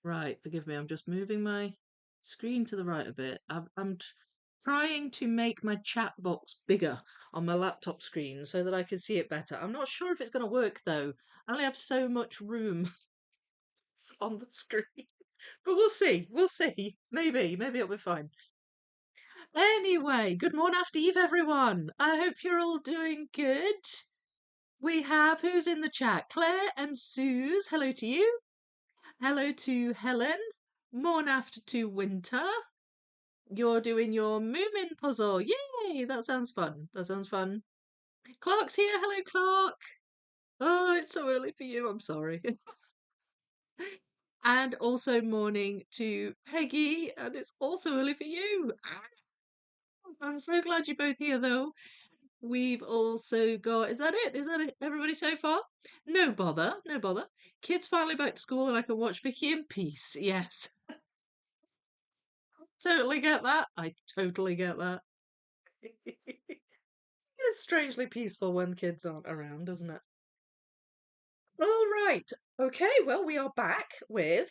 Right, forgive me. I'm just moving my screen to the right a bit. Trying to make my chat box bigger on my laptop screen so that I can see it better. I'm not sure if it's going to work though. I only have so much room on the screen. But we'll see. We'll see. Maybe it'll be fine. Anyway, good morning after eve, everyone. I hope you're all doing good. We have who's in the chat? Claire and Suze. Hello to you. Hello to Helen. Morn after to Winter. You're doing your Moomin puzzle. Yay! That sounds fun. That sounds fun. Clark's here. Hello, Clark. Oh, it's so early for you. I'm sorry. And also morning to Peggy, and it's also early for you. I'm so glad you're both here, though. We've also got, is that it? Is that it, everybody so far? No bother, no bother. Kids finally back to school and I can watch Vicky in peace. Yes, totally get that. I totally get that. It's strangely peaceful when kids aren't around, isn't it? All right. Okay, well, we are back with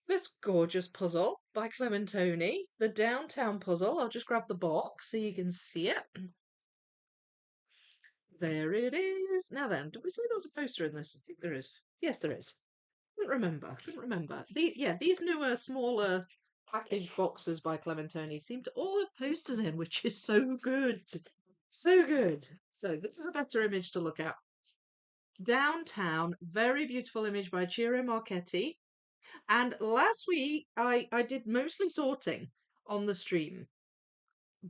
this gorgeous puzzle by Clementoni, the downtown puzzle. I'll just grab the box so you can see it. There it is. Now then, did we say there was a poster in this? I think there is. Yes, there is. Couldn't remember. Couldn't remember. Yeah, these newer, smaller package boxes by Clementoni seem to all have posters in, which is so good. So good. So this is a better image to look at. Downtown, very beautiful image by Ciro Marchetti. And last week I did mostly sorting on the stream,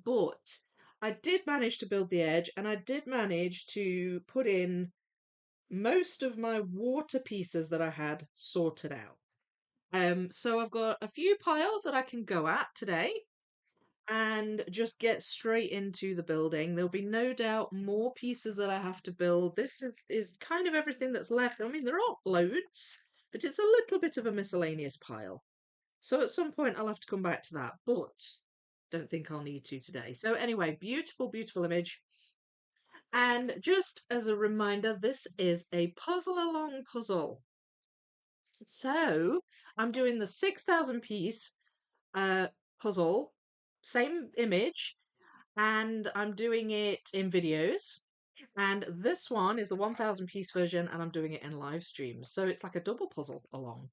but I did manage to build the edge and I did manage to put in most of my water pieces that I had sorted out. So I've got a few piles that I can go at today and just get straight into the building. There'll be no doubt more pieces that I have to build. This is kind of everything that's left. I mean, there aren't loads, but it's a little bit of a miscellaneous pile. So at some point I'll have to come back to that, but don't think I'll need to today. So anyway, beautiful, beautiful image. And just as a reminder, this is a puzzle along puzzle. So I'm doing the 6,000 piece uh, puzzle, same image, and I'm doing it in videos. And this one is the 1,000 piece version, and I'm doing it in live streams. So it's like a double puzzle along.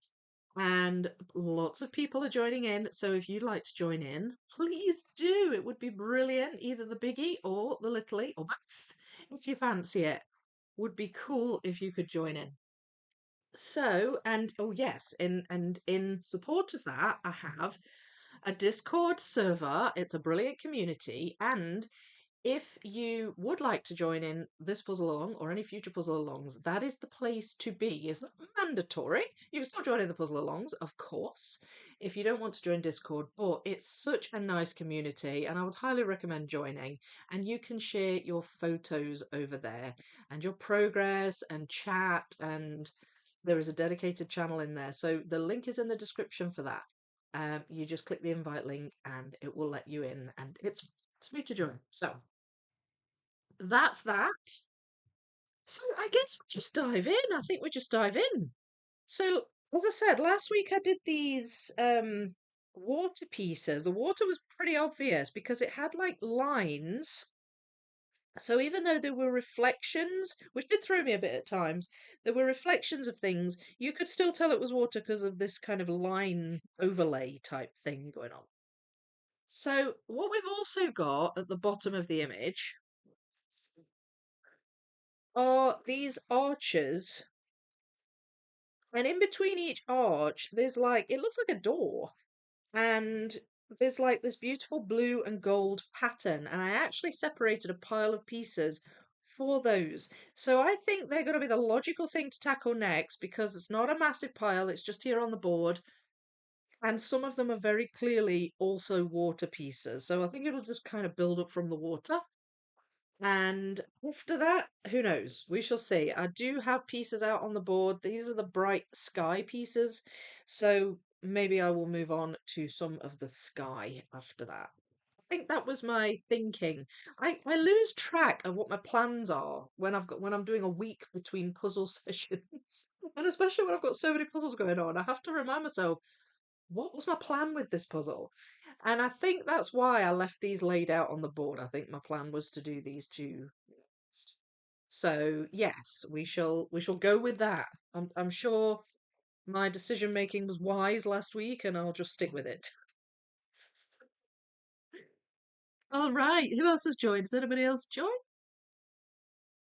And lots of people are joining in. So if you'd like to join in, please do. It would be brilliant. Either the biggie or the littly, or both, if you fancy it. Would be cool if you could join in. So, and oh yes, in support of that, I have a Discord server. It's a brilliant community, and if you would like to join in this puzzle along or any future puzzle alongs, that is the place to be. It's not mandatory. You can still join in the puzzle alongs, of course, if you don't want to join Discord, but it's such a nice community and I would highly recommend joining. And you can share your photos over there and your progress and chat, and there is a dedicated channel in there. So the link is in the description for that. You just click the invite link and it will let you in, and it's free to join. So that's that. So I guess we just dive in. I think we just dive in. So as I said, last week I did these water pieces. The water was pretty obvious because it had like lines. So even though there were reflections, which did throw me a bit at times, there were reflections of things, you could still tell it was water because of this kind of line overlay type thing going on. So what we've also got at the bottom of the image are these arches, and in between each arch there's like, it looks like a door, and there's like this beautiful blue and gold pattern, and I actually separated a pile of pieces for those. So I think they're going to be the logical thing to tackle next because it's not a massive pile, it's just here on the board, and some of them are very clearly also water pieces. So I think it'll just kind of build up from the water. And after that, who knows? We shall see. I do have pieces out on the board. These are the bright sky pieces. So maybe I will move on to some of the sky after that. think that was my thinking. I lose track of what my plans are when I'm doing a week between puzzle sessions. And especially when I've got so many puzzles going on, I have to remind myself, what was my plan with this puzzle? And I think that's why I left these laid out on the board. I think my plan was to do these two next. So yes, we shall go with that. I'm sure my decision making was wise last week, and I'll just stick with it. All right, who else has joined? Has anybody else joined?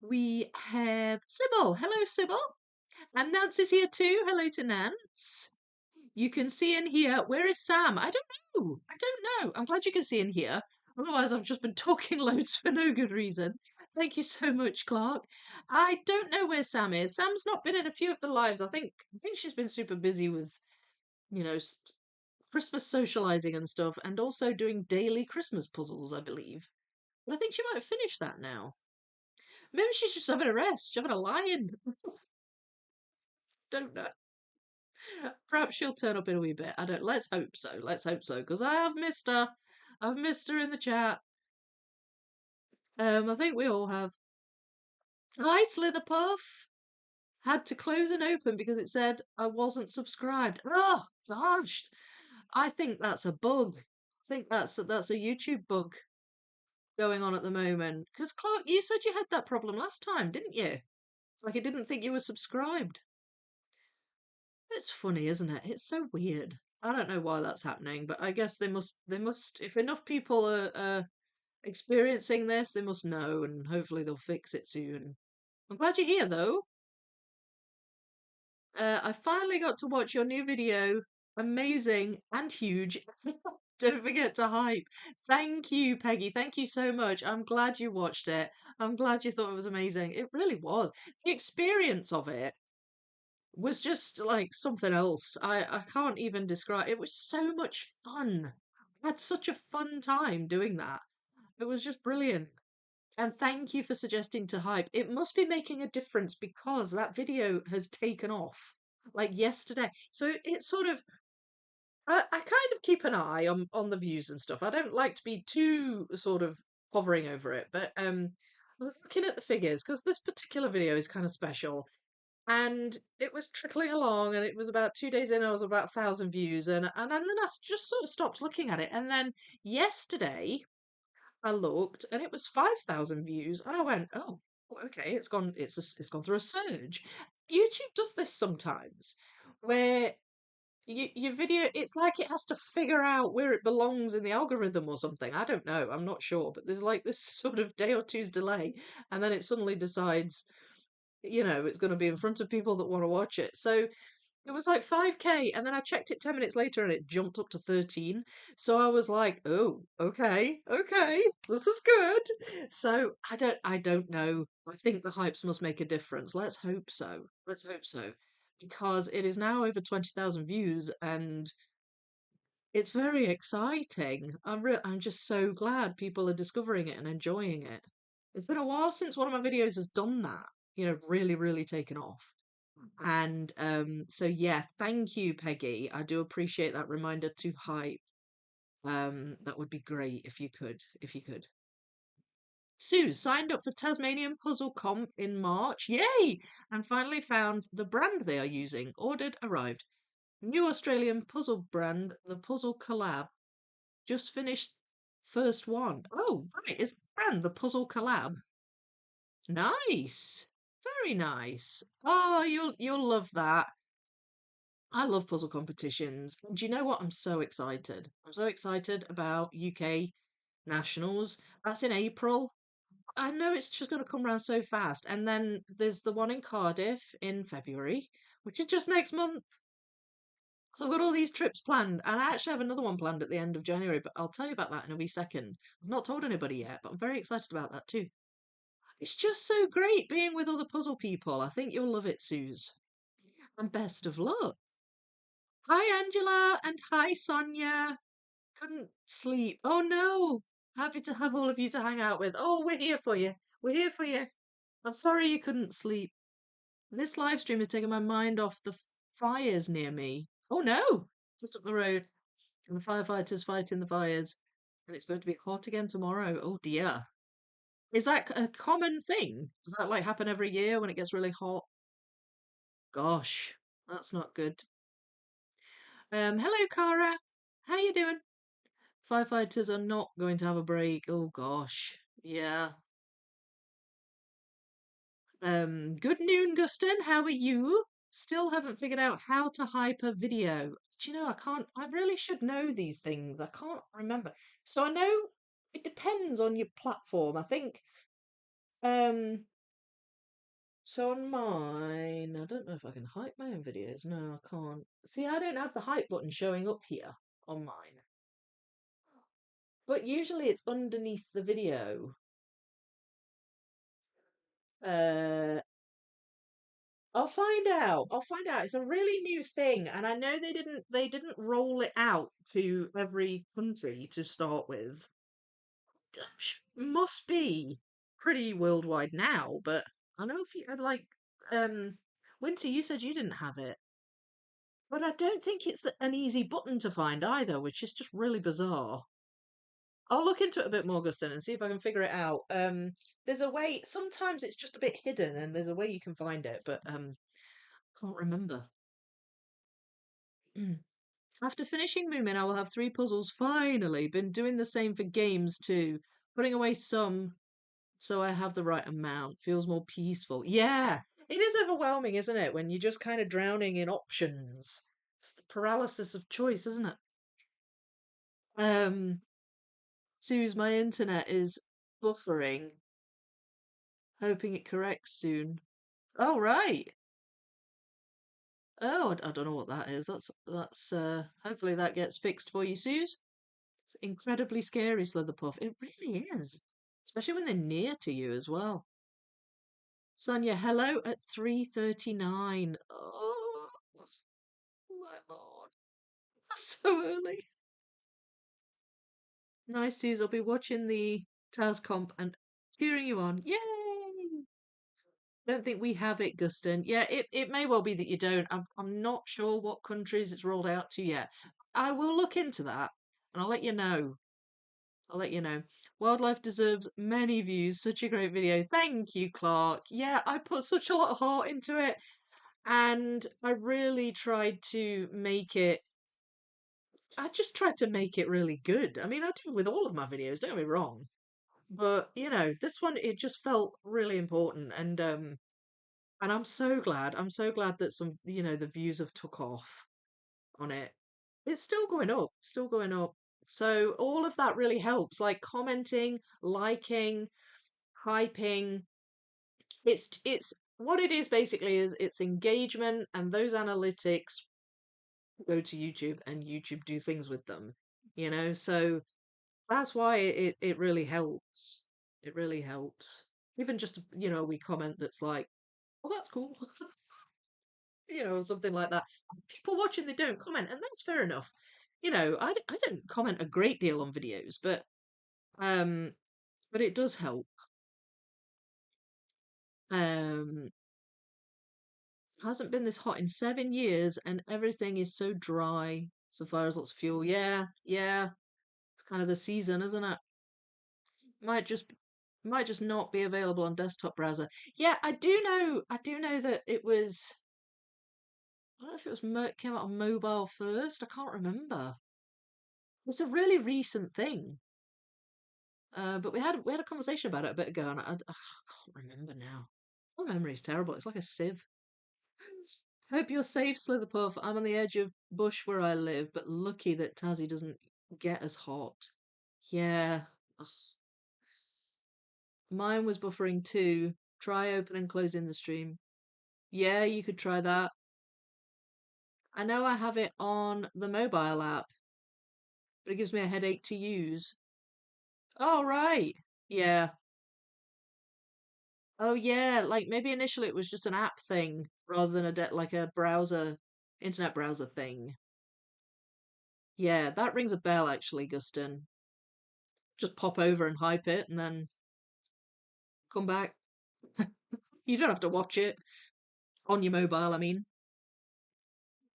We have Sybil. Hello, Sybil. And Nancy's here too. Hello to Nance. You can see and hear. Where is Sam? I don't know. I don't know. I'm glad you can see and hear. Otherwise, I've just been talking loads for no good reason. Thank you so much, Clark. I don't know where Sam is. Sam's not been in a few of the lives. I think she's been super busy with, you know, Christmas socializing and stuff, and also doing daily Christmas puzzles, I believe. But I think she might have finished that now. Maybe she's just having a rest. She's having a lie-in. Don't know. Perhaps she'll turn up in a wee bit. I don't. Let's hope so. Let's hope so, because I have missed her. I've missed her in the chat. I think we all have. Hi, Slitherpuff. Had to close and open because it said I wasn't subscribed. Oh gosh, I think that's a bug. I think that's a YouTube bug going on at the moment. Because Clark, you said you had that problem last time, didn't you? Like it didn't think you were subscribed. It's funny, isn't it? It's so weird. I don't know why that's happening, but I guess they must if enough people are experiencing this, they must know, and hopefully they'll fix it soon. I'm glad you're here though. I finally got to watch your new video. Amazing and huge. Don't forget to hype. Thank you, Peggy. Thank you so much. I'm glad you watched it. I'm glad you thought it was amazing. It really was. The experience of it was just like something else. I can't even describe. It was so much fun. I had such a fun time doing that. It was just brilliant. And thank you for suggesting to hype. It must be making a difference because that video has taken off like yesterday. So it's sort of I kind of keep an eye on the views and stuff. I don't like to be too sort of hovering over it, but I was looking at the figures because this particular video is kind of special and it was trickling along and it was about 2 days in I was about 1,000 views and then I just sort of stopped looking at it and then yesterday I looked and it was 5,000 views and I went, oh, okay, it's gone through a surge. YouTube does this sometimes where your video, it's like it has to figure out where it belongs in the algorithm or something. I don't know, I'm not sure, but there's like this sort of day or two's delay and then it suddenly decides, it's going to be in front of people that want to watch it. So it was like 5K, and then I checked it 10 minutes later and it jumped up to 13. So I was like, oh, okay, okay, this is good. So I don't know. I think the hypes must make a difference. Let's hope so. Let's hope so. Because it is now over 20,000 views and it's very exciting. I'm just so glad people are discovering it and enjoying it. It's been a while since one of my videos has done that, really, really taken off. And so yeah, thank you, Peggy. I do appreciate that reminder to hype. That would be great if you could, if you could. Sue signed up for Tasmanian Puzzle Comp in March. Yay! And finally found the brand they are using. Ordered, arrived. New Australian puzzle brand, the Puzzle Collab. Just finished first one. Oh, right, is the brand the Puzzle Collab? Nice. Very nice. Oh, you'll love that. I love puzzle competitions. And do you know what? I'm so excited. I'm so excited about UK Nationals. That's in April. I know it's just going to come around so fast. And then there's the one in Cardiff in February, which is just next month. So I've got all these trips planned. And I actually have another one planned at the end of January, but I'll tell you about that in a wee second. I've not told anybody yet, but I'm very excited about that too. It's just so great being with other puzzle people. I think you'll love it, Suze. And best of luck. Hi, Angela, and hi, Sonia. Couldn't sleep. Oh no. Happy to have all of you to hang out with. Oh, we're here for you. We're here for you. I'm sorry you couldn't sleep. This live stream has taken my mind off the fires near me. Oh no. Just up the road. And the firefighters fighting the fires. And it's going to be hot again tomorrow. Oh dear. Is that a common thing? Does that like happen every year when it gets really hot? Gosh, that's not good. Hello, Cara. How you doing? Firefighters are not going to have a break. Oh gosh. Yeah. Good noon, Guston. How are you? Still haven't figured out how to hype a video. Do you know, I really should know these things. I can't remember. So I know it depends on your platform. I think, um, so on mine, I don't know if I can hype my own videos. No, I can't. See, I don't have the hype button showing up here on mine. But usually it's underneath the video. Uh, I'll find out. I'll find out. It's a really new thing, and I know they didn't roll it out to every country to start with. Must be pretty worldwide now, but I know if you like Winter, you said you didn't have it. But I don't think it's an easy button to find either, which is just really bizarre. I'll look into it a bit more, Gustin, and see if I can figure it out. There's a way. Sometimes it's just a bit hidden, and there's a way you can find it, but can't remember. After finishing Moomin, I will have three puzzles. Finally, been doing the same for games too. Putting away some so I have the right amount. Feels more peaceful. Yeah, it is overwhelming, isn't it? When you're just kind of drowning in options. It's the paralysis of choice, isn't it? Um, Suze, my internet is buffering. Hoping it corrects soon. Oh, right. Oh, I don't know what that is. That's hopefully that gets fixed for you, Suze. It's incredibly scary, Slitherpuff. It really is. Especially when they're near to you as well. Sonia, hello at 3:39. Oh, my lord. So early. Nice, Suze. I'll be watching the Taz comp and cheering you on. Yay! Don't think we have it, Gustin. Yeah, it may well be that you don't. I'm not sure what countries it's rolled out to yet. I will look into that and I'll let you know. I'll let you know. Wildlife deserves many views. Such a great video. Thank you, Clark. Yeah, I put such a lot of heart into it and I really tried to make it. I just tried to make it really good. I mean, I do with all of my videos, don't get me wrong. But, this one, it just felt really important. And I'm so glad. I'm so glad that the views have took off on it. It's still going up, still going up. So all of that really helps, like commenting, liking, hyping. It's what it is basically is it's engagement and those analytics go to YouTube and YouTube do things with them, So that's why it really helps. It really helps. Even just, a wee comment that's like, well, that's cool. Something like that. People watching, they don't comment, and that's fair enough. I don't comment a great deal on videos, um, but it does help. Um, hasn't been this hot in 7 years, and everything is so dry. So far as lots of fuel, yeah, yeah, it's kind of the season, isn't it? Might just might just not be available on desktop browser. Yeah, I do know that it was. I don't know if it came out on mobile first. I can't remember. It's a really recent thing. But we had a conversation about it a bit ago, and I can't remember now. My memory's terrible. It's like a sieve. Hope you're safe, Slitherpuff. I'm on the edge of bush where I live, but lucky that Tassie doesn't get as hot. Yeah. Ugh. Mine was buffering too. Try open and closing the stream. Yeah, you could try that. I know I have it on the mobile app, but it gives me a headache to use. Oh, right. Yeah. Oh yeah, like maybe initially it was just an app thing rather than like a browser, internet browser thing. Yeah, that rings a bell actually, Gustin. Just pop over and hype it and then come back. You don't have to watch it on your mobile, I mean.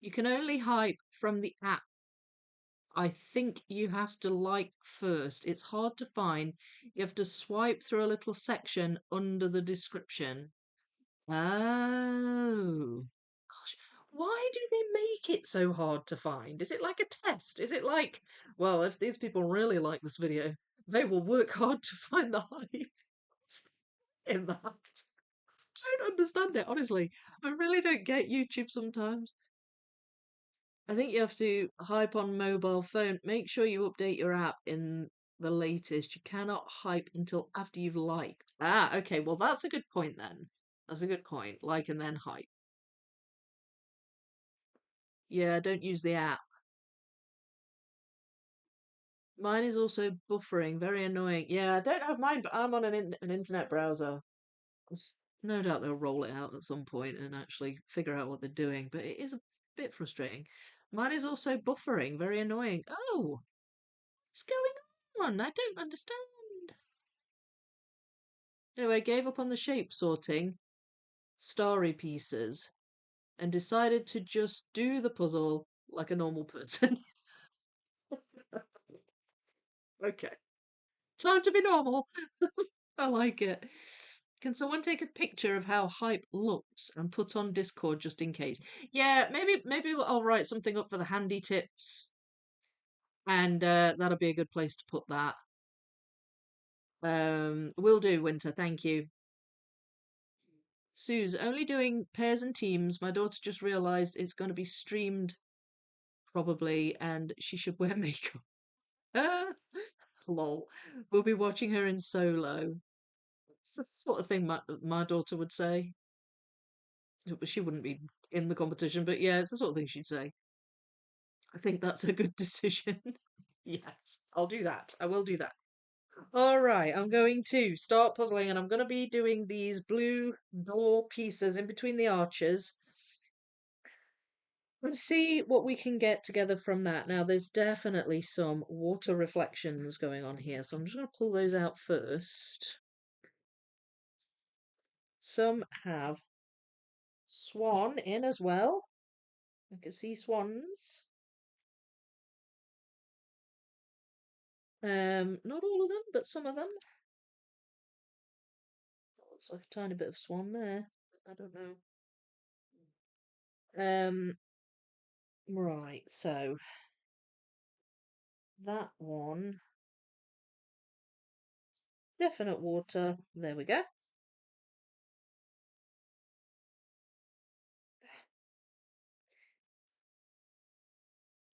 You can only hype from the app. I think you have to like first. It's hard to find. You have to swipe through a little section under the description. Oh, gosh. Why do they make it so hard to find? Is it like a test? Is it like, well, if these people really like this video, they will work hard to find the hype in that? I don't understand it, honestly. I really don't get YouTube sometimes. I think you have to hype on mobile phone. Make sure you update your app in the latest. You cannot hype until after you've liked. Ah, okay. Well, that's a good point then. That's a good point. Like and then hype. Yeah, don't use the app. Mine is also buffering, very annoying. Yeah, I don't have mine, but I'm on an internet browser. No doubt they'll roll it out at some point and actually figure out what they're doing, but it is a bit frustrating. Mine is also buffering, very annoying. Oh, what's going on? I don't understand. Anyway, I gave up on the shape sorting, starry pieces, and decided to just do the puzzle like a normal person. Okay. Time to be normal. I like it. Can someone take a picture of how hype looks and put on Discord just in case? Yeah, maybe I'll write something up for the handy tips, and that'll be a good place to put that. Will do, Winter. Thank you. Sue's only doing pairs and teams. My daughter just realised it's going to be streamed probably, and she should wear makeup. Ah, lol. We'll be watching her in solo. It's the sort of thing my daughter would say. She wouldn't be in the competition, but yeah, it's the sort of thing she'd say. I think that's a good decision. Yes, I'll do that. I will do that. All right, I'm going to start puzzling, and I'm going to be doing these blue door pieces in between the arches and see what we can get together from that. Now, there's definitely some water reflections going on here, so I'm just going to pull those out first. Some have swan in as well. I can see swans. Not all of them, but some of them. That looks like a tiny bit of swan there. I don't know. Right, so that one, definite water. There we go.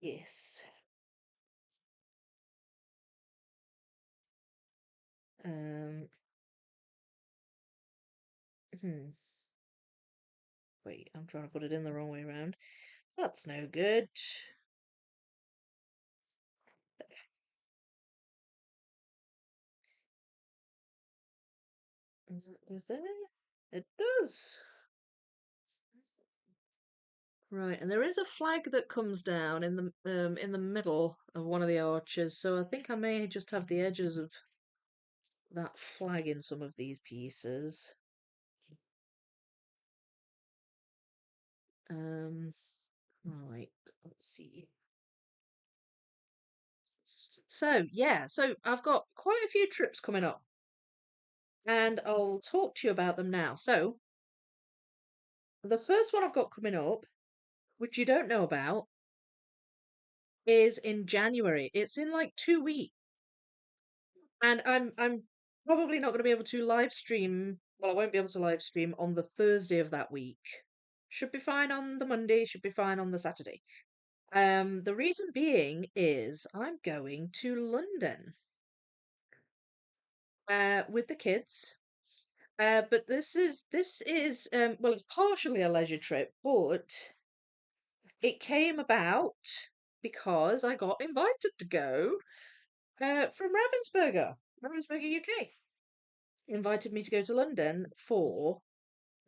Yes. Um, hmm. Wait, I'm trying to put it in the wrong way around. That's no good. Is it is there? It does. Right, and there is a flag that comes down in the middle of one of the arches, so I think I may just have the edges of that flag in some of these pieces. Um, right, let's see. So, yeah, so I've got quite a few trips coming up, and I'll talk to you about them now. So, the first one I've got coming up, which you don't know about, is in January. It's in like 2 weeks, and I'm probably not going to be able to live stream. Well, I won't be able to live stream on the Thursday of that week. Should be fine on the Monday, should be fine on the Saturday. The reason being is I'm going to London with the kids. But this is well, it's partially a leisure trip, but it came about because I got invited to go from Ravensburger, UK. Invited me to go to London for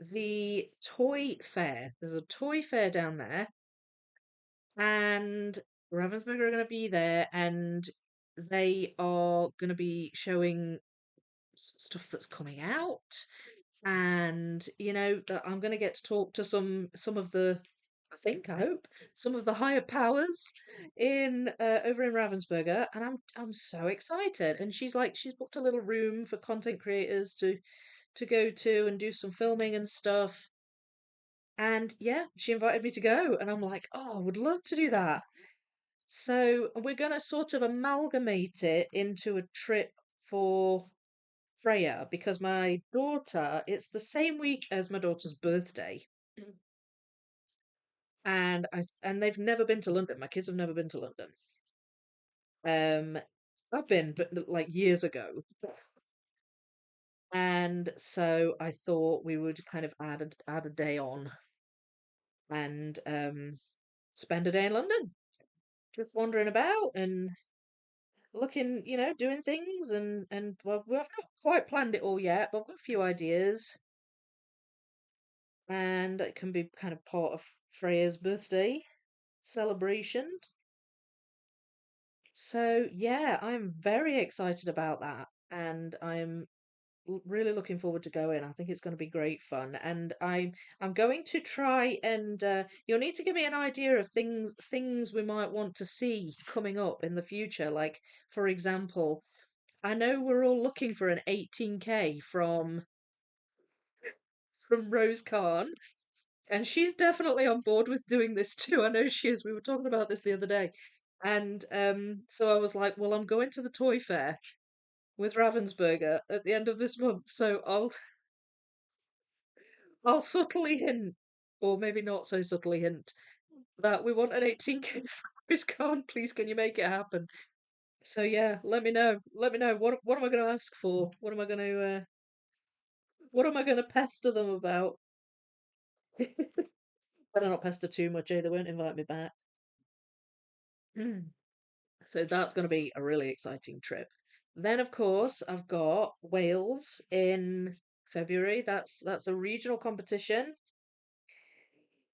the toy fair. There's a toy fair down there, and Ravensburger are going to be there, and they are going to be showing stuff that's coming out, and that I'm going to get to talk to some of the I hope, some of the higher powers in over in Ravensburger, and I'm so excited. And she's booked a little room for content creators to go to and do some filming and stuff. And yeah, she invited me to go, and I'm like, oh, I would love to do that. So we're gonna sort of amalgamate it into a trip for Freya because my daughter, it's the same week as my daughter's birthday. And they've never been to London. My kids have never been to London. Um, I've been, but like years ago. And so I thought we would kind of add a day on and spend a day in London, just wandering about and looking, doing things and well, we've not quite planned it all yet, but we've got a few ideas, and it can be kind of part of Freya's birthday celebration. So yeah, I'm very excited about that, and I'm really looking forward to going. I think it's going to be great fun, and I'm going to try and you'll need to give me an idea of things we might want to see coming up in the future. Like for example, I know we're all looking for an 18K from Rose Khan, and she's definitely on board with doing this too. I know she is. We were talking about this the other day. And so I was like, well, I'm going to the toy fair with Ravensburger at the end of this month, so I'll subtly hint, or maybe not so subtly hint, that we want an 18K from Rose Khan. Please, can you make it happen? So yeah, let me know. Let me know. What am I going to ask for? What am I going to pester them about? Better not pester too much, eh? They won't invite me back. So that's going to be a really exciting trip. Then, of course, I've got Wales in February. That's a regional competition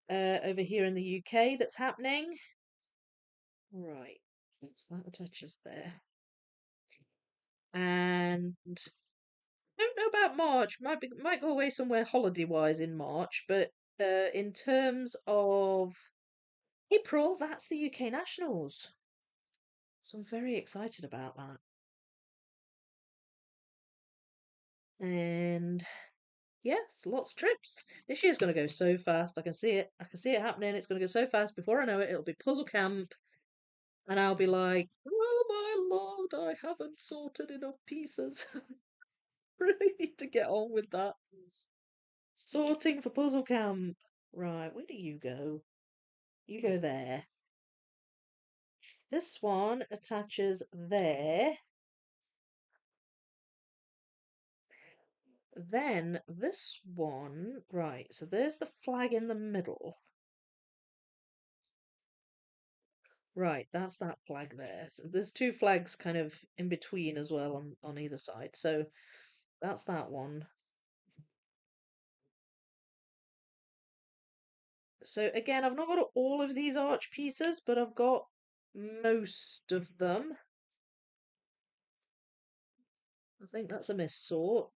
over here in the UK that's happening. Right, that attaches there. And I don't know about March. Might go away somewhere holiday wise in March, but in terms of April, that's the UK Nationals. So I'm very excited about that. And yes, lots of trips. This year's going to go so fast. I can see it. I can see it happening. It's going to go so fast. Before I know it, it'll be puzzle camp, and I'll be like, "Oh my lord, I haven't sorted enough pieces. Really need to get on with that." Sorting for puzzle camp. Right, where do you go? You go there. This one attaches there. Then this one, right, so there's the flag in the middle. Right, that's that flag there. So there's two flags kind of in between as well on either side. So that's that one. So again, I've not got all of these arch pieces, but I've got most of them. I think that's a miss sort.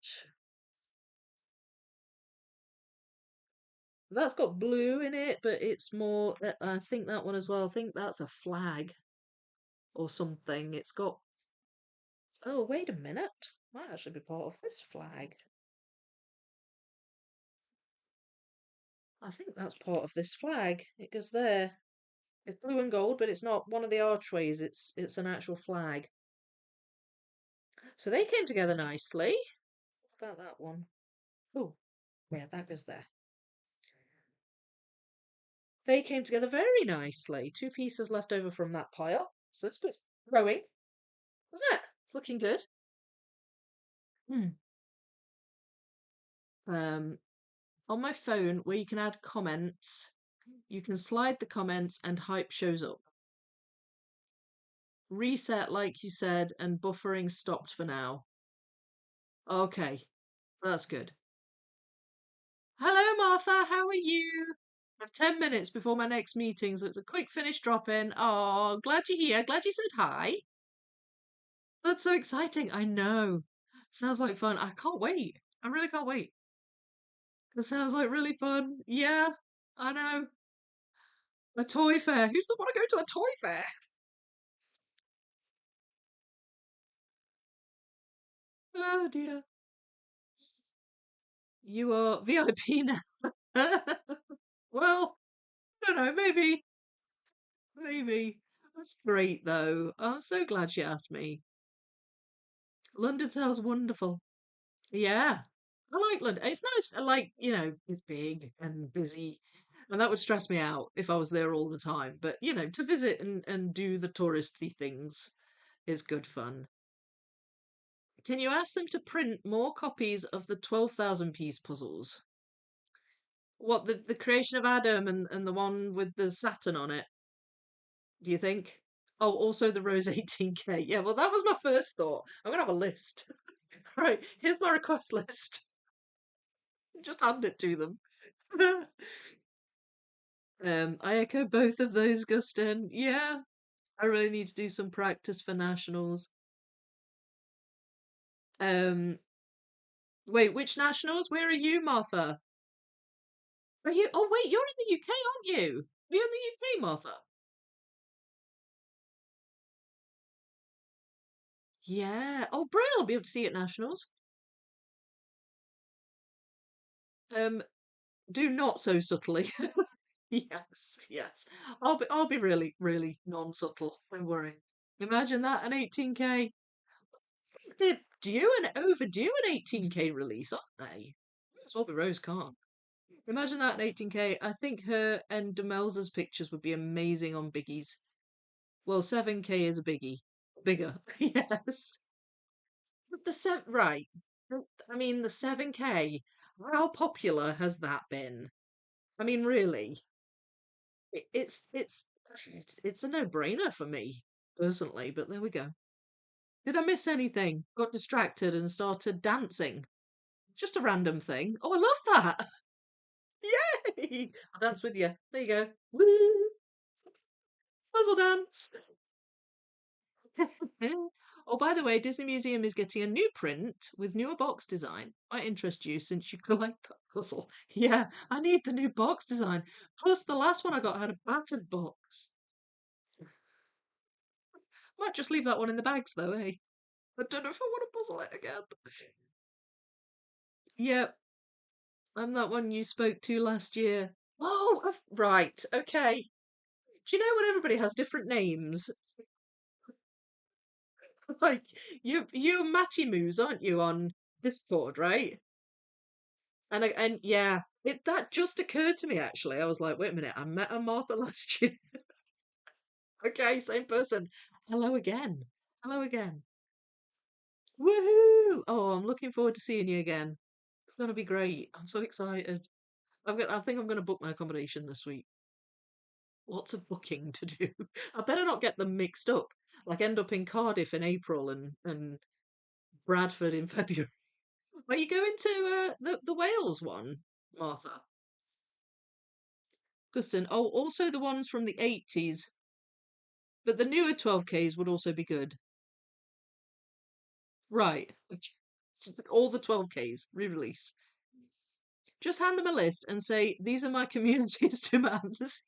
That's got blue in it, but it's more. I think that one as well. I think that's a flag or something. It's got. Oh, wait a minute. Might actually be part of this flag. I think that's part of this flag. It goes there. It's blue and gold, but it's not one of the archways. It's an actual flag. So they came together nicely. What about that one? Oh, yeah, that goes there. They came together very nicely. Two pieces left over from that pile. So it's growing, isn't it? It's looking good. Hmm. Um, on my phone, where you can add comments, you can slide the comments and hype shows up. Reset, like you said, and buffering stopped for now. Okay, that's good. Hello, Martha. How are you? I have 10 minutes before my next meeting, so it's a quick finish drop in. Oh, glad you're here. Glad you said hi. That's so exciting. I know. Sounds like fun. I can't wait. I really can't wait. It sounds like really fun. Yeah, I know. A toy fair. Who doesn't want to go to a toy fair? Oh dear. You are VIP now. Well, I don't know, maybe. That's great though. I'm so glad she asked me. London sounds wonderful. Yeah. I like London. It's nice. I like, it's big and busy. And that would stress me out if I was there all the time. But, to visit and do the touristy things is good fun. Can you ask them to print more copies of the 12,000 piece puzzles? What, the creation of Adam and the one with the Saturn on it, do you think? Oh, also the Rose 18K. Yeah, well, that was my first thought. I'm going to have a list. Right, here's my request list. Just hand it to them. I echo both of those, Gustin. Yeah, I really need to do some practice for nationals. Um, wait, which nationals? Where are you, Martha? Are you? Oh, wait, you're in the UK, aren't you? Are you in the UK, Martha? Yeah. Oh, brilliant! I'll be able to see you at nationals. Um, do not so subtly. Yes, yes. I'll be really, really non-subtle. Don't worry. Imagine that, an 18K. They're due and overdue an 18K release, aren't they? That's what Rose can't. Imagine that in 18K. I think her and Demelza's pictures would be amazing on biggies. Well, 7K is a biggie. Bigger. Yes. But right. I mean, the 7K, how popular has that been? I mean, really, it's a no-brainer for me, personally, but there we go. Did I miss anything? Got distracted and started dancing. Just a random thing. Oh, I love that. Yay! I'll dance with you. There you go. Woo! Puzzle dance. Oh, by the way, Disney Museum is getting a new print with newer box design. Might interest you since you collect that puzzle. Yeah, I need the new box design. Plus, the last one I got had a battered box. Might just leave that one in the bags though, eh? I don't know if I want to puzzle it again. Yep, I'm that one you spoke to last year. Oh, right, okay. Do you know when everybody has different names? Like you're Matty Moose, aren't you, on Discord, right? And yeah, that just occurred to me actually. I was like, wait a minute, I met a Martha last year. Okay, same person. Hello again. Hello again. Woohoo! Oh, I'm looking forward to seeing you again. It's gonna be great. I'm so excited. I think I'm gonna book my accommodation this week. Lots of booking to do. I better not get them mixed up. Like end up in Cardiff in April and Bradford in February. Are you going to the Wales one, Martha? Guston. Oh, also the ones from the 80s, but the newer 12Ks would also be good. Right. All the 12Ks re-release. Just hand them a list and say, these are my community's demands.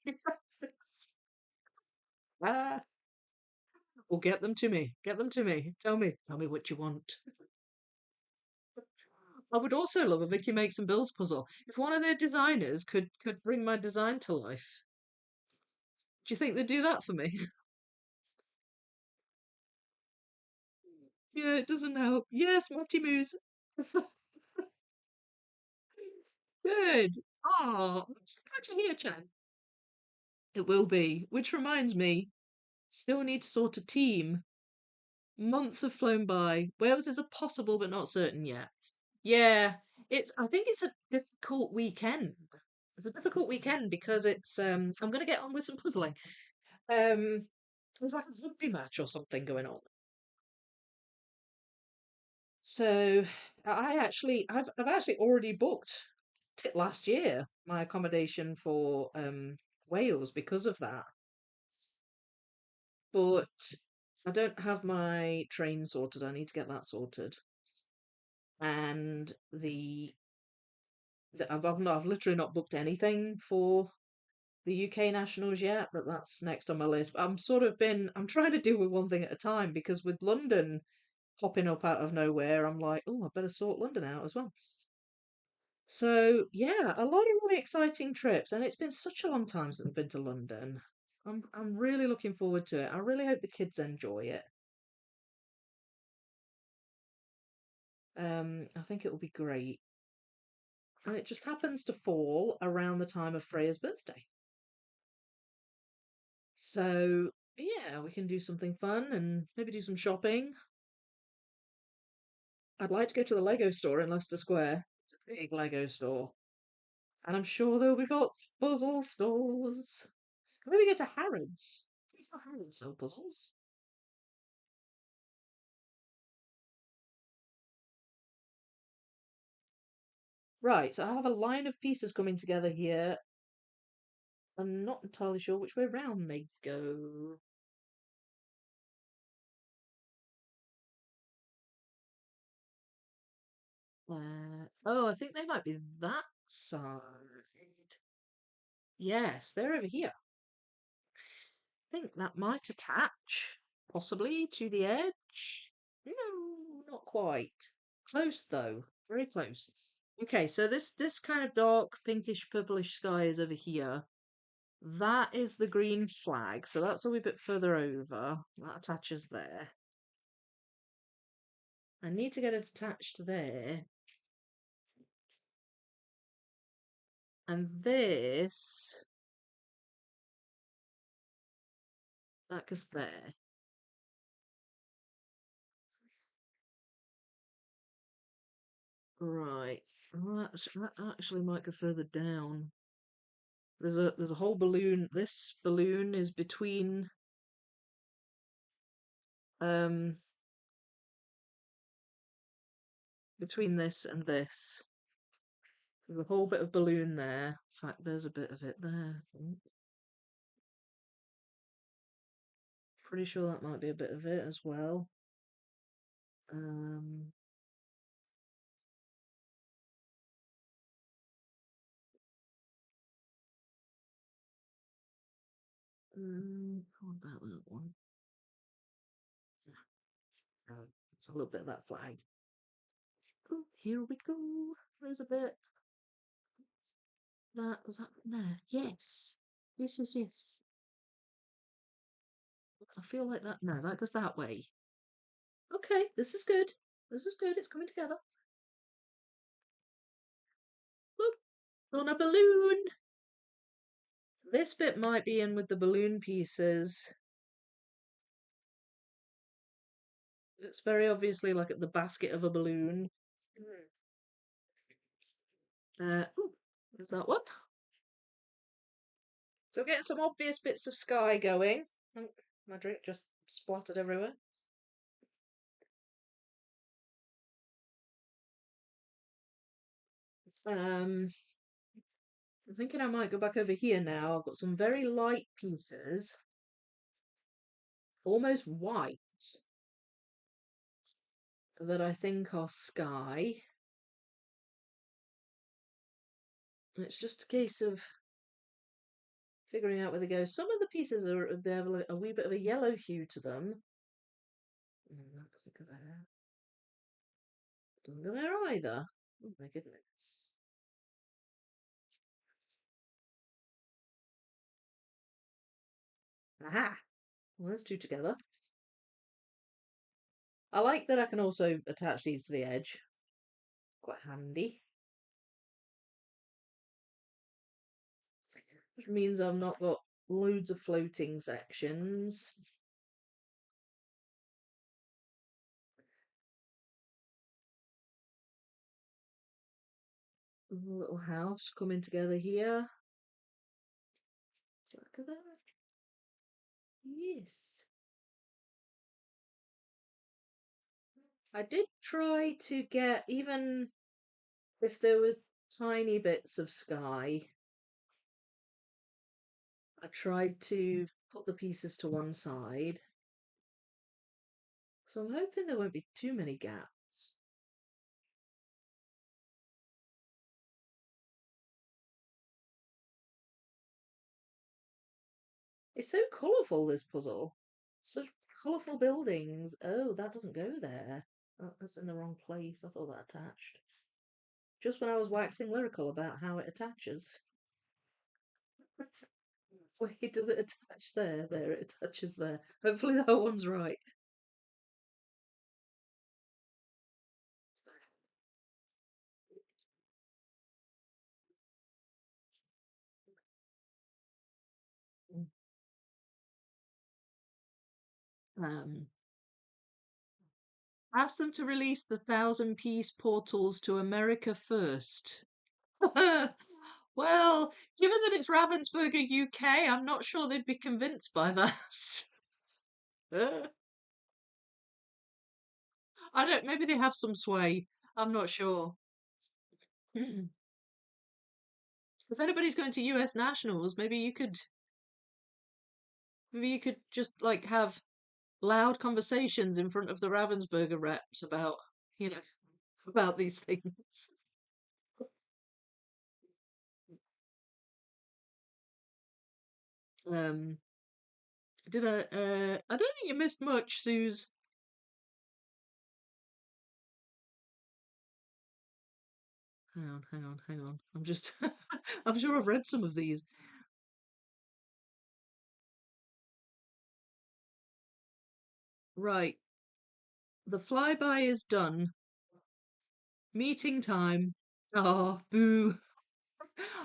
Ah, or get them to me. Get them to me. Tell me. Tell me what you want. I would also love a Vicky Makes and Builds puzzle. If one of their designers could bring my design to life. Do you think they'd do that for me? Yeah, it doesn't help. Yes, Matty Moose. Good. Oh, I'm so glad you're here, Chen. It will be. Which reminds me, still need to sort a team. Months have flown by. Wales is a possible but not certain yet. Yeah, I think it's a difficult weekend. It's a difficult weekend because I'm gonna get on with some puzzling. Um there's like a rugby match or something going on. So I've actually already booked last year my accommodation for Wales because of that. But I don't have my train sorted. I need to get that sorted. And I've literally not booked anything for the UK Nationals yet, but that's next on my list. I'm trying to deal with one thing at a time because with London popping up out of nowhere, I'm like, oh, I better sort London out as well. So yeah, a lot of really exciting trips, and it's been such a long time since I've been to London. I'm really looking forward to it. I really hope the kids enjoy it. I think it will be great. And it just happens to fall around the time of Freya's birthday. So yeah, we can do something fun and maybe do some shopping. I'd like to go to the Lego store in Leicester Square. It's a big Lego store. And I'm sure there'll be lots of puzzle stores. Maybe go to Harrods. It's not Harrods sell puzzles. Right, so I have a line of pieces coming together here. I'm not entirely sure which way round they go. Oh, I think they might be that side. Yes, they're over here. I think that might attach, possibly, to the edge. No, not quite. Close though, very close. Okay, so this kind of dark pinkish purplish sky is over here. That is the green flag, so that's a wee bit further over. That attaches there. I need to get it attached there. And that goes there. Right. That actually might go further down. There's a whole balloon. This balloon is um between this and this. So there's a whole bit of balloon there. In fact, there's a bit of it there. Pretty sure that might be a bit of it as well. Um, what about that one? It's a little bit of that flag. Oh, here we go. There's a bit. That was that there. Yes. Yes, yes, yes. I feel like that. No, that goes that way. Okay, this is good. This is good. It's coming together. Look, on a balloon. This bit might be in with the balloon pieces. It's very obviously like at the basket of a balloon. Ooh, there's that one. So getting some obvious bits of sky going. Oh, my drink just splattered everywhere. I'm thinking I might go back over here now. I've got some very light pieces, almost white, that I think are sky. It's just a case of figuring out where they go. Some of the pieces they have a wee bit of a yellow hue to them. That doesn't go there. Doesn't go there either. Oh my goodness. Aha! Well, there's two together. I like that I can also attach these to the edge. Quite handy. Which means I've not got loads of floating sections. A little house coming together here. So look at that. Yes. I did try to get, even if there was tiny bits of sky, I tried to put the pieces to one side. So I'm hoping there won't be too many gaps. It's so colourful, this puzzle. Such colourful buildings. Oh, that doesn't go there. Oh, that's in the wrong place. I thought that attached. Just when I was waxing lyrical about how it attaches. Wait, does it attach there? There, it attaches there. Hopefully that one's right. Um, Ask them to release the 1,000-piece portals to America first. Well, given that it's Ravensburger, UK, I'm not sure they'd be convinced by that. I don't. Maybe they have some sway. I'm not sure. If anybody's going to US nationals, maybe you could just like have loud conversations in front of the Ravensburger reps about, you know, about these things. Um, I don't think you missed much, Suze. Hang on. I'm just, I'm sure I've read some of these. Right, the flyby is done. Meeting time. Oh, boo.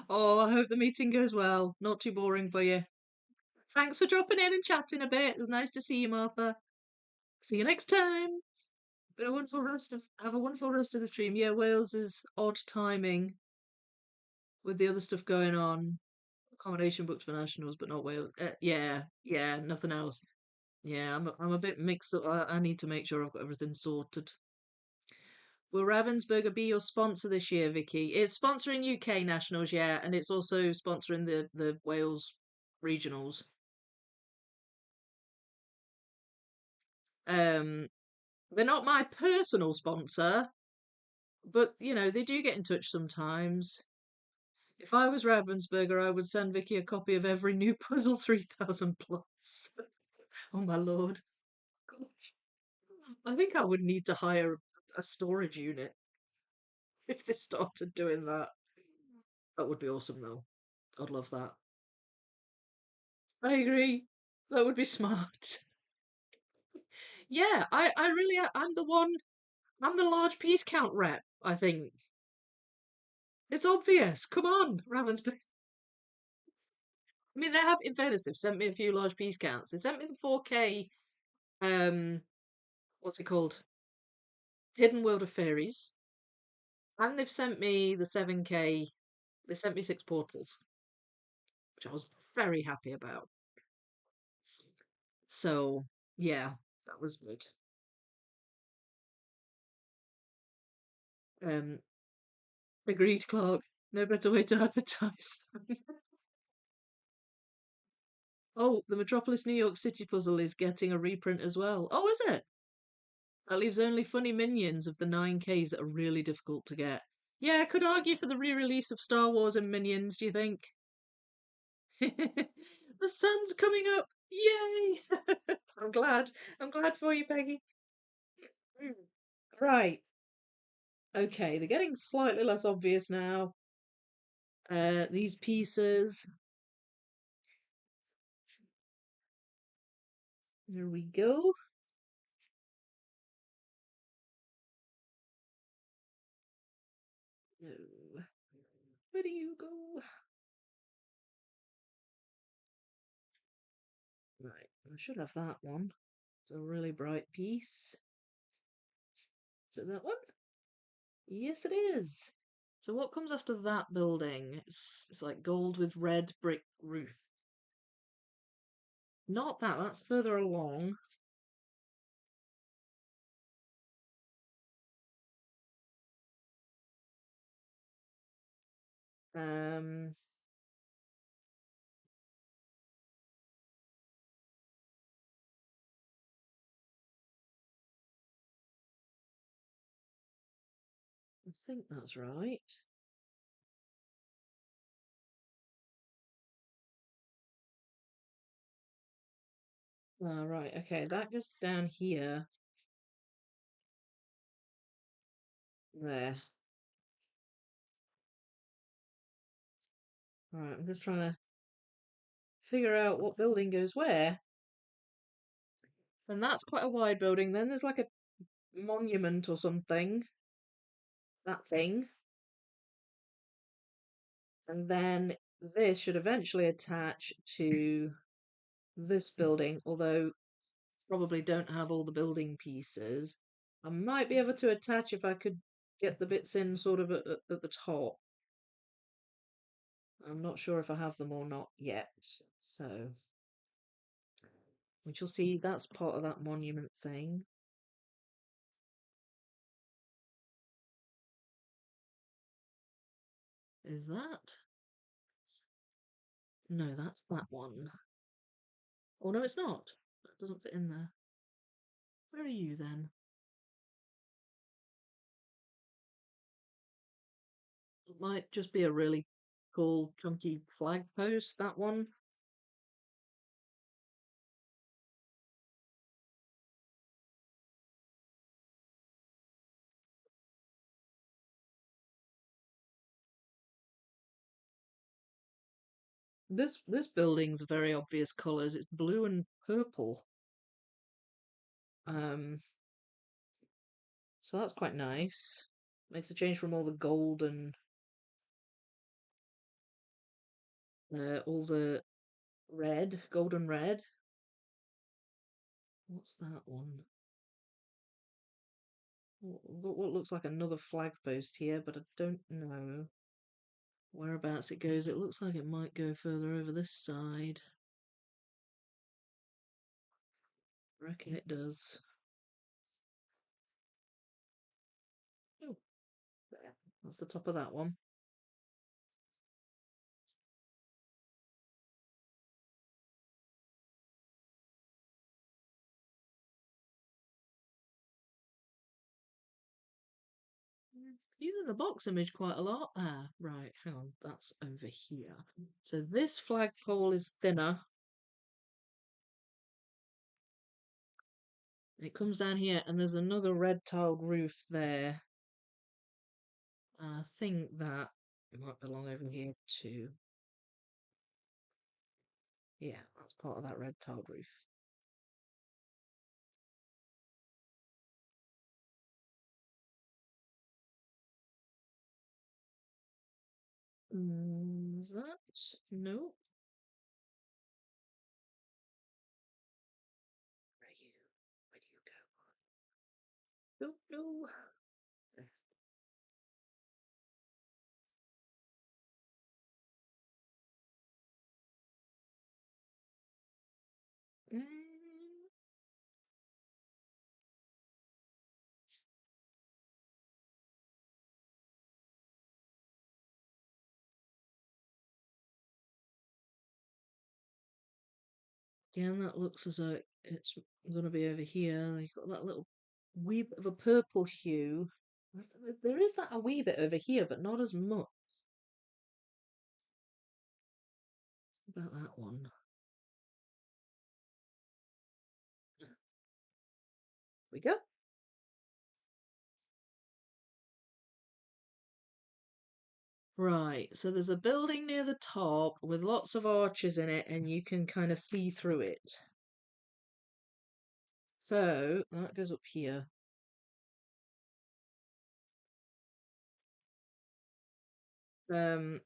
Oh, I hope the meeting goes well. Not too boring for you. Thanks for dropping in and chatting a bit. It was nice to see you, Martha. See you next time. Been a wonderful rest of Have a wonderful rest of the stream. Yeah, Wales is odd timing with the other stuff going on. Accommodation booked for nationals, but not Wales. Yeah, nothing else. Yeah, I'm a bit mixed up. I need to make sure I've got everything sorted. Will Ravensburger be your sponsor this year, Vicky? It's sponsoring UK nationals, yeah, and it's also sponsoring the Wales regionals. Um, they're not my personal sponsor, but they do get in touch sometimes. If I was Ravensburger, I would send Vicky a copy of every new Puzzle 3000 plus. Oh my lord. Gosh. I think I would need to hire a storage unit if they started doing that. That would be awesome though. I'd love that. I agree. That would be smart. Yeah, I really, I'm the large piece count rep, I think. It's obvious. Come on, Ravensburger. I mean, they have, in fairness, they've sent me a few large piece counts. They sent me the 4K, um, what's it called? Hidden World of Fairies. And they've sent me the 7K. They sent me 6 portals, which I was very happy about. So, yeah, that was good. Um, Agreed, Clark. No better way to advertise. Oh, the Metropolis New York City puzzle is getting a reprint as well. Oh, is it? That leaves only funny minions of the 9Ks that are really difficult to get. Yeah, I could argue for the re-release of Star Wars and Minions, do you think? The sun's coming up! Yay! I'm glad. I'm glad for you, Peggy. Mm. Right. Okay, they're getting slightly less obvious now. These pieces. There we go. No. Where do you go? Right, I should have that one. It's a really bright piece. Is it that one? Yes, it is. So what comes after that building? It's like gold with red brick roof. Not that, that's further along. Um, I think that's right. Ah, right, okay, that goes down here. There. Right, I'm just trying to figure out what building goes where. And that's quite a wide building. Then there's like a monument or something. That thing. And then this should eventually attach to this building, although probably don't have all the building pieces. I might be able to attach if I could get the bits in sort of at the top. I'm not sure if I have them or not yet. So we shall see. That's part of that monument thing. Is that? No, that's that one. Oh, no, it's not. That doesn't fit in there. Where are you then? It might just be a really cool, chunky flag post, that one. This building's very obvious colours. It's blue and purple. Um, so that's quite nice. Makes a change from all the gold and all the red, golden red. What's that one? What looks like another flag post here, but I don't know whereabouts it goes. It looks like it might go further over this side. I reckon it does. Oh, there. That's the top of that one. Using the box image quite a lot. Ah, right, hang on, that's over here. So this flagpole is thinner. It comes down here, and there's another red tiled roof there. And I think that might belong over here too. Yeah, that's part of that red tiled roof. Is that? No. Where are you? Where do you go? No, no. Mm, Again, that looks as though it's going to be over here. You've got that little wee bit of a purple hue. There is that a wee bit over here, but not as much. About that one. We go. Right, so there's a building near the top with lots of arches in it, and you can kind of see through it. So that goes up here. Um,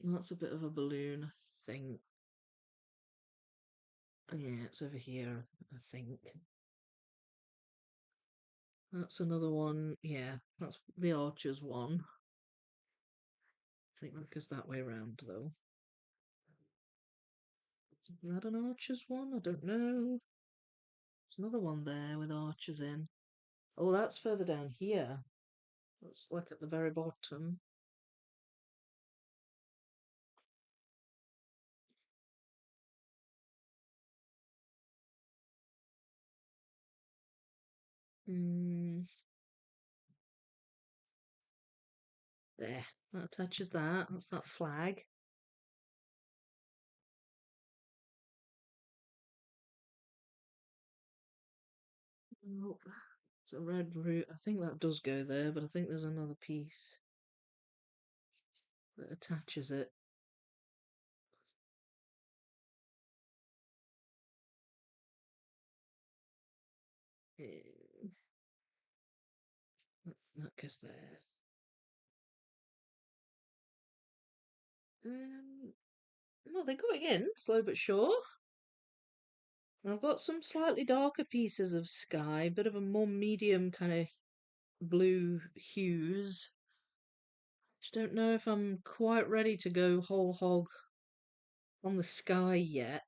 that's a bit of a balloon, I think. Oh, yeah, it's over here, I think. That's another one. Yeah, that's the archers one. I think that goes that way around, though. Is that an archers one? I don't know. There's another one there with archers in. Oh, that's further down here. That's like at the very bottom. Mm, there. That attaches that. That's that flag. Oh, it's a red root. I think that does go there, but I think there's another piece that attaches it. Eh, that goes there. Well, they're going in, slow but sure. I've got some slightly darker pieces of sky, a bit of a more medium kind of blue hues. Just don't know if I'm quite ready to go whole hog on the sky yet.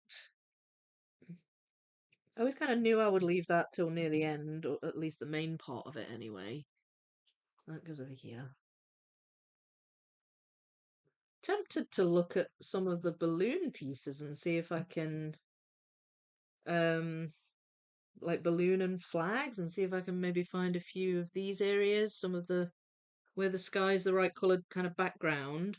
I always kind of knew I would leave that till near the end, or at least the main part of it anyway. That goes over here. Tempted to look at some of the balloon pieces and see if I can, um, like balloon and flags, and see if I can maybe find a few of these areas, some of the where the sky's the right coloured kind of background.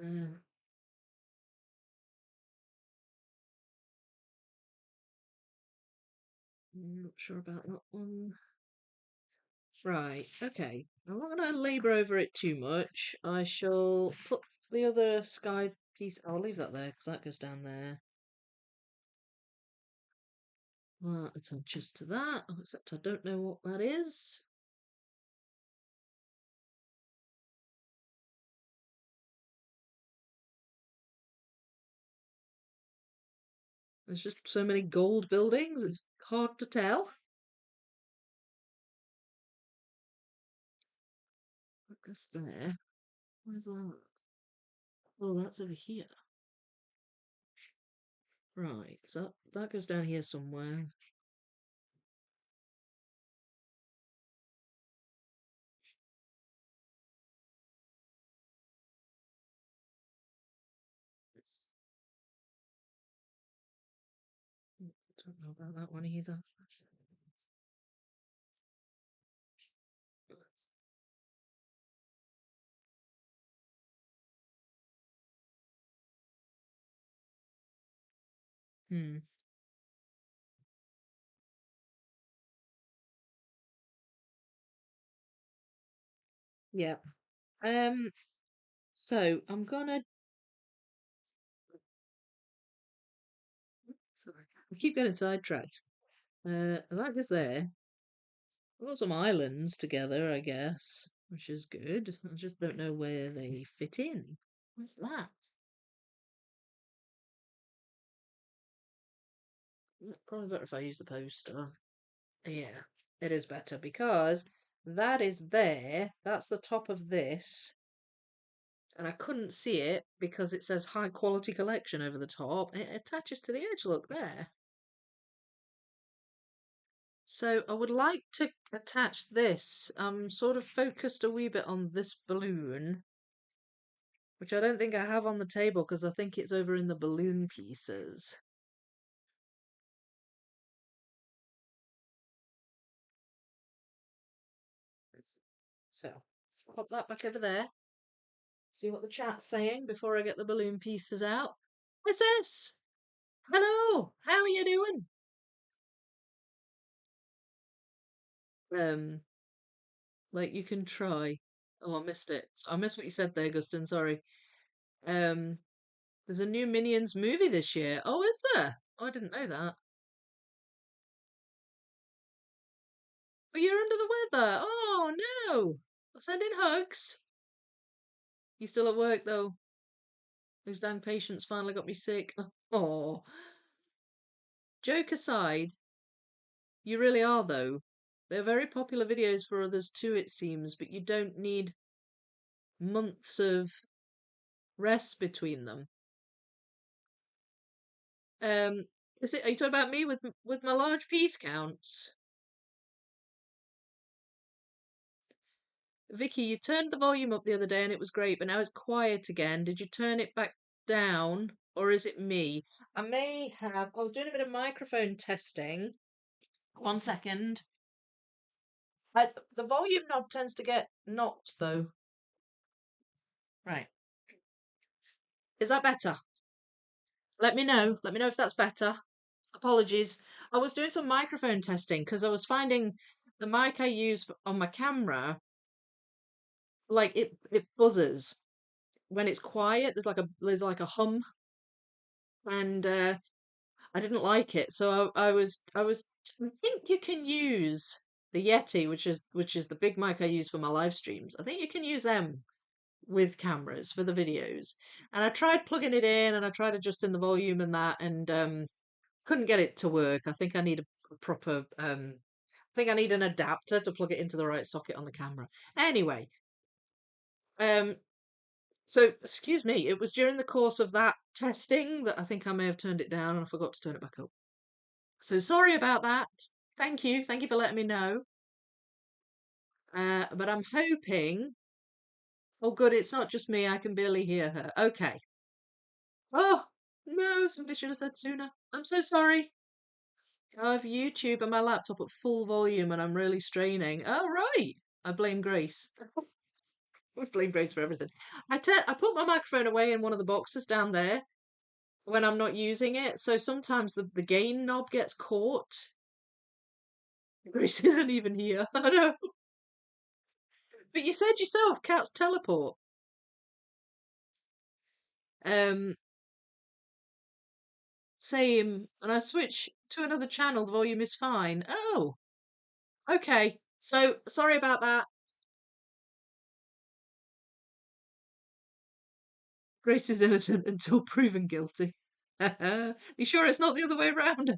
I'm not sure about that one. Right, okay. I'm not going to labour over it too much. I shall put the other sky piece. I'll leave that there because that goes down there. That attaches to that, except I don't know what that is. There's just so many gold buildings, it's hard to tell. What goes there? Where's that? Oh, that's over here. Right, so that goes down here somewhere. Don't know about that one either. Hmm. Yeah. Um. So I'm gonna. Sorry, I keep getting sidetracked. That is there. We've got some islands together, I guess, which is good. I just don't know where they fit in. What's that? Probably better if I use the poster. Yeah, it is better because that is there. That's the top of this. And I couldn't see it because it says high quality collection over the top. It attaches to the edge, look there. So I would like to attach this. I'm sort of focused a wee bit on this balloon, which I don't think I have on the table because I think it's over in the balloon pieces. So pop that back over there. See what the chat's saying before I get the balloon pieces out. What's this? Hello, how are you doing? Um, like you can try. Oh, I missed it. I missed what you said there, Gustin. Sorry. Um, there's a new Minions movie this year. Oh, is there? Oh, I didn't know that. But you're under the weather. Oh no. I'll send in hugs. You still at work though? Those dang patients finally got me sick. Oh. Joke aside, you really are though. They're very popular videos for others too, it seems, but you don't need months of rest between them. Um, is it? Are you talking about me with my large piece counts? Vicky, you turned the volume up the other day and it was great, but now it's quiet again. Did you turn it back down, or is it me? I may have. I was doing a bit of microphone testing. 1 second. The volume knob tends to get knocked though. Right. Is that better? Let me know. Let me know if that's better. Apologies. I was doing some microphone testing because I was finding the mic I use on my camera, like it buzzes when it's quiet. There's like a hum, and I didn't like it. So I think you can use the Yeti, which is the big mic I use for my live streams. I think you can use them with cameras for the videos. And I tried plugging it in and I tried adjusting the volume and that, and couldn't get it to work. I think I need a proper I think I need an adapter to plug it into the right socket on the camera. Anyway, um so excuse me, it was during the course of that testing that I think I may have turned it down and I forgot to turn it back up. So sorry about that. Thank you. Thank you for letting me know. But I'm hoping. Oh, good. It's not just me. I can barely hear her. Okay. Oh, no. Somebody should have said sooner. I'm so sorry. I have YouTube and my laptop at full volume and I'm really straining. Oh, right. I blame Grace. I blame Grace for everything. I put my microphone away in one of the boxes down there when I'm not using it. So sometimes the gain knob gets caught. Grace isn't even here. I know. But you said yourself, cats teleport. Um, Same. And I switch to another channel, the volume is fine. Oh, okay. So sorry about that. Grace is innocent until proven guilty. You sure it's not the other way around?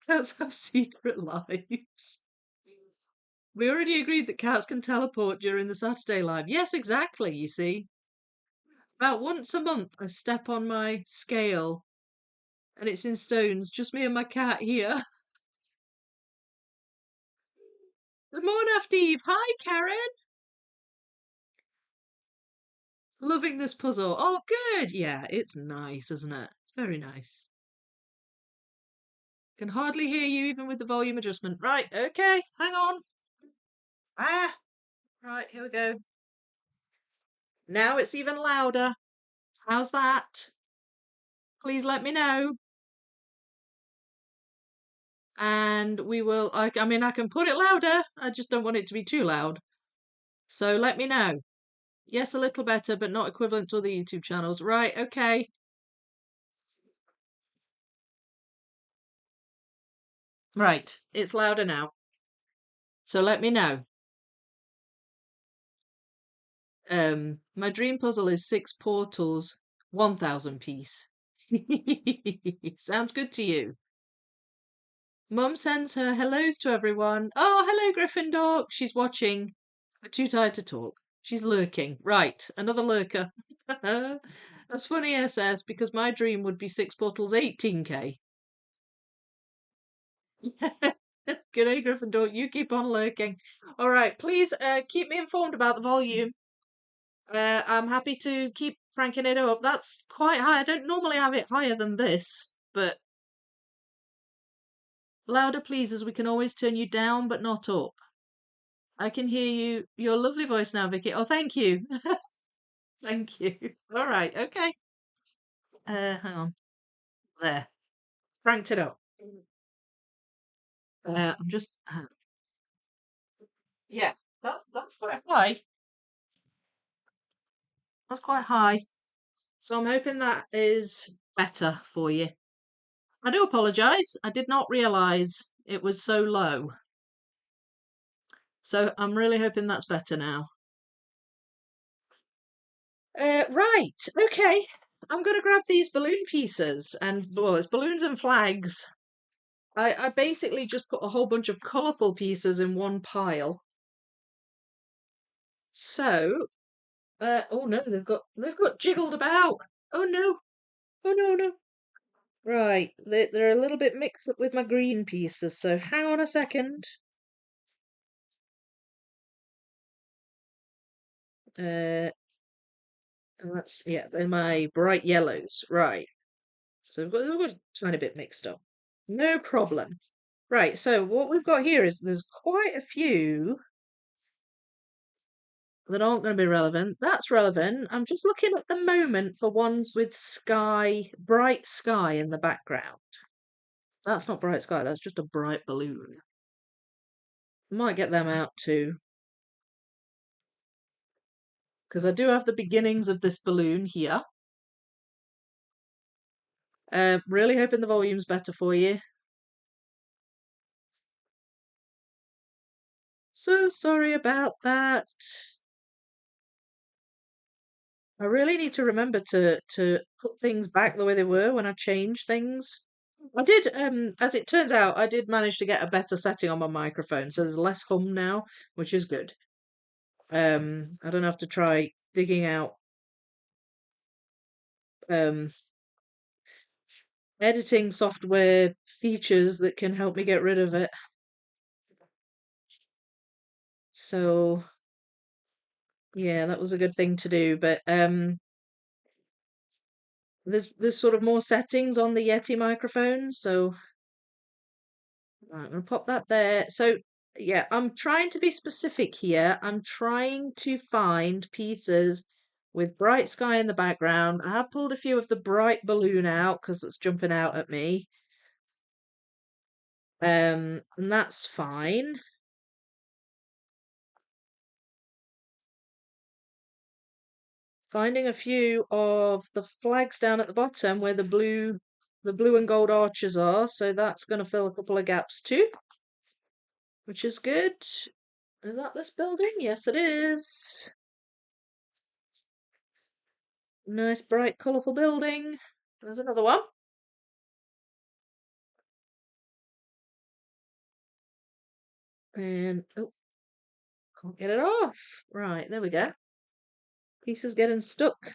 Cats have secret lives. We already agreed that cats can teleport during the Saturday live. Yes, exactly, you see. About once a month, I step on my scale and it's in stones, just me and my cat here. Good morning, Steve. Hi, Karen. Loving this puzzle. Oh, good. Yeah, it's nice, isn't it? It's very nice. Can hardly hear you even with the volume adjustment. Right, okay, hang on. Ah, right, here we go. Now it's even louder. How's that? Please let me know. And we will, I mean, I can put it louder. I just don't want it to be too loud. So let me know. Yes, a little better, but not equivalent to other YouTube channels. Right, okay. Right, it's louder now. So let me know. My dream puzzle is 6 portals, 1,000 piece. Sounds good to you. Mum sends her hellos to everyone. Oh, hello, Gryffindor. She's watching, but too tired to talk. She's lurking. Right, another lurker. That's funny, SS, because my dream would be 6 portals, 18k. Good day, Gryffindor. You keep on lurking. All right, please keep me informed about the volume. I'm happy to keep cranking it up. That's quite high. I don't normally have it higher than this, but louder, please, as we can always turn you down, but not up. I can hear you. Your lovely voice now, Vicky. Oh, thank you. Thank you. All right. Okay. Hang on. There. Cranked it up. I'm just. Yeah. That's quite high. That's quite high. So I'm hoping that is better for you. I do apologise. I did not realise it was so low. So I'm really hoping that's better now. Right, okay. I'm gonna grab these balloon pieces and, well, it's balloons and flags. I basically just put a whole bunch of colourful pieces in one pile. So, oh no, they've got jiggled about. Oh no, oh no, no. Right, they're a little bit mixed up with my green pieces, so hang on a second. And that's, yeah, they're my bright yellows. Right. So we've got a tiny bit mixed up. No problem. Right, so what we've got here is there's quite a few that aren't going to be relevant. That's relevant. I'm just looking at the moment for ones with sky, bright sky in the background. That's not bright sky, that's just a bright balloon. Might get them out too. Because I do have the beginnings of this balloon here. Really hoping the volume's better for you. So sorry about that. I really need to remember to put things back the way they were when I change things. I did, as it turns out, I did manage to get a better setting on my microphone, so there's less hum now, which is good. I don't have to try digging out um editing software features that can help me get rid of it. So yeah, that was a good thing to do. But there's sort of more settings on the Yeti microphone, so right, I'm gonna pop that there. So yeah, I'm trying to be specific here. I'm trying to find pieces with bright sky in the background. I have pulled a few of the bright balloon out because it's jumping out at me. And that's fine. Finding a few of the flags down at the bottom where the blue and gold arches are, so that's going to fill a couple of gaps too, which is good. Is that this building? Yes, it is. Nice, bright, colourful building. There's another one. And, oh, can't get it off. Right, there we go. Piece is getting stuck.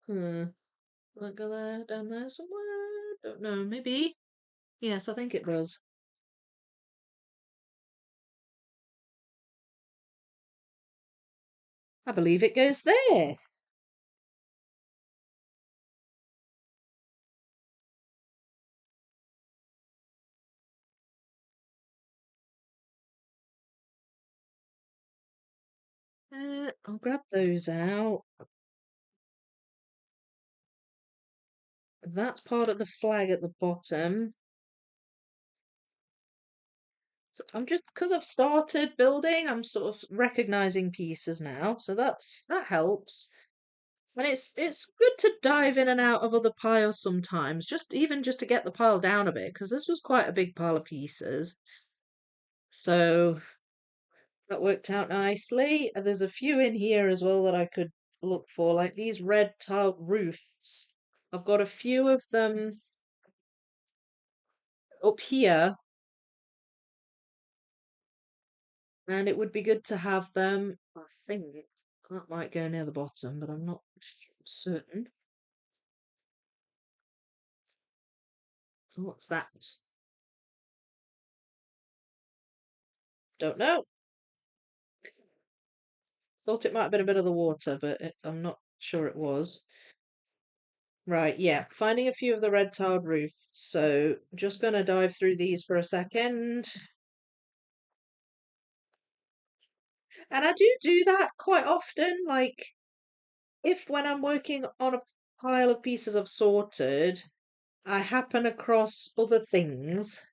Does that go there, down there somewhere? Don't know, maybe. Yes, I think it does. I believe it goes there. I'll grab those out. That's part of the flag at the bottom. So I'm just because I've started building, I'm sort of recognizing pieces now, so that helps. And it's good to dive in and out of other piles sometimes, just to get the pile down a bit, because this was quite a big pile of pieces. So that worked out nicely. There's a few in here as well that I could look for, like these red tiled roofs. I've got a few of them up here, and it would be good to have them. I think that might go near the bottom, but I'm not certain. What's that? Don't know. Thought it might have been a bit of the water, but I'm not sure it was. Right, yeah, finding a few of the red tiled roofs. So just gonna dive through these for a second. And I do that quite often. Like, if when I'm working on a pile of pieces I've sorted, I happen across other things,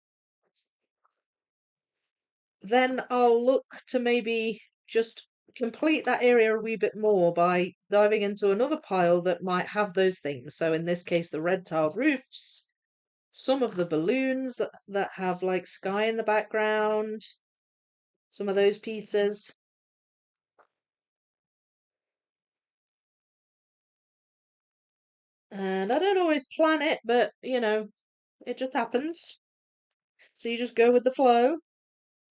then I'll look to maybe just complete that area a wee bit more by diving into another pile that might have those things. So in this case, the red tiled roofs, some of the balloons that have like sky in the background, some of those pieces. And I don't always plan it, but it just happens. So you just go with the flow,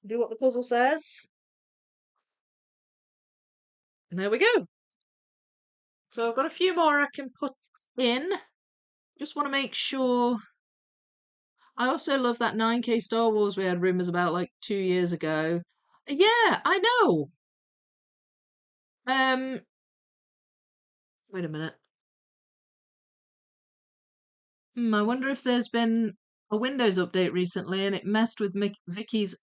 do what the puzzle says, and there we go. So I've got a few more I can put in. Just want to make sure. I also love that 9K Star Wars we had rumors about like 2 years ago. Yeah, I know. Um, wait a minute. I wonder if there's been a Windows update recently and it messed with Vicky's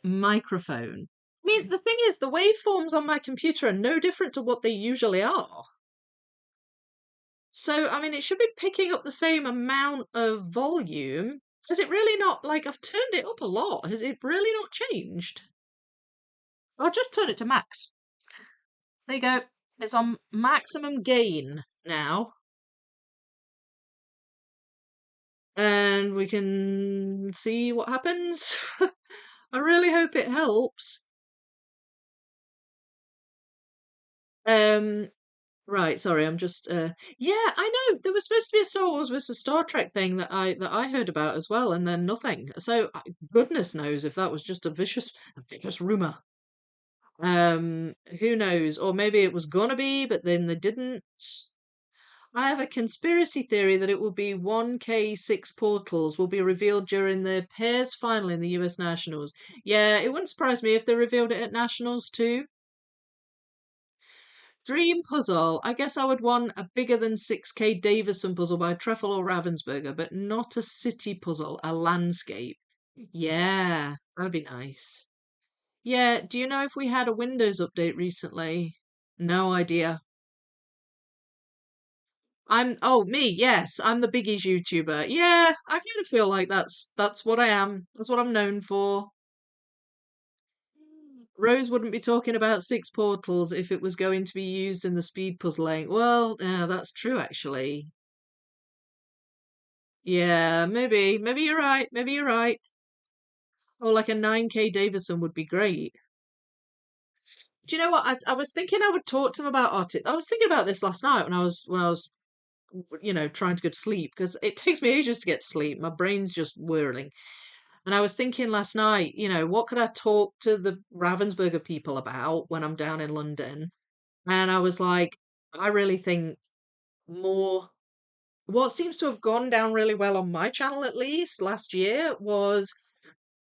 microphone. I mean, the thing is, the waveforms on my computer are no different to what they usually are. So, I mean, it should be picking up the same amount of volume. Has it really not, like, I've turned it up a lot. Has it really not changed? I'll just turn it to max. There you go. It's on maximum gain now. And we can see what happens. I really hope it helps. Um, right, sorry, I'm just yeah, I know there was supposed to be a Star Wars versus Star Trek thing that I heard about as well, and then nothing. So goodness knows if that was just a vicious rumor. Who knows? Or maybe it was gonna be, but then they didn't. I have a conspiracy theory that it will be 1K6 portals will be revealed during the pairs final in the US Nationals. Yeah, it wouldn't surprise me if they revealed it at Nationals too. Dream puzzle. I guess I would want a bigger than 6K Davison puzzle by Treffel or Ravensburger, but not a city puzzle, a landscape. Yeah, that'd be nice. Yeah, do you know if we had a Windows update recently? No idea. Me, yes, I'm the biggies YouTuber. Yeah, I kind of feel like that's what I am. That's what I'm known for. Rose wouldn't be talking about six portals if it was going to be used in the speed puzzling. Well, yeah, that's true actually. Yeah, maybe you're right. Maybe you're right. Or like a 9K Davison would be great. Do you know what? I was thinking I would talk to them about art. I was thinking about this last night when I was trying to go to sleep because it takes me ages to get to sleep. My brain's just whirling. And I was thinking last night, what could I talk to the Ravensburger people about when I'm down in London? And I was like, I really think more. What seems to have gone down really well on my channel, at least last year, was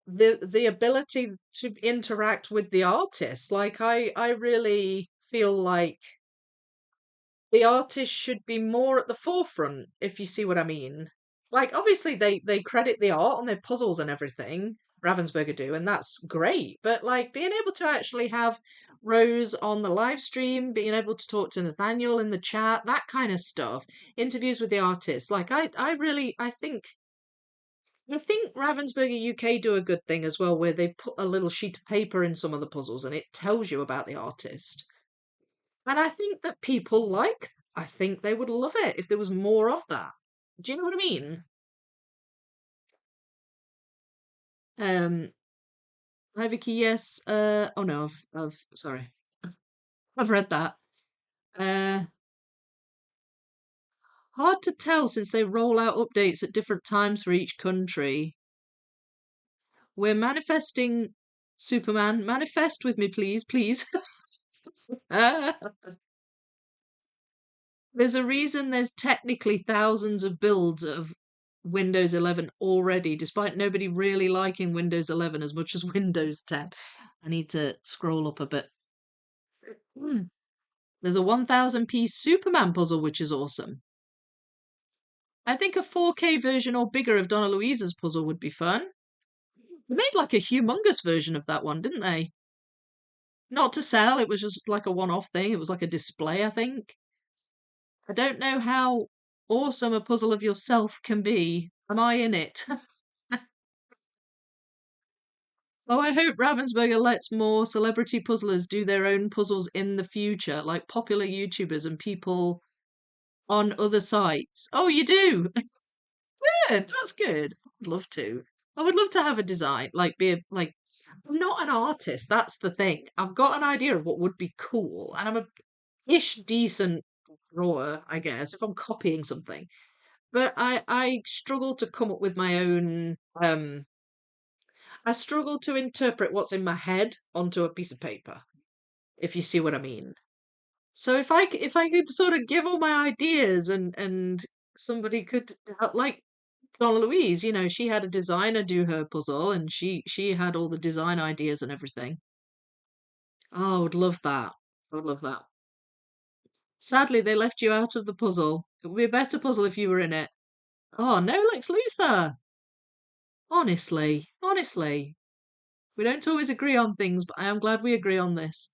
the ability to interact with the artists. Like I really feel like the artist should be more at the forefront, if you see what I mean. Like obviously they credit the art on their puzzles and everything, Ravensburger do, and that's great. But like being able to actually have Rose on the live stream, being able to talk to Nathaniel in the chat, that kind of stuff, interviews with the artists. Like I think Ravensburger UK do a good thing as well, where they put a little sheet of paper in some of the puzzles and it tells you about the artist. And I think that I think they would love it if there was more of that. Do you know what I mean? Um, Hi Vicky, yes. Oh no, sorry, I've read that. Uh, Hard to tell since they roll out updates at different times for each country. We're manifesting Superman. Manifest with me, please, please. There's a reason there's technically thousands of builds of Windows 11 already, despite nobody really liking Windows 11 as much as Windows 10. I need to scroll up a bit. Hmm. There's a 1000 piece Superman puzzle, which is awesome. I think a 4K version or bigger of Donna Louisa's puzzle would be fun. They made like a humongous version of that one, didn't they? Not to sell, it was just like a one off thing. It was like a display, I think. I don't know how awesome a puzzle of yourself can be. Am I in it? Oh, I hope Ravensburger lets more celebrity puzzlers do their own puzzles in the future, like popular YouTubers and people on other sites. Oh, you do? Good, that's good. I'd love to. I would love to have a design, like I'm not an artist, that's the thing. I've got an idea of what would be cool, and I'm a ish decent drawer, I guess, if I'm copying something. But I struggle to come up with my own I struggle to interpret what's in my head onto a piece of paper, if you see what I mean. So if I could sort of give all my ideas and somebody could like Donna Louise, she had a designer do her puzzle and she had all the design ideas and everything. Oh, I would love that. I would love that. Sadly, they left you out of the puzzle. It would be a better puzzle if you were in it. Oh, no, Lex Luthor. Honestly, honestly. We don't always agree on things, but I am glad we agree on this.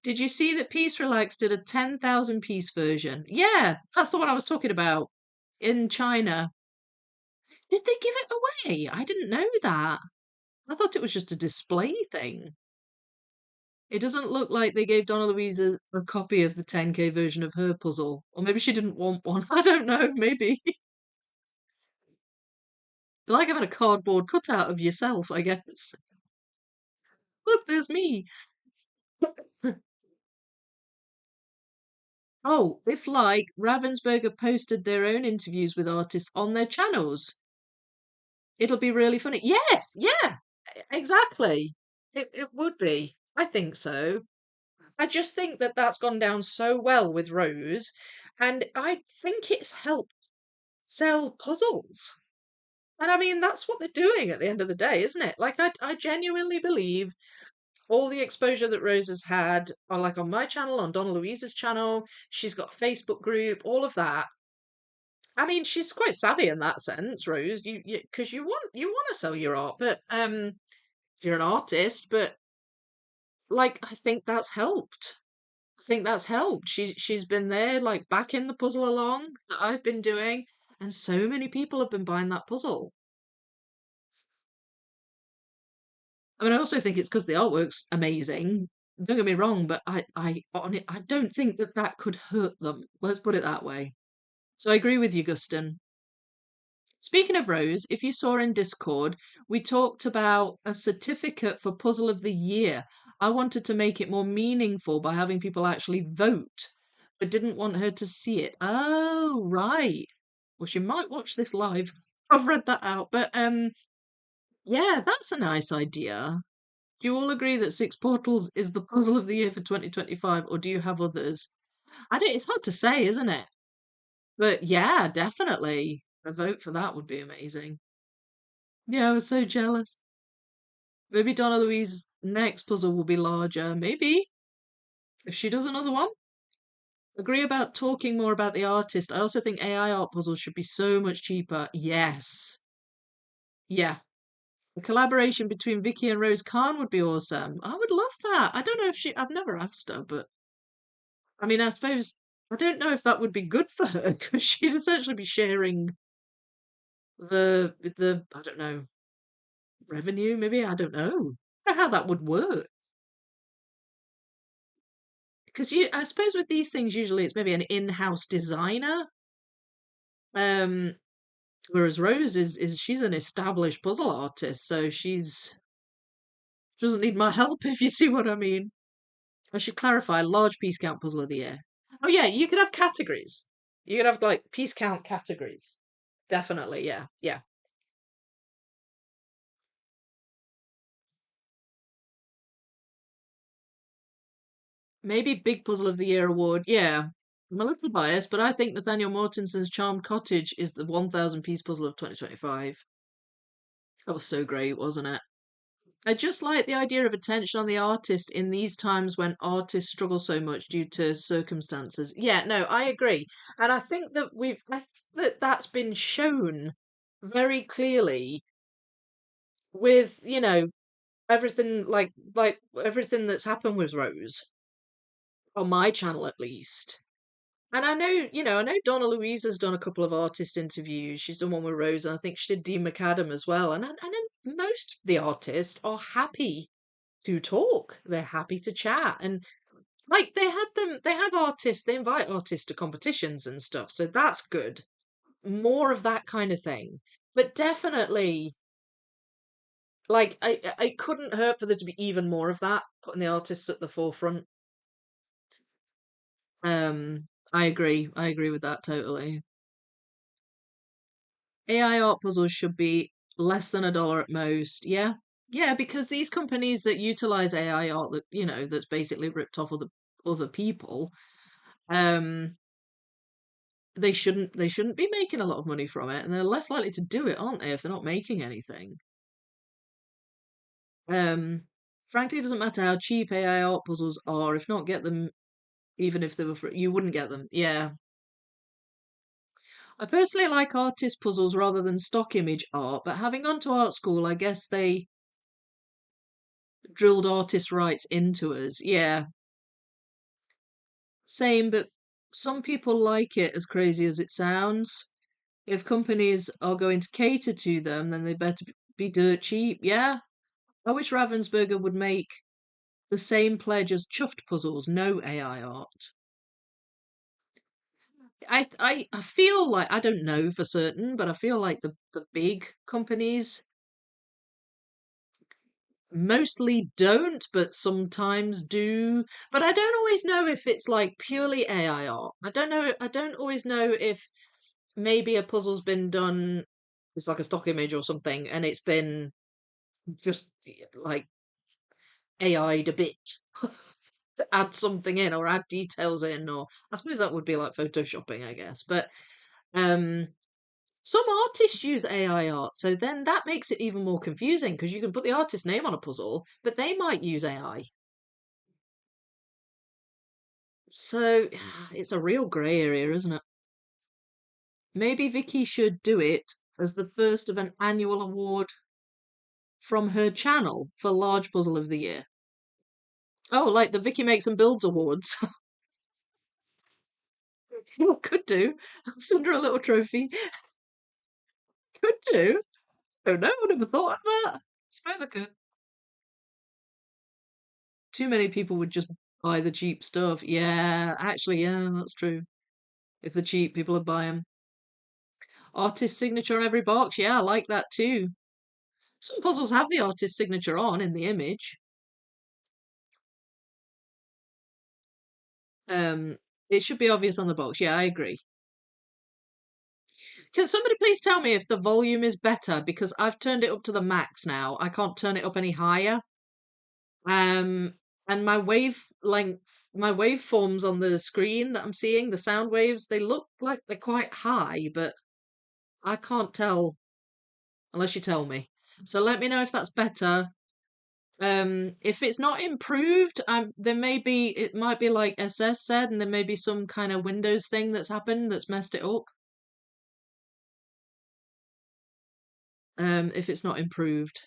Did you see that Peace Relax did a 10,000 piece version? Yeah, that's the one I was talking about in China. Did they give it away? I didn't know that. I thought it was just a display thing. It doesn't look like they gave Donna Louise a copy of the 10K version of her puzzle. Or maybe she didn't want one. I don't know, maybe. Like having a cardboard cutout of yourself, I guess. Look, there's me. Oh, if like Ravensburger posted their own interviews with artists on their channels, it'll be really funny. Yes, yeah, exactly. It would be. I think so. I just think that that's gone down so well with Rose, and I think it's helped sell puzzles. And I mean, that's what they're doing at the end of the day, isn't it? Like, I genuinely believe all the exposure that Rose has had, on like on my channel, on Donna Louise's channel, she's got a Facebook group, all of that. I mean, she's quite savvy in that sense, Rose. Because you want to sell your art, but if you're an artist, but like I think that's helped. I think that's helped. She's been there, like backing the puzzle along that I've been doing, and so many people have been buying that puzzle. I mean, I also think it's because the artwork's amazing. Don't get me wrong, but I don't think that that could hurt them. Let's put it that way. So I agree with you, Guston. Speaking of Rose, if you saw in Discord, we talked about a certificate for Puzzle of the Year. I wanted to make it more meaningful by having people actually vote, but didn't want her to see it. Oh, right. Well, she might watch this live. I've read that out. But yeah, that's a nice idea. Do you all agree that Six Portals is the puzzle of the year for 2025, or do you have others? I don't, it's hard to say, isn't it? But yeah, definitely. A vote for that would be amazing. Yeah, I was so jealous. Maybe Donna Louise's next puzzle will be larger. Maybe. If she does another one. Agree about talking more about the artist. I also think AI art puzzles should be so much cheaper. Yes. Yeah. A collaboration between Vicky and Rose Khan would be awesome. I would love that. I don't know if I've never asked her, but I mean, I suppose, I don't know if that would be good for her because she'd essentially be sharing I don't know, revenue, maybe? I don't know. I don't know how that would work. Because I suppose with these things, usually it's maybe an in-house designer. Um, whereas Rose is she's an established puzzle artist, so she doesn't need my help if you see what I mean. I should clarify, large piece count puzzle of the year. Oh yeah, you could have categories. You could have like piece count categories. Definitely, yeah, yeah. Maybe Big Puzzle of the Year award. Yeah. I'm a little biased, but I think Nathaniel Mortenson's Charmed Cottage is the 1,000 piece puzzle of 2025. That was so great, wasn't it? I just like the idea of attention on the artist in these times when artists struggle so much due to circumstances. Yeah, no, I agree. And I think that that's been shown very clearly with, everything like everything that's happened with Rose on my channel at least. And I know Donna Louise has done a couple of artist interviews. She's done one with Rose, and I think she did Dean McAdam as well. And I know most of the artists are happy to talk. They're happy to chat. And like they have artists, they invite artists to competitions and stuff. So that's good. More of that kind of thing. But definitely, like, I couldn't hurt for there to be even more of that, putting the artists at the forefront. I agree. I agree with that totally. AI art puzzles should be less than $1 at most. Yeah. Yeah, because these companies that utilize AI art that, that's basically ripped off other people, um, they shouldn't be making a lot of money from it, and they're less likely to do it, aren't they, if they're not making anything? Um, Frankly, it doesn't matter how cheap AI art puzzles are. If not, get them even if they were free. You wouldn't get them. Yeah. I personally like artist puzzles rather than stock image art, but having gone to art school, I guess they drilled artist rights into us. Yeah. Same, but some people like it as crazy as it sounds. If companies are going to cater to them, then they better be dirt cheap. Yeah. I wish Ravensburger would make the same pledge as chuffed puzzles, no AI art. I feel like I don't know for certain, but I feel like the big companies mostly don't, but sometimes do. But I don't always know if it's like purely AI art. I don't know. I don't always know if maybe a puzzle's been done. It's like a stock image or something, and it's been just like AI'd a bit. Add something in or add details in, or I suppose that would be like photoshopping, I guess. But um some artists use AI art, so then that makes it even more confusing because you can put the artist's name on a puzzle, but they might use AI. So it's a real grey area, isn't it? Maybe Vicky should do it as the first of an annual award from her channel for Large Puzzle of the Year. Oh, like the Vicky Makes and Builds Awards. Could do. Under a little trophy. Could do. Don't know, I never thought of that. Suppose I could. Too many people would just buy the cheap stuff. Yeah, actually, yeah, that's true. If they're cheap, people would buy them. Artist signature on every box. Yeah, I like that too. Some puzzles have the artist signature on in the image. Um, it should be obvious on the box. Yeah, I agree. Can somebody please tell me if the volume is better? Because I've turned it up to the max now. I can't turn it up any higher. Um, and my waveforms on the screen that I'm seeing, the sound waves, they look like they're quite high, but I can't tell unless you tell me. So let me know if that's better. If it's not improved, there may be it might be like SS said, and there may be some kind of Windows thing that's happened that's messed it up. If it's not improved.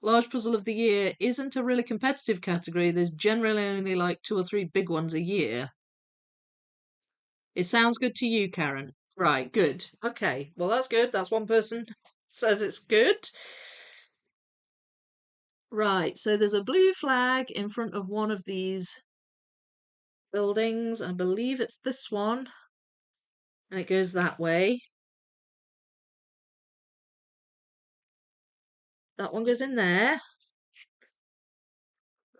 Large Puzzle of the Year isn't a really competitive category. There's generally only like two or three big ones a year. It sounds good to you, Karen. Right, good. Okay, well, that's good. That's one person says it's good. Right, so there's a blue flag in front of one of these buildings. I believe it's this one, and it goes that way. That one goes in there.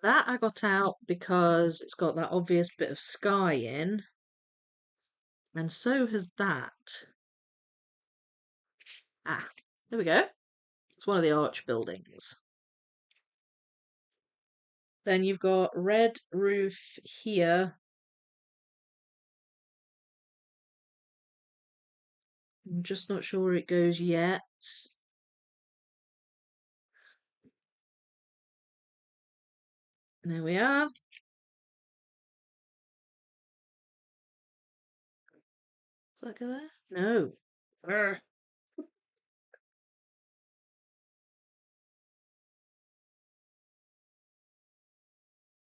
That I got out because it's got that obvious bit of sky in, and so has that. Ah, there we go. It's one of the arch buildings. Then you've got red roof here. I'm just not sure where it goes yet. There we are. Does that go there? No. Urgh.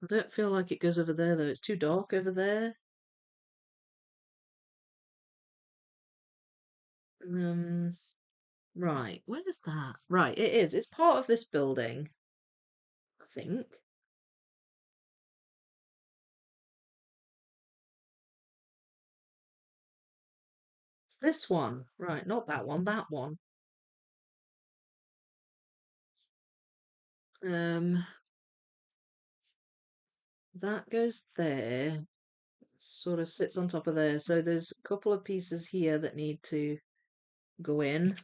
I don't feel like it goes over there though. It's too dark over there. Um, right. Where's that? Right, it is. It's part of this building, I think. It's this one. Right, not that one, that one. Um, that goes there. Sort of sits on top of there. So there's a couple of pieces here that need to go in.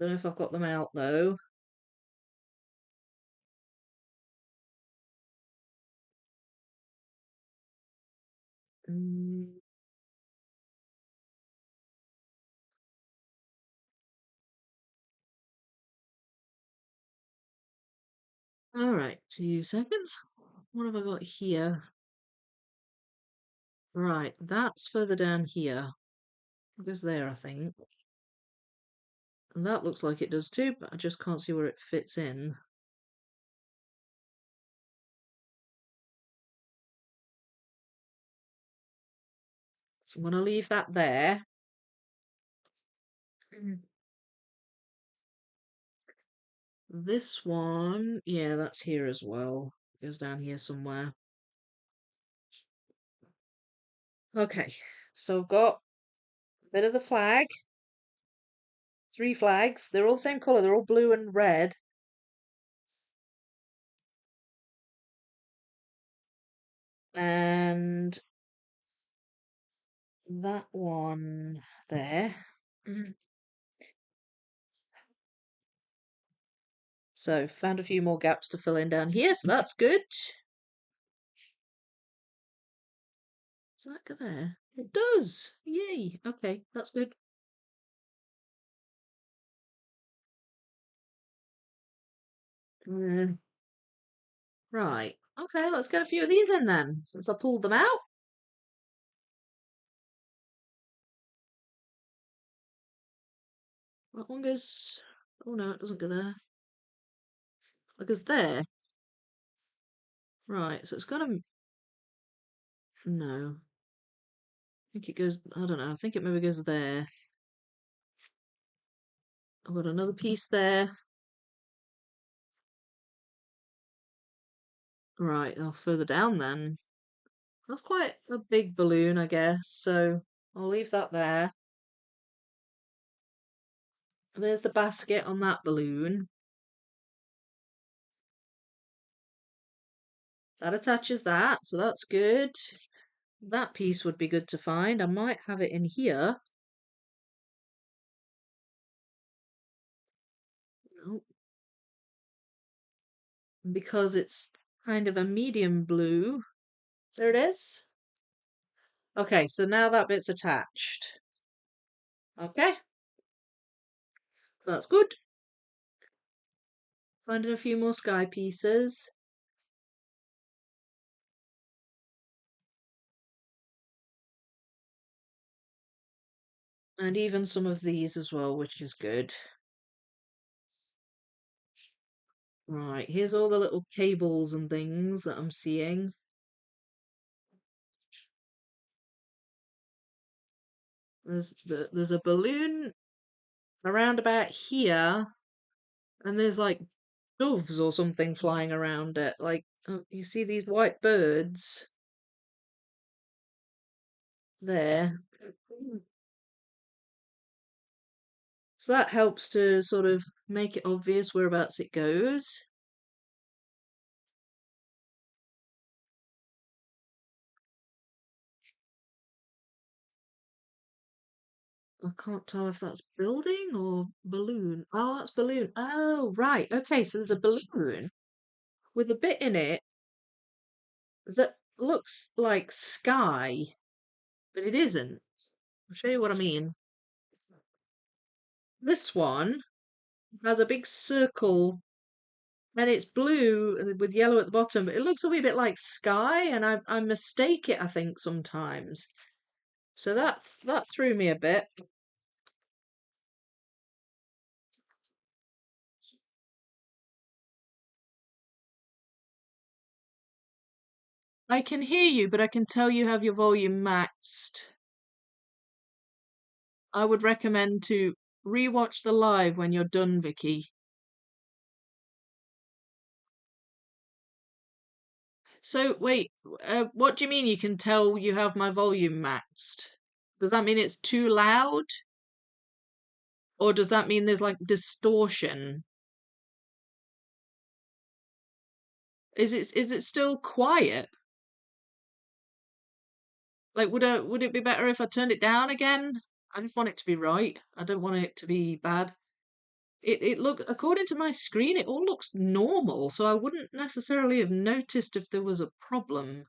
Don't know if I've got them out though. Mm, Alright, 2 seconds. What have I got here? Right, that's further down here. It goes there, I think. And that looks like it does too, but I just can't see where it fits in. So I'm going to leave that there. This one, yeah, that's here as well. It goes down here somewhere. Okay, so I've got a bit of the flag, 3 flags. They're all the same colour, they're all blue and red. And that one there. So found a few more gaps to fill in down here, so that's good. Does that go there? It does! Yay! Okay, that's good. Right. Okay, let's get a few of these in then, since I pulled them out. That one goes... Oh no, it doesn't go there. It goes there. Right, so it's gonna... No. I think it goes... I don't know, I think it maybe goes there. I've got another piece there. Right, oh, further down then. That's quite a big balloon, I guess, so I'll leave that there. There's the basket on that balloon. That attaches that, so that's good. That piece would be good to find. I might have it in here. Nope. Because it's kind of a medium blue. There it is. Okay, so now that bit's attached. Okay, so that's good. Finding a few more sky pieces. And even some of these as well, which is good. Right, here's all the little cables and things that I'm seeing. There's a balloon around about here, and there's like doves or something flying around it. Like, you see these white birds there. So that helps to sort of make it obvious whereabouts it goes. I can't tell if that's building or balloon. Oh, that's balloon. Oh, right. Okay, so there's a balloon with a bit in it that looks like sky, but it isn't. I'll show you what I mean. This one has a big circle and it's blue with yellow at the bottom, but it looks a wee bit like sky, and I mistake it, I think, sometimes. So that threw me a bit. I can hear you, but I can tell you have your volume maxed. I would recommend to rewatch the live when you're done, Vicky. So wait, what do you mean you can tell you have my volume maxed? Does that mean it's too loud? Or does that mean there's like distortion? Is it still quiet? Like would it be better if I turned it down again? I just want it to be right. I don't want it to be bad. It look according to my screen, it all looks normal, so I wouldn't necessarily have noticed if there was a problem.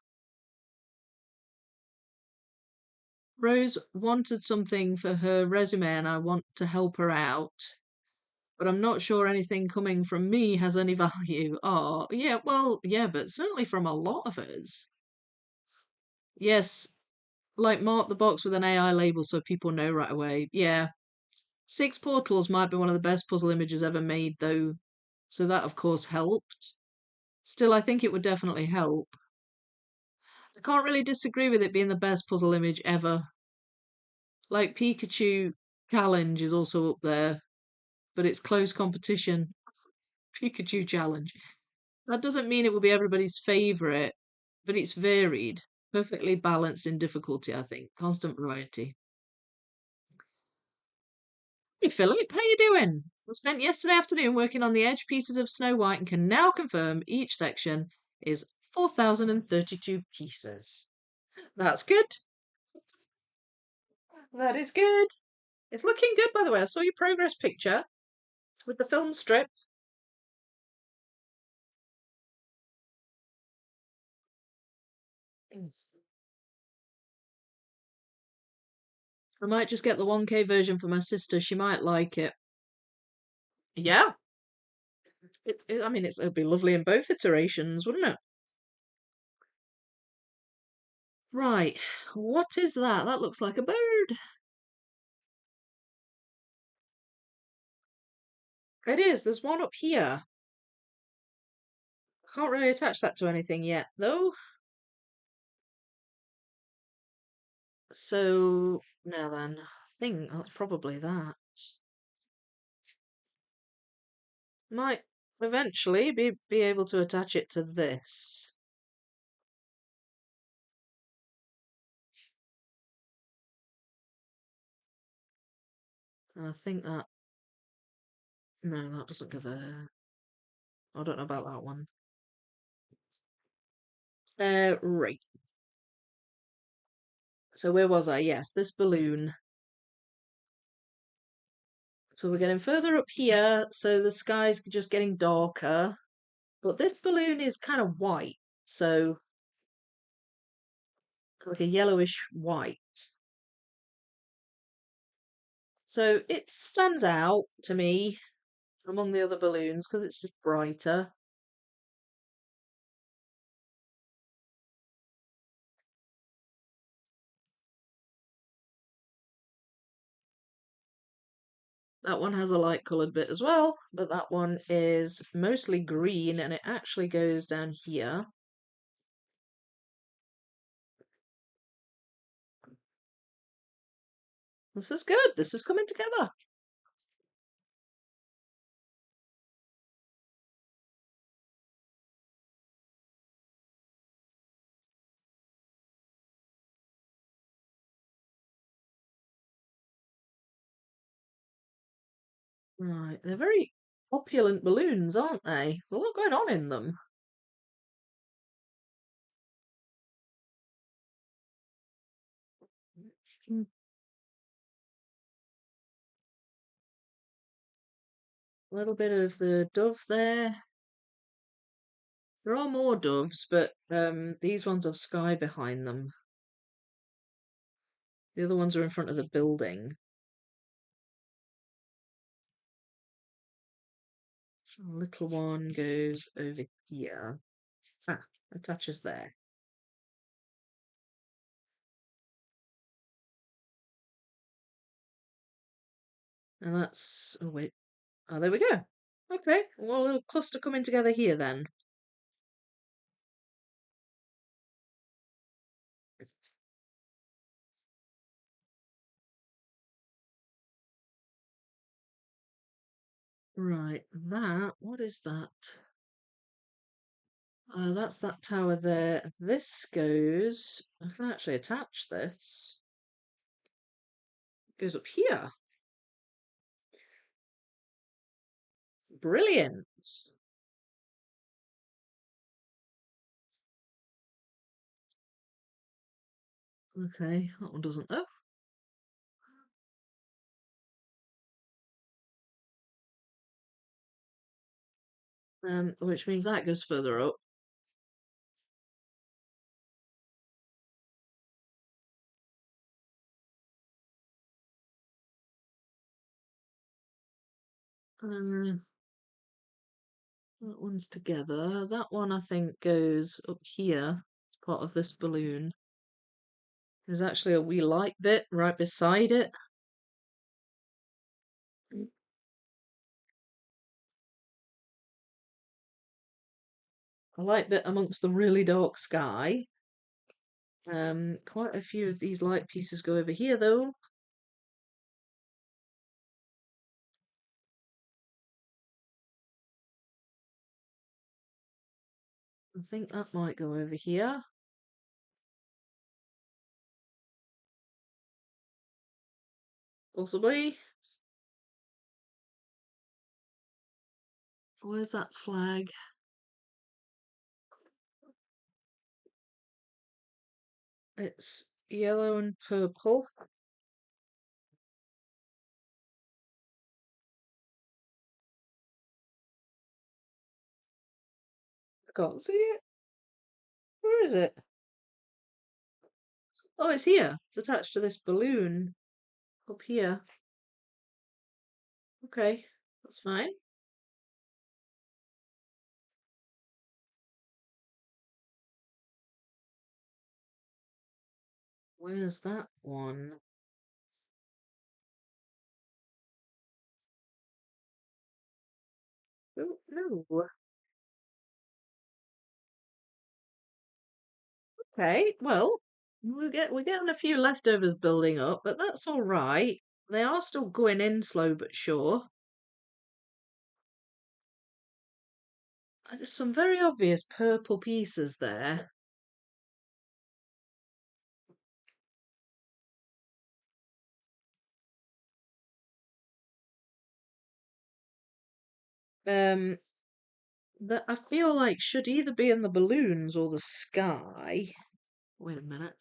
Rose wanted something for her resume and I want to help her out. but I'm not sure anything coming from me has any value. Oh, yeah, well, yeah, but certainly from a lot of us. Yes, like mark the box with an AI label so people know right away. Yeah, six portals might be one of the best puzzle images ever made, though, so that of course helped. Still, I think it would definitely help. I can't really disagree with it being the best puzzle image ever. Like Pikachu Challenge is also up there, but it's close competition. Pikachu Challenge. That doesn't mean it will be everybody's favourite, but it's varied, perfectly balanced in difficulty, I think. Constant variety. Hey Philip, how you doing? I spent yesterday afternoon working on the edge pieces of Snow White and can now confirm each section is 4,032 pieces. That's good. That is good. It's looking good, by the way. I saw your progress picture with the film strip. I might just get the 1K version for my sister. She might like it. Yeah. I mean, it'd be lovely in both iterations, wouldn't it? Right. What is that? That looks like a bird. It is. There's one up here. Can't really attach that to anything yet, though. So, now then, I think that's probably that. Might eventually be able to attach it to this. And I think that... No, that doesn't go there. I don't know about that one. Right. So where was I? Yes, this balloon. So we're getting further up here, so the sky's just getting darker. But this balloon is kind of white, so like a yellowish white. So it stands out to me among the other balloons because it's just brighter. That one has a light coloured bit as well, but that one is mostly green and it actually goes down here. This is good. This is coming together. Right, they're very opulent balloons, aren't they? There's a lot going on in them. Mm, a little bit of the dove there. There are more doves, but these ones have sky behind them. The other ones are in front of the building. A little one goes over here. Ah, attaches there. And that's... Oh, wait. Oh, there we go. Okay, well, a little cluster coming together here then. Right, what is that? That's that tower there. This goes... I can actually attach this. It goes up here. Brilliant. Okay, that one doesn't though. Which means that goes further up. that one's together. That one I think goes up here. It's part of this balloon. There's actually a wee light bit right beside it. A light bit amongst the really dark sky. Quite a few of these light pieces go over here though. I think that might go over here. Possibly. Where's that flag? It's yellow and purple. I can't see it. Where is it? Oh, it's here. It's attached to this balloon up here. Okay, that's fine. Where's that one? Oh, no. Okay, well, we're getting a few leftovers building up, but that's all right. They are still going in slow but sure. There's some very obvious purple pieces there. Um, that I feel like should either be in the balloons or the sky. Wait a minute.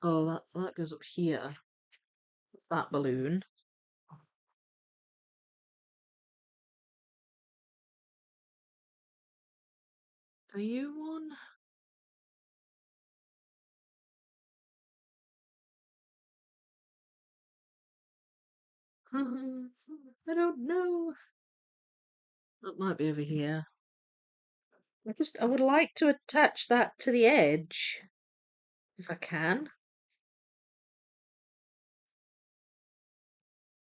Oh, that goes up here. That balloon. Are you one? I don't know. That might be over here. I would like to attach that to the edge, if I can.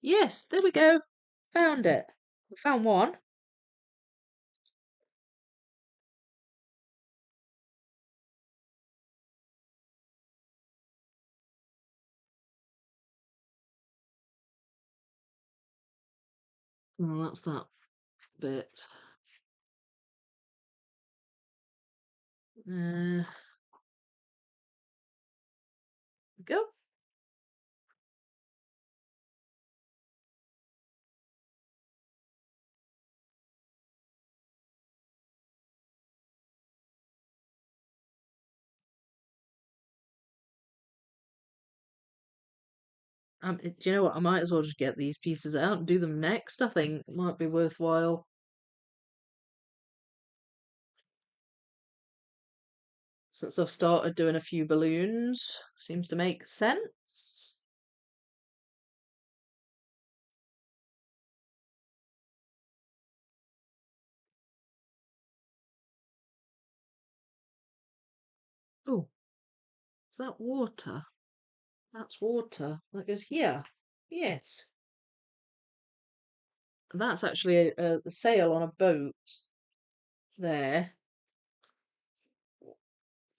Yes, there we go. Found it. We found one. Well, that's that bit. Uh, go. Do you know what? I might as well just get these pieces out and do them next. I think it might be worthwhile. Since I've started doing a few balloons, seems to make sense. Oh, is that water? That's water. That goes here. Yes. That's actually a sail on a boat there.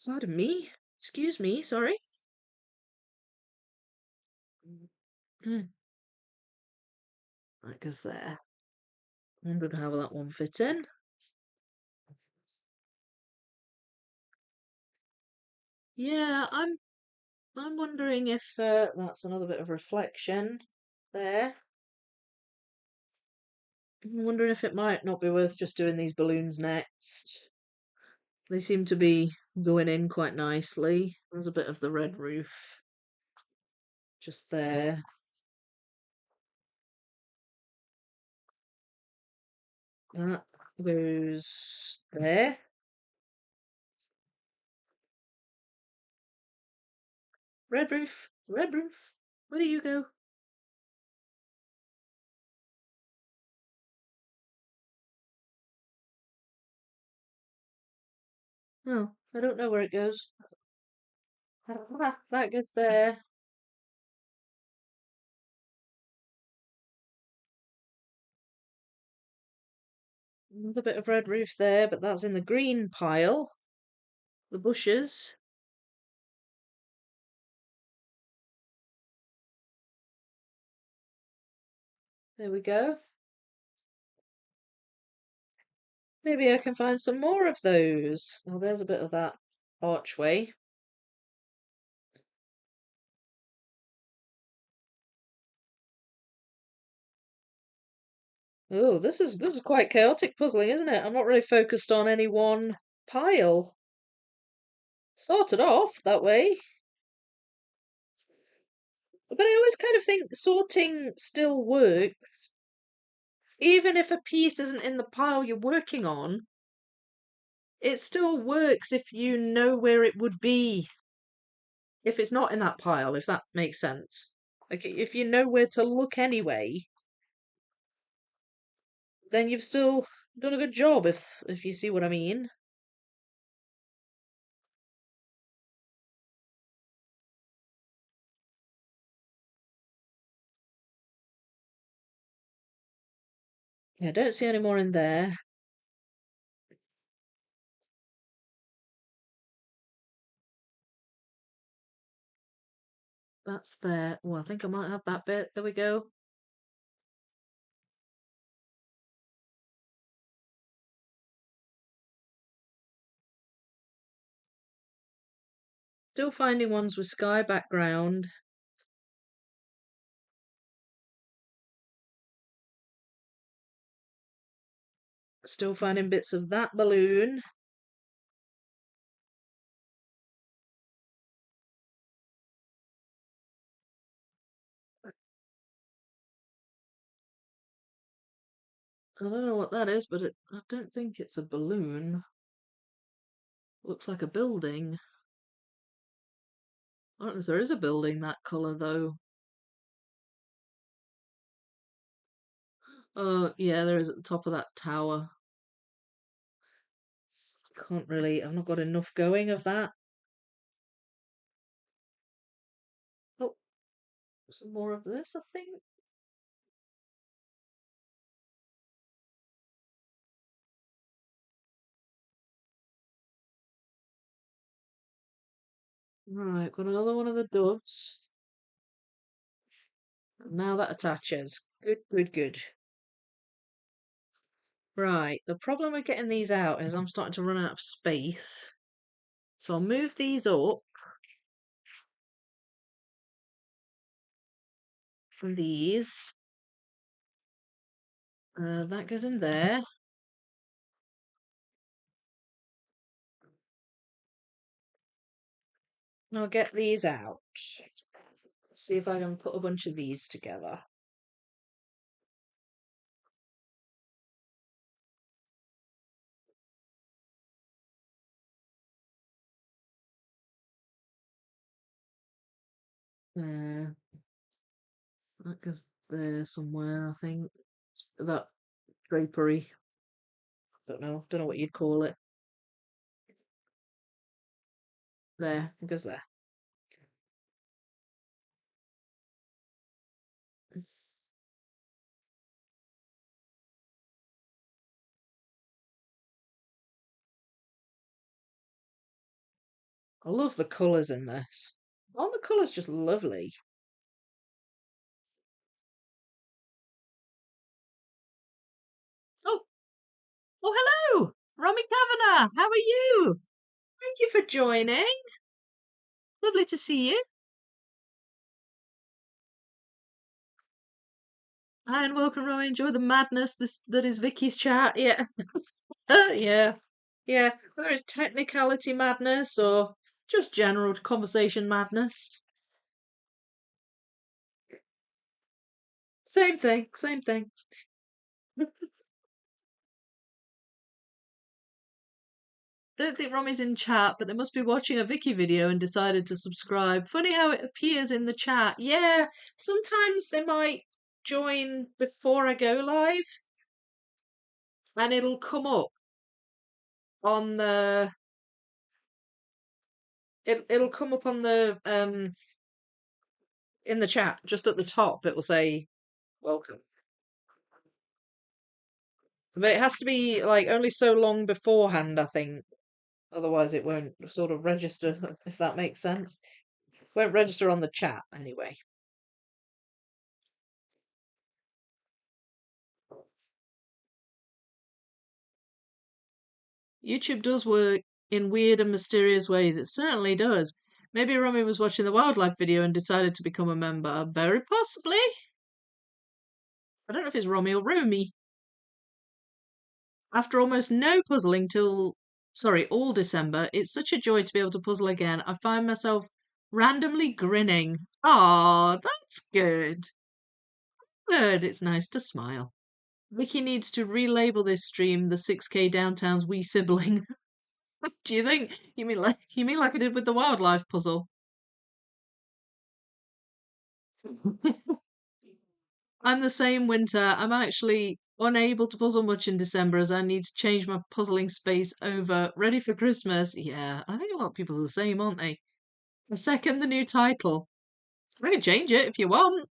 Pardon me. Excuse me, sorry. Mm, that goes there. Wondered how that one fit in. Yeah, I'm wondering if that's another bit of reflection there. I'm wondering if it might not be worth just doing these balloons next. They seem to be going in quite nicely. There's a bit of the red roof just there. That goes there. Red roof. Red roof. Where do you go? Oh, I don't know where it goes. That goes there. There's a bit of red roof there, but that's in the green pile. The bushes. There we go. Maybe I can find some more of those. Oh, there's a bit of that archway. Oh, this is quite chaotic puzzling, isn't it? I'm not really focused on any one pile. Started off that way, but I always kind of think sorting still works. Even if a piece isn't in the pile you're working on, it still works if you know where it would be if it's not in that pile, if that makes sense. Like if you know where to look anyway, then you've still done a good job if you see what I mean. Yeah, I don't see any more in there. That's there. Oh, I think I might have that bit. There we go. Still finding ones with sky background. Still finding bits of that balloon. I don't know what that is, but I don't think it's a balloon. Looks like a building. I don't know if there is a building that colour though. Oh, yeah, there is at the top of that tower. Can't really, I've not got enough going of that. Oh, some more of this, I think. Right, got another one of the doves. Now that attaches. Good, good, good. Right, the problem with getting these out is I'm starting to run out of space. So I'll move these up from these. That goes in there. I'll get these out. See if I can put a bunch of these together. There. That goes there somewhere, I think. That drapery. Don't know what you'd call it. There, it goes there. I love the colours in this. All the colours just lovely. Oh, oh, hello, Romy Kavanagh. How are you? Thank you for joining. Lovely to see you. And welcome, Romy. Enjoy the madness that is Vicky's chat. Yeah, yeah, yeah. Whether it's technicality madness or just general conversation madness, same thing. Same thing. Don't think Romy's in chat, but they must be watching a Vicky video and decided to subscribe. Funny how it appears in the chat. Yeah, sometimes they might join before I go live, and it'll come up on the it'll come up on the in the chat just at the top. It will say welcome, but it has to be like only so long beforehand, I think. Otherwise, it won't sort of register. If that makes sense, it won't register on the chat anyway. YouTube does work in weird and mysterious ways. It certainly does. Maybe Romy was watching the wildlife video and decided to become a member. Very possibly. I don't know if it's Romy or Romy. After almost no puzzling all December, it's such a joy to be able to puzzle again. I find myself randomly grinning. Ah, that's good. Good. It's nice to smile. Vicky needs to relabel this stream the 6K Downtown's wee sibling. Do you think you mean like I did with the wildlife puzzle? I'm the same winter. I'm actually unable to puzzle much in December as I need to change my puzzling space over. Ready for Christmas? Yeah, I think a lot of people are the same, aren't they? I second the new title. I can change it if you want.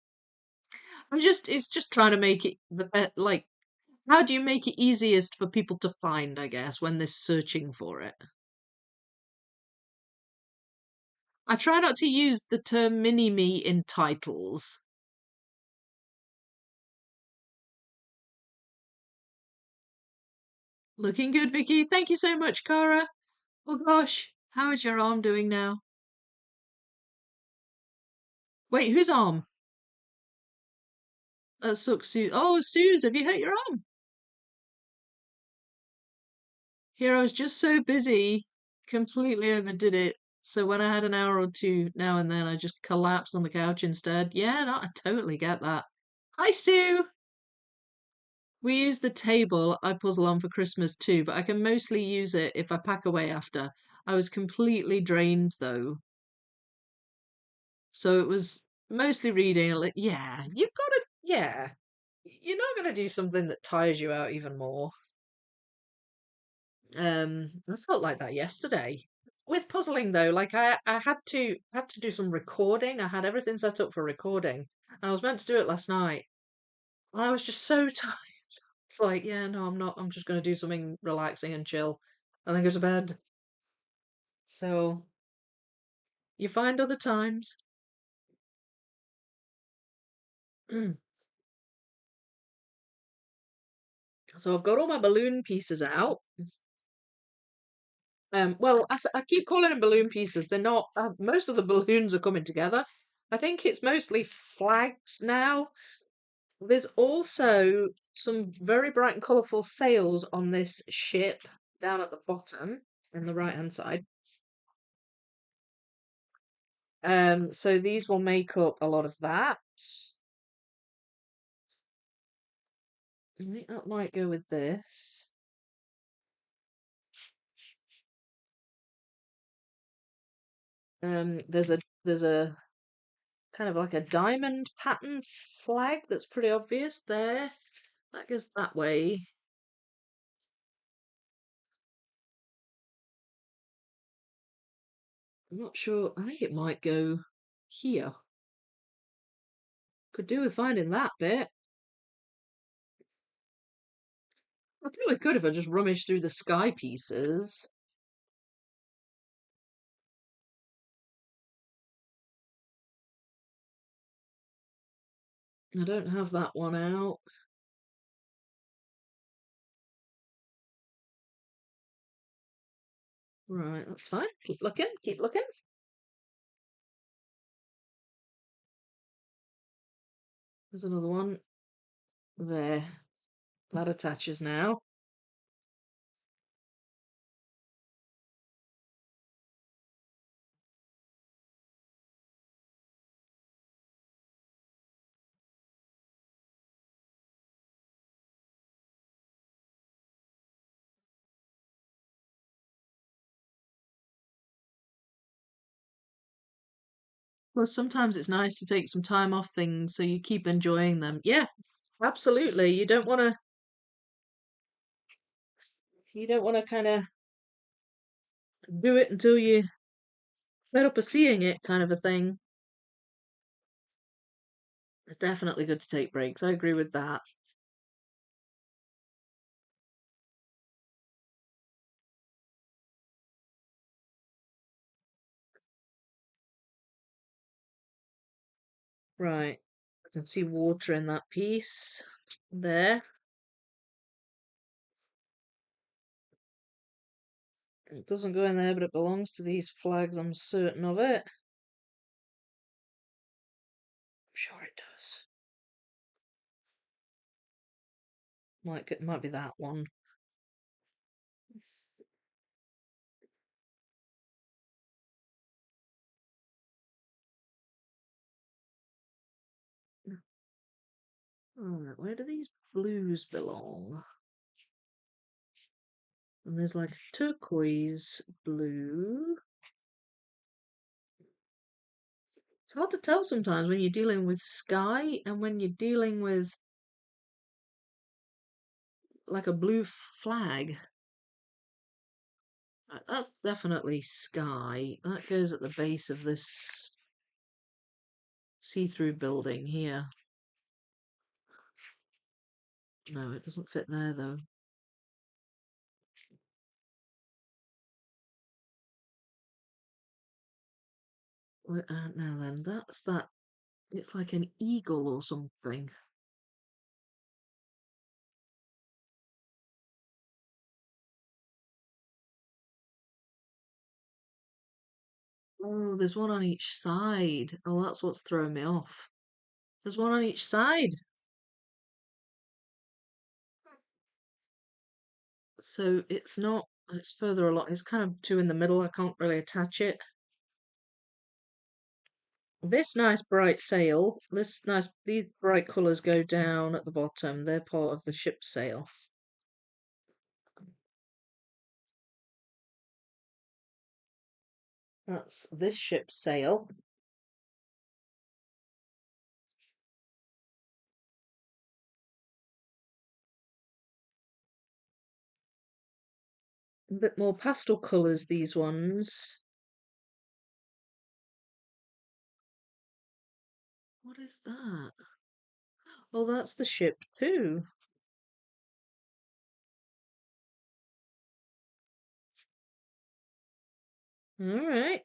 It's just trying to make it like, how do you make it easiest for people to find, I guess, when they're searching for it? I try not to use the term mini-me in titles. Looking good, Vicky. Thank you so much, Cara. Oh gosh, how is your arm doing now? Wait, whose arm? Sucks, Sue. Oh, Suze, have you hurt your arm? Here, I was just so busy, completely overdid it. So when I had an hour or two now and then, I just collapsed on the couch instead. Yeah, no, I totally get that. Hi, Sue. We use the table I puzzle on for Christmas too, but I can mostly use it if I pack away after. I was completely drained though, so it was mostly reading. Yeah, you've got to. Yeah, you're not going to do something that tires you out even more. I felt like that yesterday. With puzzling though, like I had to do some recording. I had everything set up for recording. And I was meant to do it last night. And I was just so tired. It's like, yeah, no, I'm not. I'm just gonna do something relaxing and chill and then go to bed. So you find other times. So I've got all my balloon pieces out. Well, I keep calling them balloon pieces. They're not. Most of the balloons are coming together. I think it's mostly flags now. There's also some very bright and colourful sails on this ship down at the bottom on the right hand side. So these will make up a lot of that. I think that might go with this. There's a kind of like a diamond pattern flag that's pretty obvious there. That goes that way. I'm not sure. I think it might go here. Could do with finding that bit. I probably could if I just rummaged through the sky pieces. I don't have that one out. Right, that's fine. Keep looking, keep looking. There's another one. There. That attaches now. Plus, sometimes it's nice to take some time off things so you keep enjoying them. Yeah, absolutely. You don't want to kind of do it until you fed up of seeing it, kind of a thing. It's definitely good to take breaks. I agree with that. Right. I can see water in that piece. There. It doesn't go in there, but it belongs to these flags. I'm certain of it. I'm sure it does. Might be that one. Alright, where do these blues belong? And there's like turquoise blue. It's hard to tell sometimes when you're dealing with sky and when you're dealing with like a blue flag. That's definitely sky. That goes at the base of this see-through building here. No, it doesn't fit there though. Now then, that's that. It's like an eagle or something. Oh, there's one on each side. Oh, that's what's throwing me off. There's one on each side. So it's not, it's further along. It's kind of two in the middle. I can't really attach it. This nice bright sail, these bright colours go down at the bottom. They're part of the ship's sail. That's this ship's sail. A bit more pastel colours, these ones. What is that? Oh, that's the ship too. All right.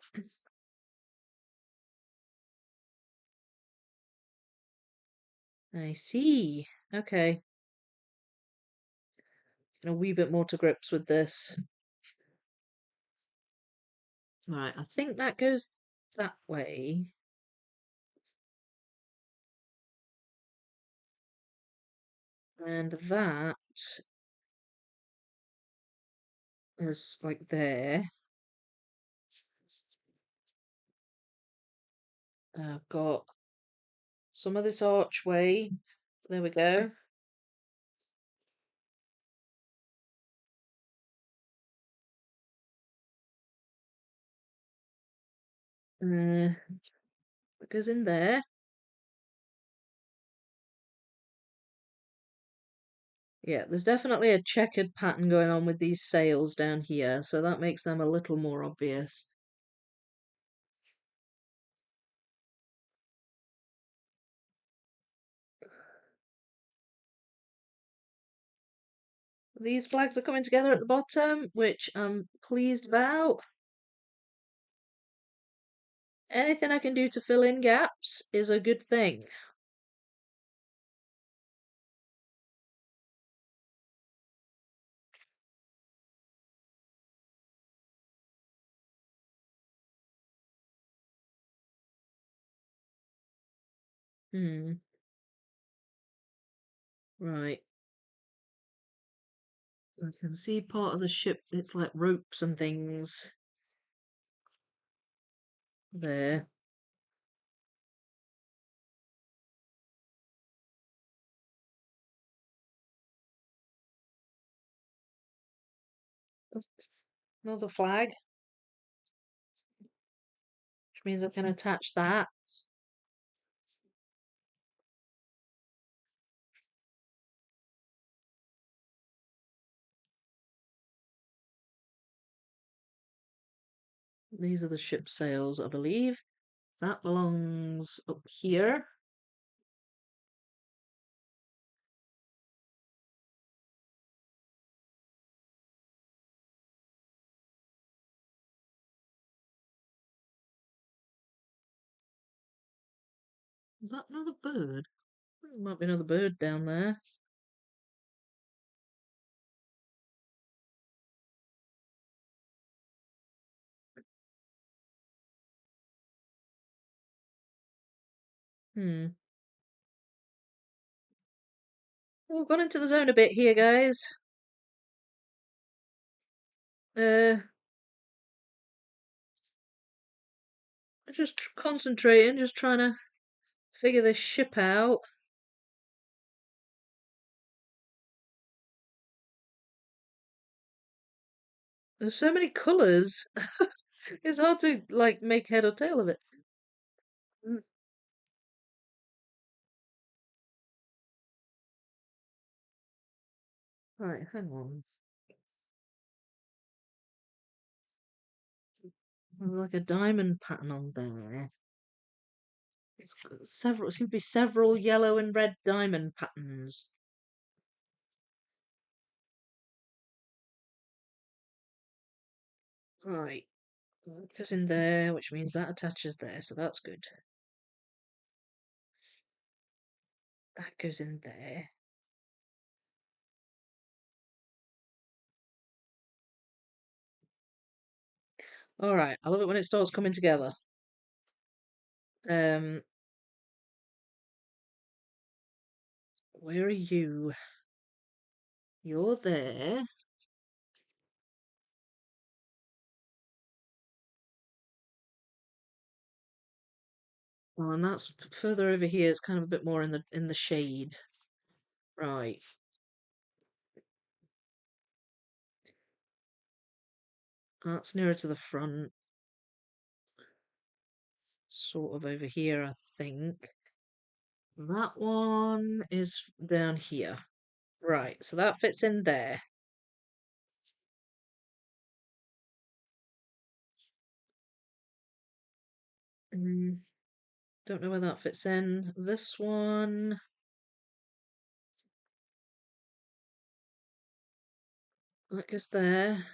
I see. Okay. A wee bit more to grips with this. Right, I think that goes that way. And that is like there. I've got some of this archway. There we go. Uh, it goes in there. Yeah, there's definitely a checkered pattern going on with these sails down here, so that makes them a little more obvious. These flags are coming together at the bottom, which I'm pleased about. Anything I can do to fill in gaps is a good thing. Hmm, right. I can see part of the ship, it's like ropes and things there. Another flag. means I can attach that. These are the ship sails, I believe. That belongs up here. Is that another bird? There might be another bird down there. Hmm. We've gone into the zone a bit here, guys. Uh, just concentrating, just trying to figure this ship out. There's so many colours. It's hard to like make head or tail of it. Mm. Right, hang on. There's like a diamond pattern on there. It's got several. It seems to be several yellow and red diamond patterns. Right, that goes in there, which means that attaches there, so that's good. That goes in there. All right, I love it when it starts coming together. Um, where are you? You're there. Well, and that's further over here. It's kind of a bit more in the shade. Right. That's nearer to the front. Sort of over here, I think. That one is down here. Right, so that fits in there. Mm, don't know where that fits in. This one. That goes there.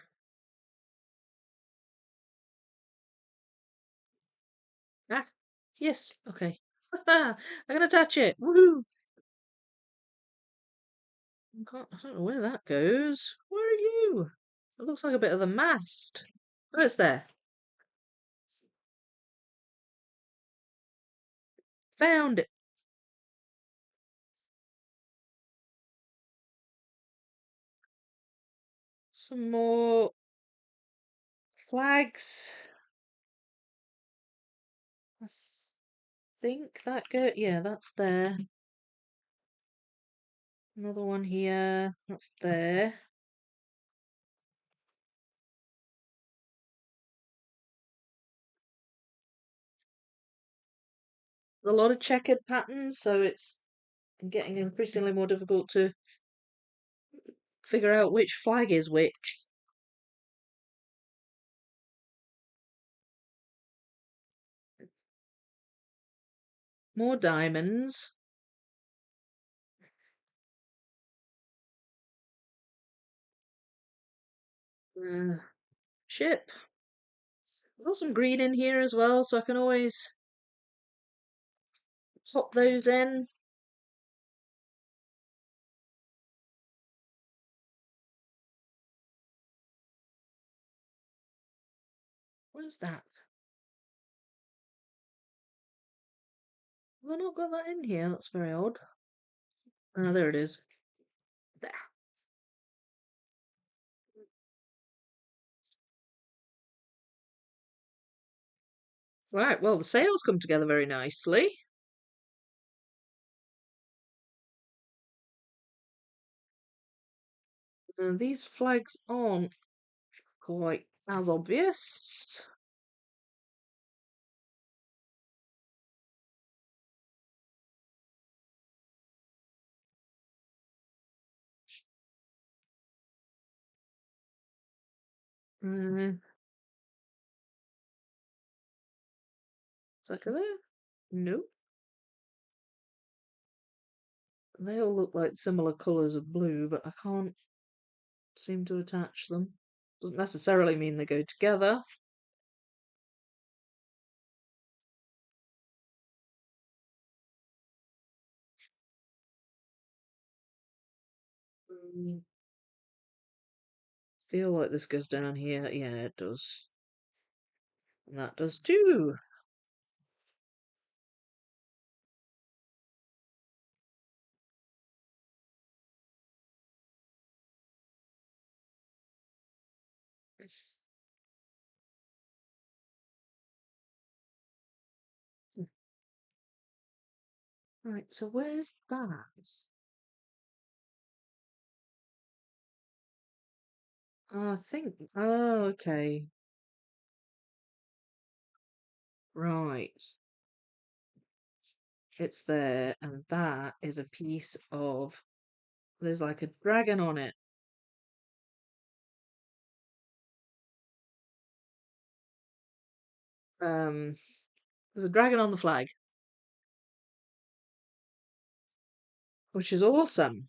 Ah, yes, okay. I can attach it. Woohoo! I don't know where that goes. Where are you? It looks like a bit of the mast. Oh, it's there. Found it. Some more flags. I think that go. Yeah, that's there. Another one here. That's there. A lot of checkered patterns, so it's getting increasingly more difficult to figure out which flag is which. More diamonds. Uh, ship. I've got some green in here as well, so I can always pop those in. Where's that? Have I not got that in here? That's very odd. Ah, there it is. There. Right, well, the sails come together very nicely. And these flags aren't quite as obvious. Mm, Circle there? Nope. They all look like similar colours of blue, but I can't seem to attach them. Doesn't necessarily mean they go together. Mm, Feel like this goes down here. Yeah, it does. And that does too. Right, so where's that? I think. Oh, okay. Right. It's there, and that is a piece of. There's like a dragon on it. Um, there's a dragon on the flag, which is awesome.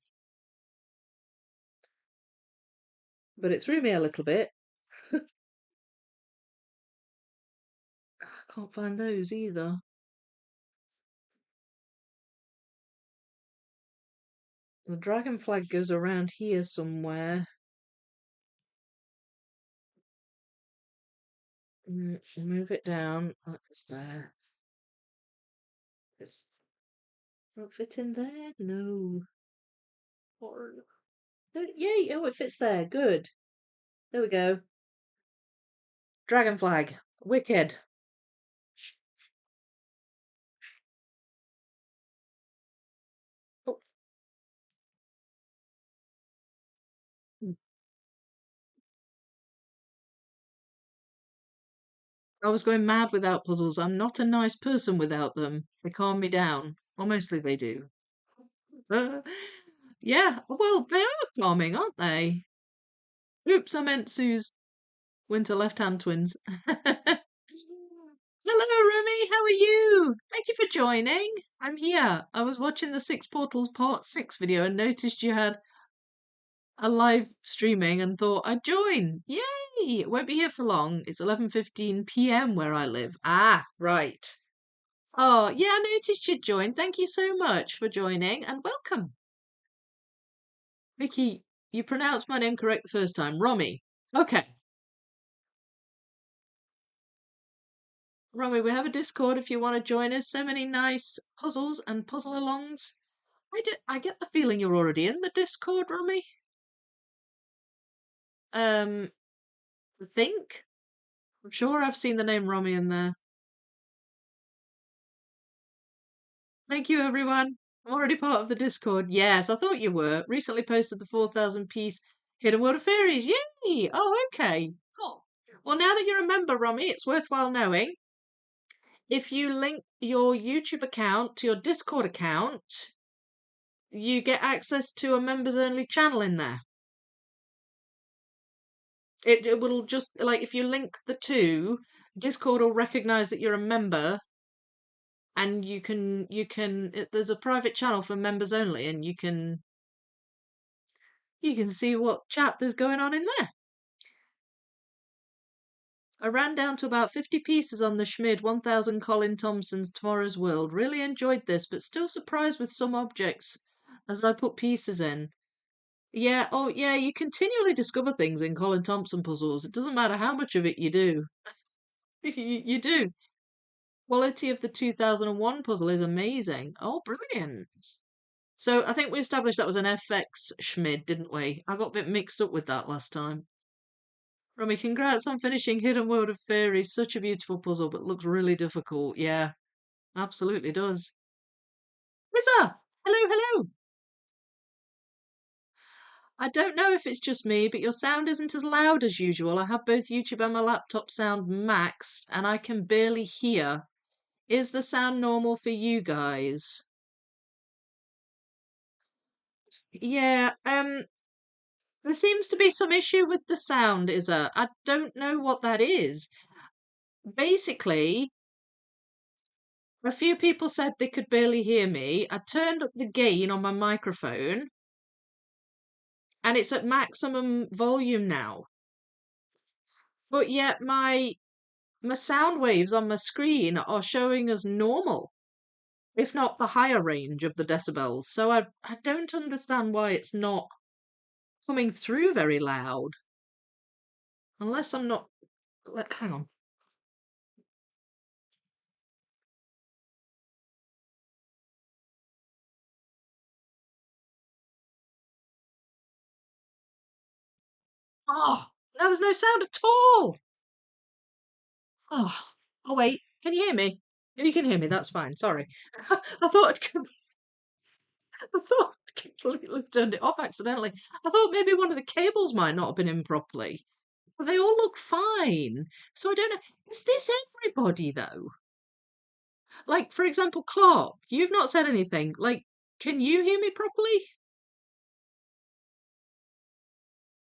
But it threw me a little bit. I can't find those either. The dragon flag goes around here somewhere. Move it down. It's there. It's not fit in there. No. Or yay! Oh, it fits there. Good. There we go. Dragon flag. Wicked. Oh, mm. I was going mad without puzzles. I'm not a nice person without them. They calm me down. Or mostly they do. Yeah, well, they are calming, aren't they? Oops, I meant Sue's winter left-hand twins. Hello, Remy. How are you? Thank you for joining. I'm here. I was watching the Six Portals Part 6 video and noticed you had a live streaming and thought I'd join. Yay! It won't be here for long. It's 11:15 p.m. where I live. Ah, right. Oh, yeah, I noticed you'd joined. Thank you so much for joining and welcome. Vicky, you pronounced my name correct the first time. Romy. Okay. Romy, we have a Discord if you want to join us. So many nice puzzles and puzzle alongs. I get the feeling you're already in the Discord, Romy. Um, I think. I'm sure I've seen the name Romy in there. Thank you, everyone. I'm already part of the Discord. Yes, I thought you were. Recently posted the 4,000 piece Hidden World of Fairies. Yay! Oh, okay. Cool. Well, now that you're a member, Romy, it's worthwhile knowing. If you link your YouTube account to your Discord account, you get access to a members only channel in there. It will just, like, if you link the two, Discord will recognize that you're a member, and there's a private channel for members only, and you can see what chat there's going on in there. I ran down to about 50 pieces on the Schmid 1000 Colin Thompson's Tomorrow's World. Really enjoyed this, but still surprised with some objects as I put pieces in. Yeah, oh yeah, you continually discover things in Colin Thompson puzzles. It doesn't matter how much of it you do. You do. Quality of the 2001 puzzle is amazing. Oh, brilliant. So I think we established that was an FX Schmid, didn't we? I got a bit mixed up with that last time. Romy, congrats on finishing Hidden World of Fairies. Such a beautiful puzzle, but looks really difficult. Yeah, absolutely does. Lisa! Hello, hello! I don't know if it's just me, but your sound isn't as loud as usual. I have both YouTube and my laptop sound maxed, and I can barely hear. Is the sound normal for you guys? Yeah, There seems to be some issue with the sound, Isa. I don't know what that is. Basically, a few people said they could barely hear me. I turned up the gain on my microphone and it's at maximum volume now. But yet my sound waves on my screen are showing as normal, if not the higher range of the decibels. So I don't understand why it's not coming through very loud. Unless I'm not. Hang on. Oh, no, there's no sound at all. Oh, oh wait, can you hear me? If you can hear me, that's fine. Sorry. I thought I thought I'd completely turned it off accidentally. I thought maybe one of the cables might not have been in properly. But they all look fine. So I don't know. Is this everybody though? Like, for example, Clark, you've not said anything. Like, can you hear me properly?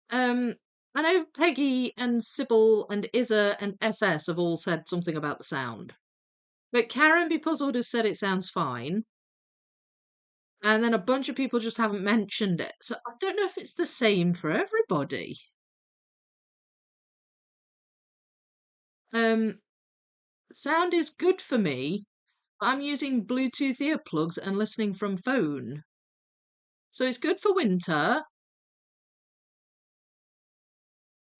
Um, I know Peggy and Sybil and Isa and SS have all said something about the sound. But Karen Be Puzzled has said it sounds fine. And then a bunch of people just haven't mentioned it. So I don't know if it's the same for everybody. Um, sound is good for me. I'm using Bluetooth earplugs and listening from phone. So it's good for winter.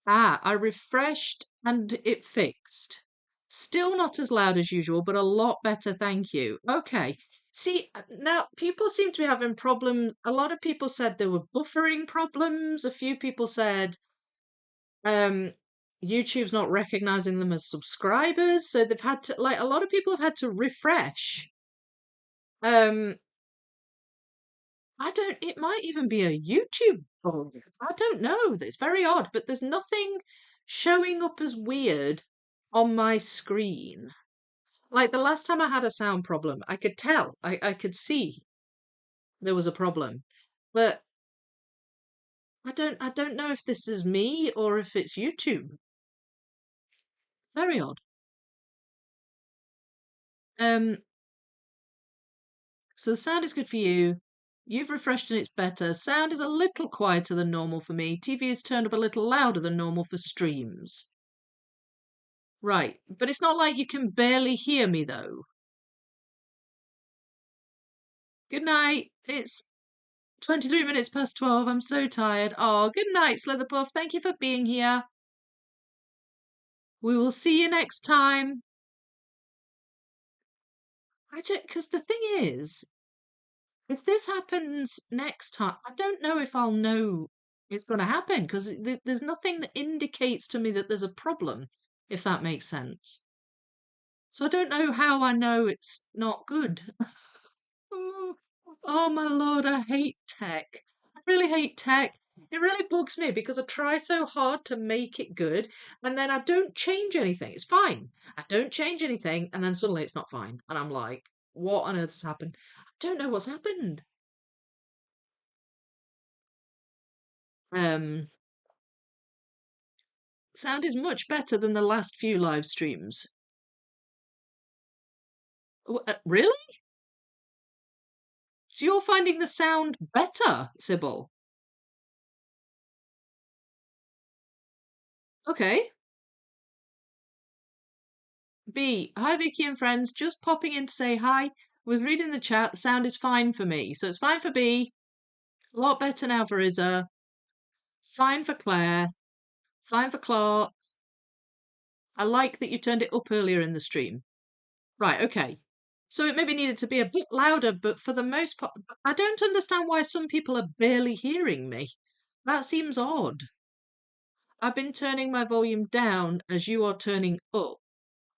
Ah, I refreshed and it fixed. Still not as loud as usual, but a lot better, thank you. Okay. See, now people seem to be having problems. A lot of people said there were buffering problems. A few people said um YouTube's not recognizing them as subscribers, so they've had to like a lot of people have had to refresh. Um I don't it might even be a YouTube bug. I don't know. It's very odd, but there's nothing showing up as weird on my screen. Like the last time I had a sound problem, I could tell. I could see there was a problem. But I don't know if this is me or if it's YouTube. Very odd. Um So the sound is good for you. You've refreshed and it's better. Sound is a little quieter than normal for me. TV is turned up a little louder than normal for streams. Right, but it's not like you can barely hear me though. Good night. It's 23 minutes past 12. I'm so tired. Oh, good night, Slitherpuff. Thank you for being here. We will see you next time. I don't, because the thing is, if this happens next time, I don't know if I'll know it's going to happen because there's nothing that indicates to me that there's a problem, if that makes sense. So I don't know how I know it's not good. Oh, oh my lord, I hate tech. I really hate tech. It really bugs me because I try so hard to make it good and then I don't change anything. It's fine. I don't change anything and then suddenly it's not fine. And I'm like, what on earth has happened? I don't know what's happened. Um, Sound is much better than the last few live streams. Really? So you're finding the sound better, Sybil? Okay. B. Hi, Vicky and friends. Just popping in to say hi. Was reading the chat. The sound is fine for me. So it's fine for B. A lot better now for Isa. Fine for Claire. Fine for Clark. I like that you turned it up earlier in the stream. Right, okay. So it maybe needed to be a bit louder, but for the most part, I don't understand why some people are barely hearing me. That seems odd. I've been turning my volume down as you are turning up.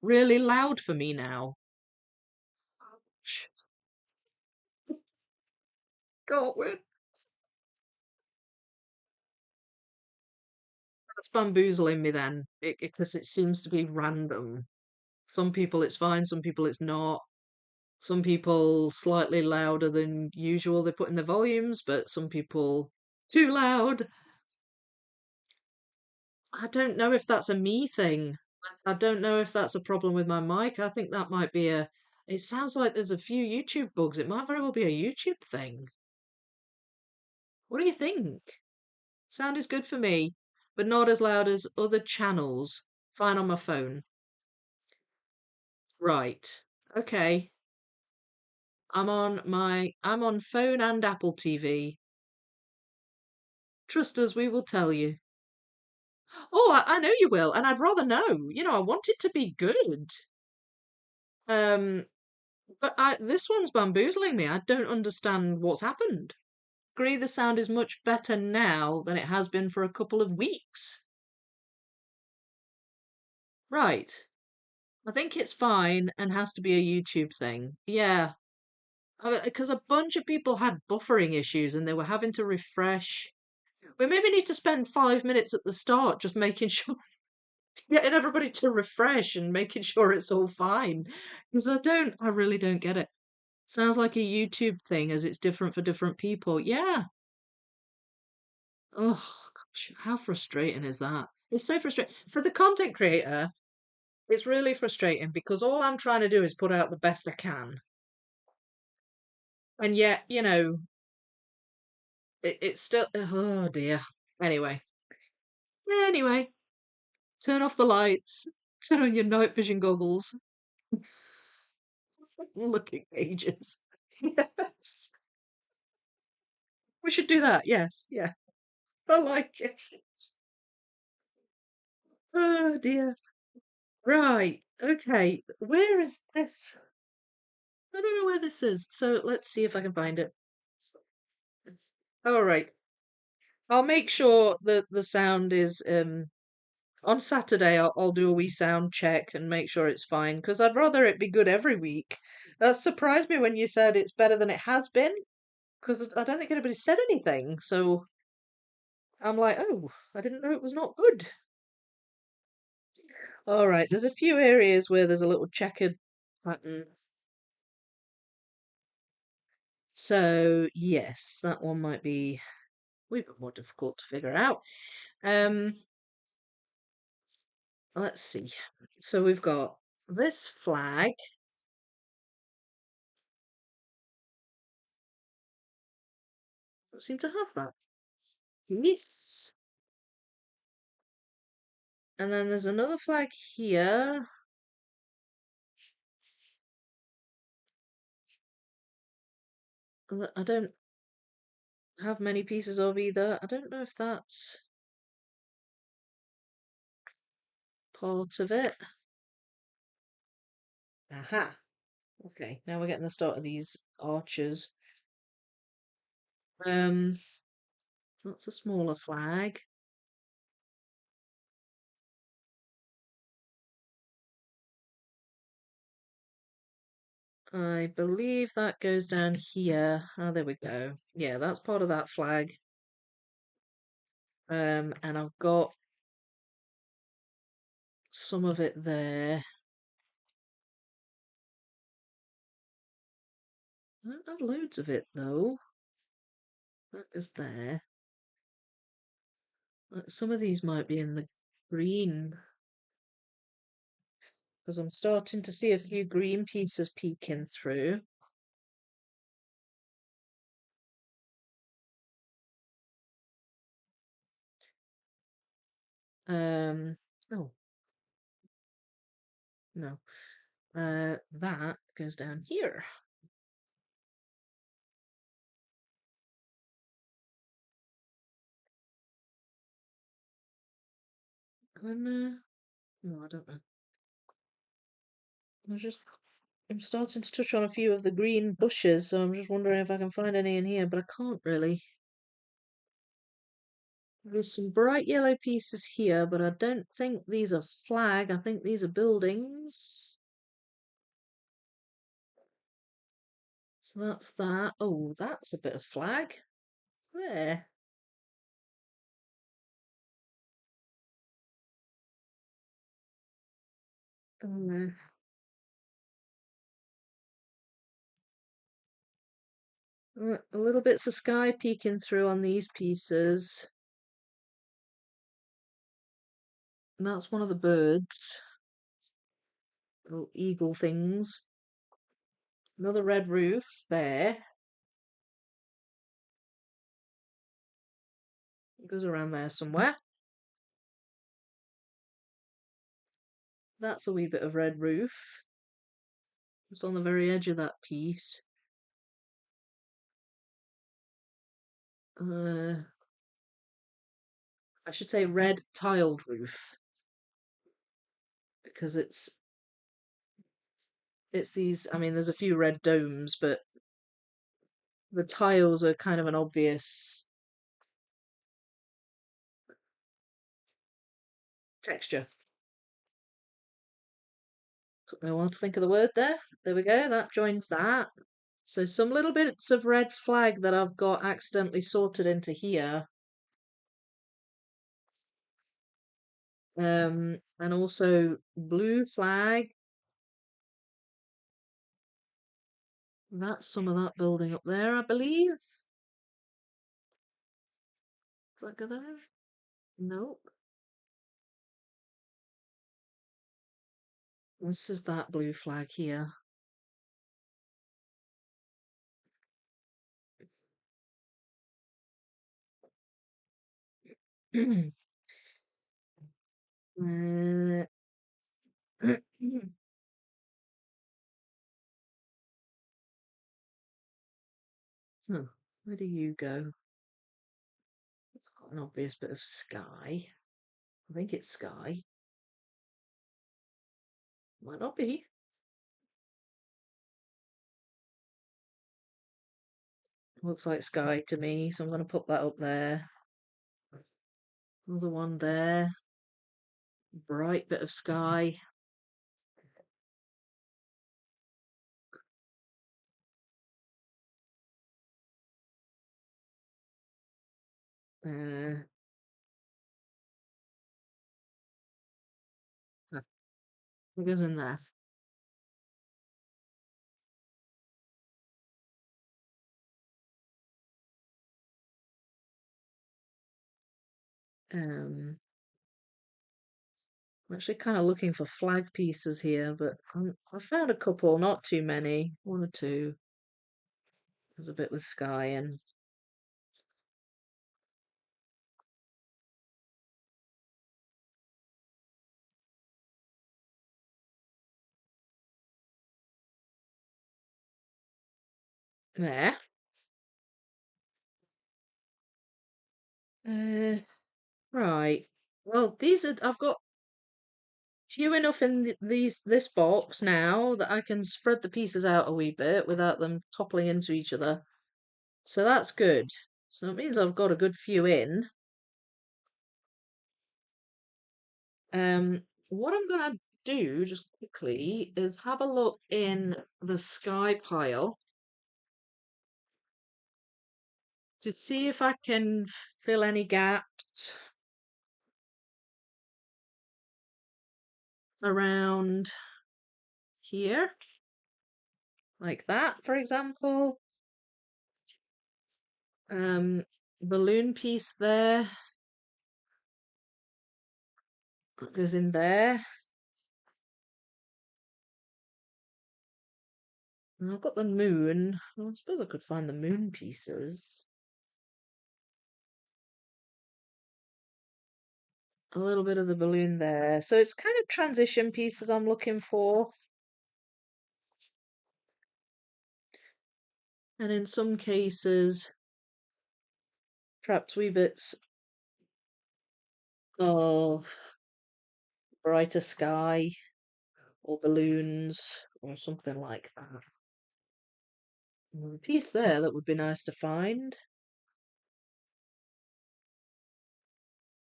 Really loud for me now. God, that's bamboozling me then, because it seems to be random. Some people it's fine, some people it's not. Some people slightly louder than usual they put in their volumes, but some people too loud. I don't know if that's a me thing. I don't know if that's a problem with my mic. I think that might be a. It sounds like there's a few YouTube bugs. It might very well be a YouTube thing. What do you think? Sound is good for me, but not as loud as other channels. Fine on my phone. Right. Okay. I'm on phone and Apple TV. Trust us, we will tell you. Oh, I know you will, and I'd rather know. I want it to be good. Um, but this one's bamboozling me. I don't understand what's happened. Agree the sound is much better now than it has been for a couple of weeks. Right. I think it's fine and has to be a YouTube thing. Yeah. Because a bunch of people had buffering issues and they were having to refresh. We maybe need to spend 5 minutes at the start just making sure, getting everybody to refresh and making sure it's all fine. Because I really don't get it. Sounds like a YouTube thing as it's different for different people. Yeah. Oh, gosh, how frustrating is that? It's so frustrating. For the content creator, it's really frustrating because all I'm trying to do is put out the best I can. And yet, it's still, oh dear. Anyway, anyway, turn off the lights, turn on your night vision goggles, look at cages. Yes, we should do that. Yes, yeah, I like it. Oh dear. Right, okay, where is this? I don't know where this is, so let's see if I can find it. All right, I'll make sure that the sound is on Saturday. I'll do a wee sound check and make sure it's fine because I'd rather it be good every week. That surprised me when you said it's better than it has been because I don't think anybody said anything. So I'm like, oh, I didn't know it was not good. All right, there's a few areas where there's a little checkered pattern. So yes, that one might be a wee bit more difficult to figure out. Um, let's see. So we've got this flag. Don't seem to have that. Yes. And then there's another flag here. That I don't have many pieces of either. I don't know if that's part of it. Aha. Okay, now we're getting the start of these arches. Um, that's a smaller flag. I believe that goes down here. Oh, there we go. Yeah, that's part of that flag. And I've got some of it there. I don't have loads of it though. That is there. Some of these might be in the green because I'm starting to see a few green pieces peeking through. Oh, no. That goes down here. And, no, I don't know. I'm starting to touch on a few of the green bushes, so I'm just wondering if I can find any in here, but I can't really. There's some bright yellow pieces here, but I don't think these are flag. I think these are buildings. So that's that. Oh, that's a bit of flag. There. Uh, a little bits of sky peeking through on these pieces. And that's one of the birds. Little eagle things. Another red roof there. It goes around there somewhere. That's a wee bit of red roof. Just on the very edge of that piece. I should say red tiled roof. Because it's these, I mean, there's a few red domes, but the tiles are kind of an obvious texture. Took me a while to think of the word there. There we go, that joins that. So some little bits of red flag that I've got accidentally sorted into here. And also blue flag. That's some of that building up there, I believe. Does that go there? Nope. This is that blue flag here. uh, huh, where do you go? It's got an obvious bit of sky. I think it's sky. Might not be. Looks like sky to me, so I'm going to put that up there. Another one there. Bright bit of sky. Uh, what goes in there? Um, I'm actually kind of looking for flag pieces here, but I found a couple, not too many, one or two. There's a bit with sky and there. Right. Well, I've got few enough in this box now that I can spread the pieces out a wee bit without them toppling into each other. So that's good. So it means I've got a good few in. What I'm gonna do just quickly is have a look in the sky pile to see if I can fill any gaps around here, like that, for example. Balloon piece there that goes in there. And I've got the moon. Well, I suppose I could find the moon pieces. A little bit of the balloon there. So it's kind of transition pieces I'm looking for. And in some cases, perhaps wee bits of brighter sky or balloons or something like that. And a piece there that would be nice to find.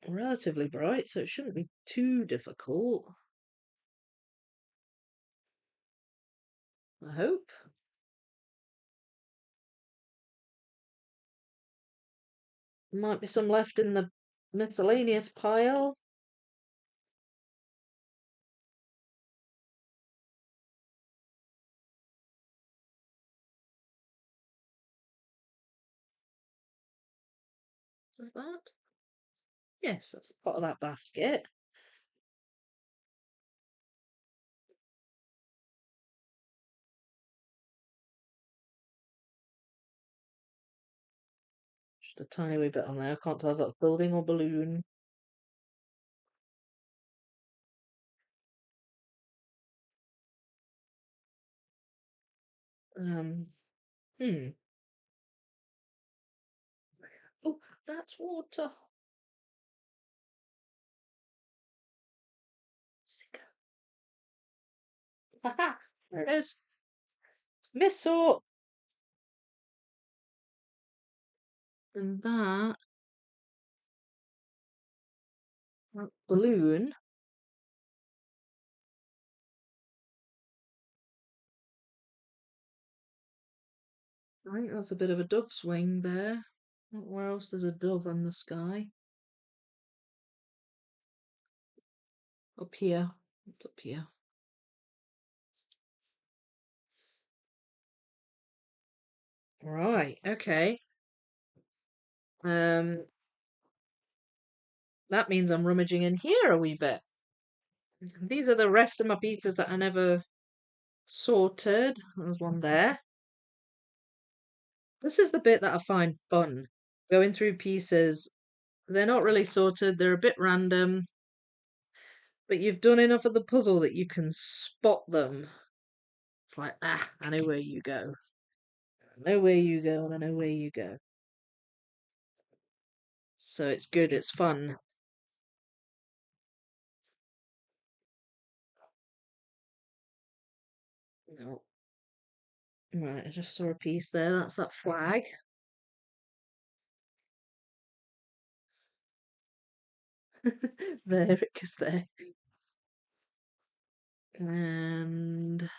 Relatively bright, so it shouldn't be too difficult. I hope. Might be some left in the miscellaneous pile. Is that that? Yes, that's part of that basket. a tiny wee bit on there. I can't tell if that's building or balloon. Um, hmm. Oh, that's water. Where's it go? Haha, there it is. Missile. And that balloon. I think that's a bit of a dove's wing there. Where else there's a dove in the sky? Up here. It's up here. Right, okay. Um, that means I'm rummaging in here a wee bit. These are the rest of my pizzas that I never sorted. There's one there. This is the bit that I find fun. Going through pieces. They're not really sorted, they're a bit random, but you've done enough of the puzzle that you can spot them. It's like, I know where you go. I know where you go, and I know where you go. So it's good, it's fun. No. Right, I just saw a piece there. That's that flag. There it is there. And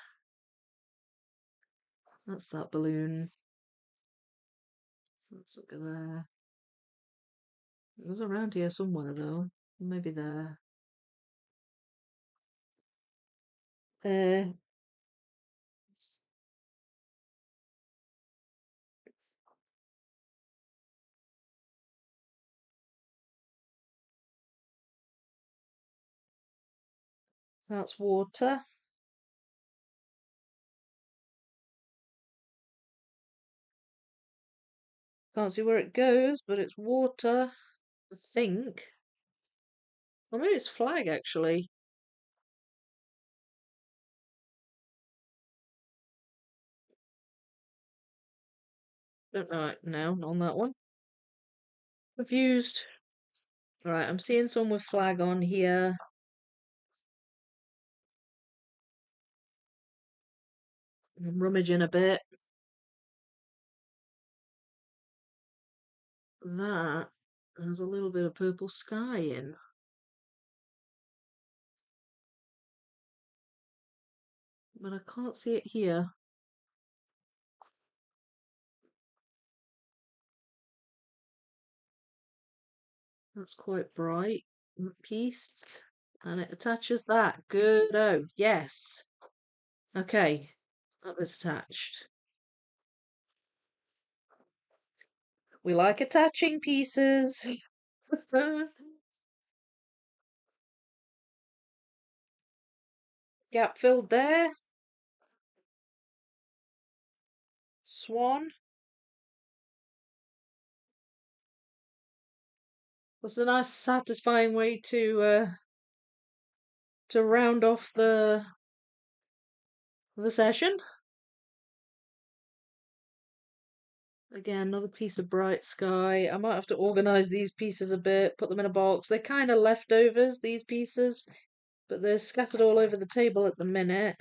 that's that balloon. Let's look at there. It was around here somewhere though. Maybe there. Uh, that's water. Can't see where it goes, but it's water. I think. Or maybe it's flag actually. Don't know now on that one. Confused. Right, I'm seeing some with flag on here. I'm rummaging a bit. That has a little bit of purple sky in. But I can't see it here. That's quite bright. Piece. And it attaches that. Good. Oh, yes. Okay. That was attached. We like attaching pieces. Gap filled there. Swan. Was a nice satisfying way to round off the session. Again, another piece of bright sky. I might have to organise these pieces a bit, put them in a box. They're kind of leftovers, these pieces, but they're scattered all over the table at the minute,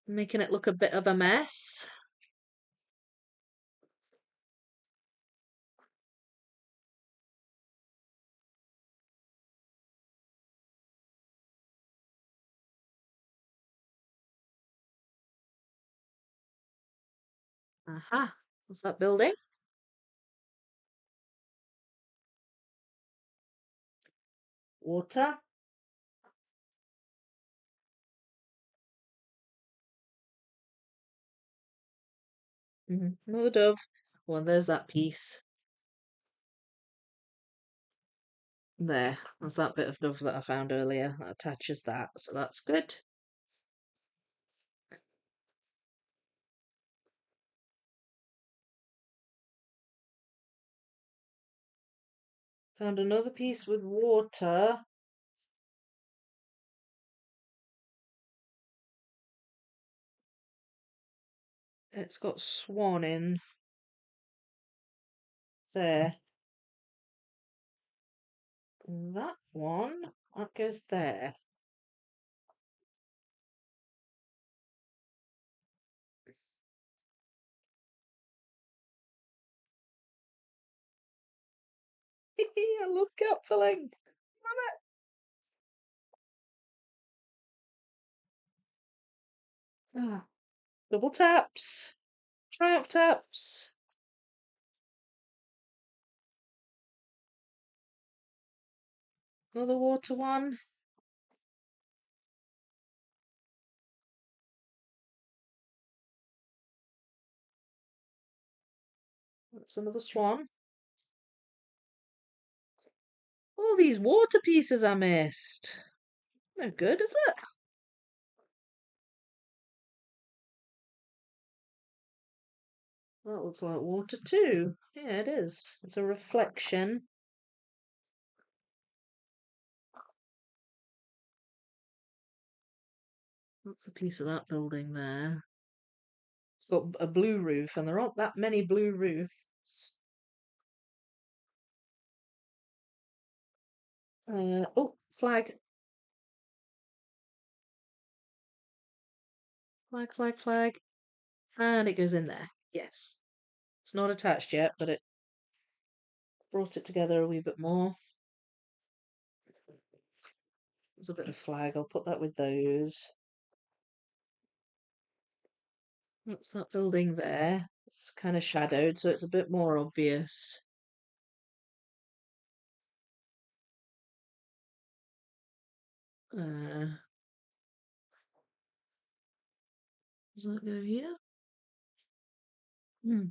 making it look a bit of a mess. Aha, what's that building? Water. Another dove. Well, there's that piece. There, that's that bit of dove that I found earlier. That attaches that, so that's good. Found another piece with water. It's got swan in there. That one, that goes there. I love gap filling. Ah, double taps. Triumph taps. Another water one. That's another swan. All these water pieces I missed. No good, is it? That looks like water too. Yeah, it is. It's a reflection. That's a piece of that building there. It's got a blue roof, and there aren't that many blue roofs. Oh, flag. Flag, flag, flag. And it goes in there. Yes. It's not attached yet, but it brought it together a wee bit more. There's a bit of flag. I'll put that with those. That's that building there. It's kind of shadowed, so it's a bit more obvious. Does that go here? Hmm.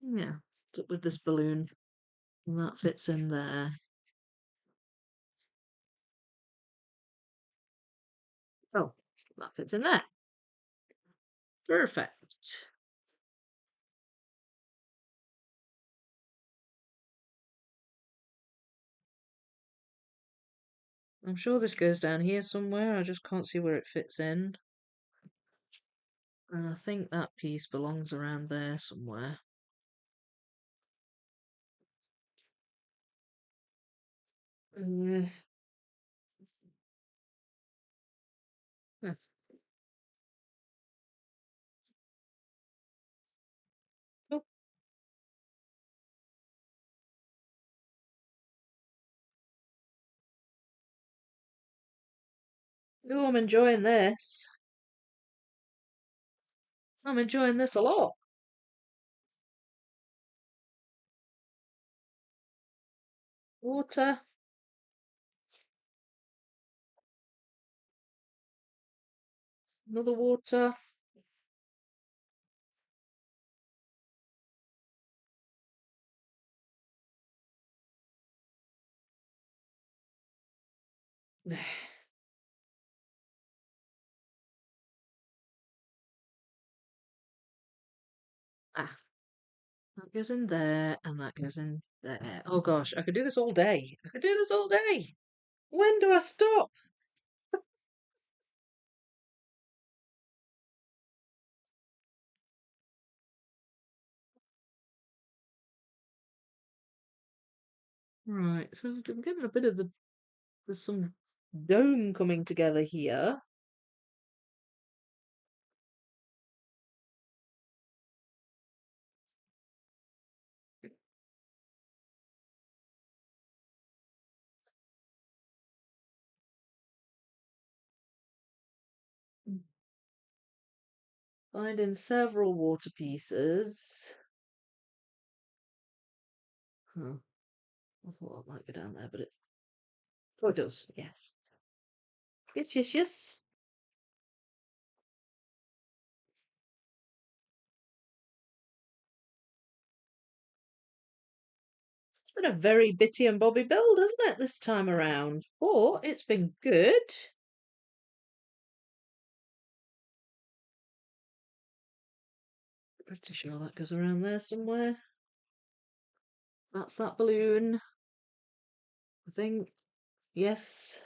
Yeah. With this balloon. And that fits in there. Oh, that fits in there. Perfect. I'm sure this goes down here somewhere. I just can't see where it fits in. And I think that piece belongs around there somewhere. Uh, huh. Oh, oh, I'm enjoying this. I'm enjoying this a lot. Water. Another water. Ah, that goes in there, and that goes in there. Oh gosh, I could do this all day. I could do this all day. When do I stop? Right, so I'm getting a bit of there's some dome coming together here. Finding several water pieces. Huh. I thought that might go down there, but it oh it does, yes. Yes, yes, yes. It's been a very Bitty and Bobby build, hasn't it, this time around? But it's been good. Pretty sure that goes around there somewhere. That's that balloon, I think. Yes.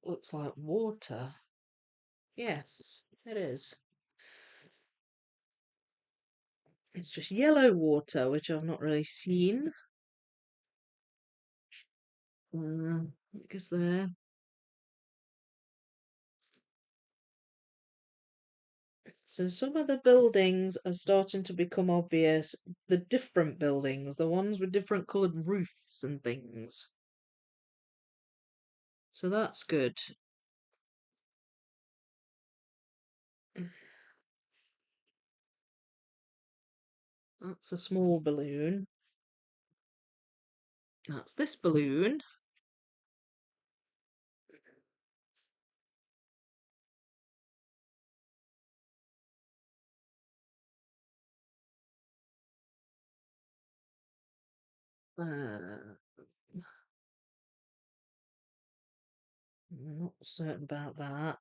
Looks like water. Yes, it is. It's just yellow water, which I've not really seen. I guess there. So some of the buildings are starting to become obvious. The different buildings, the ones with different coloured roofs and things. So that's good. That's a small balloon. That's this balloon. I'm not certain about that.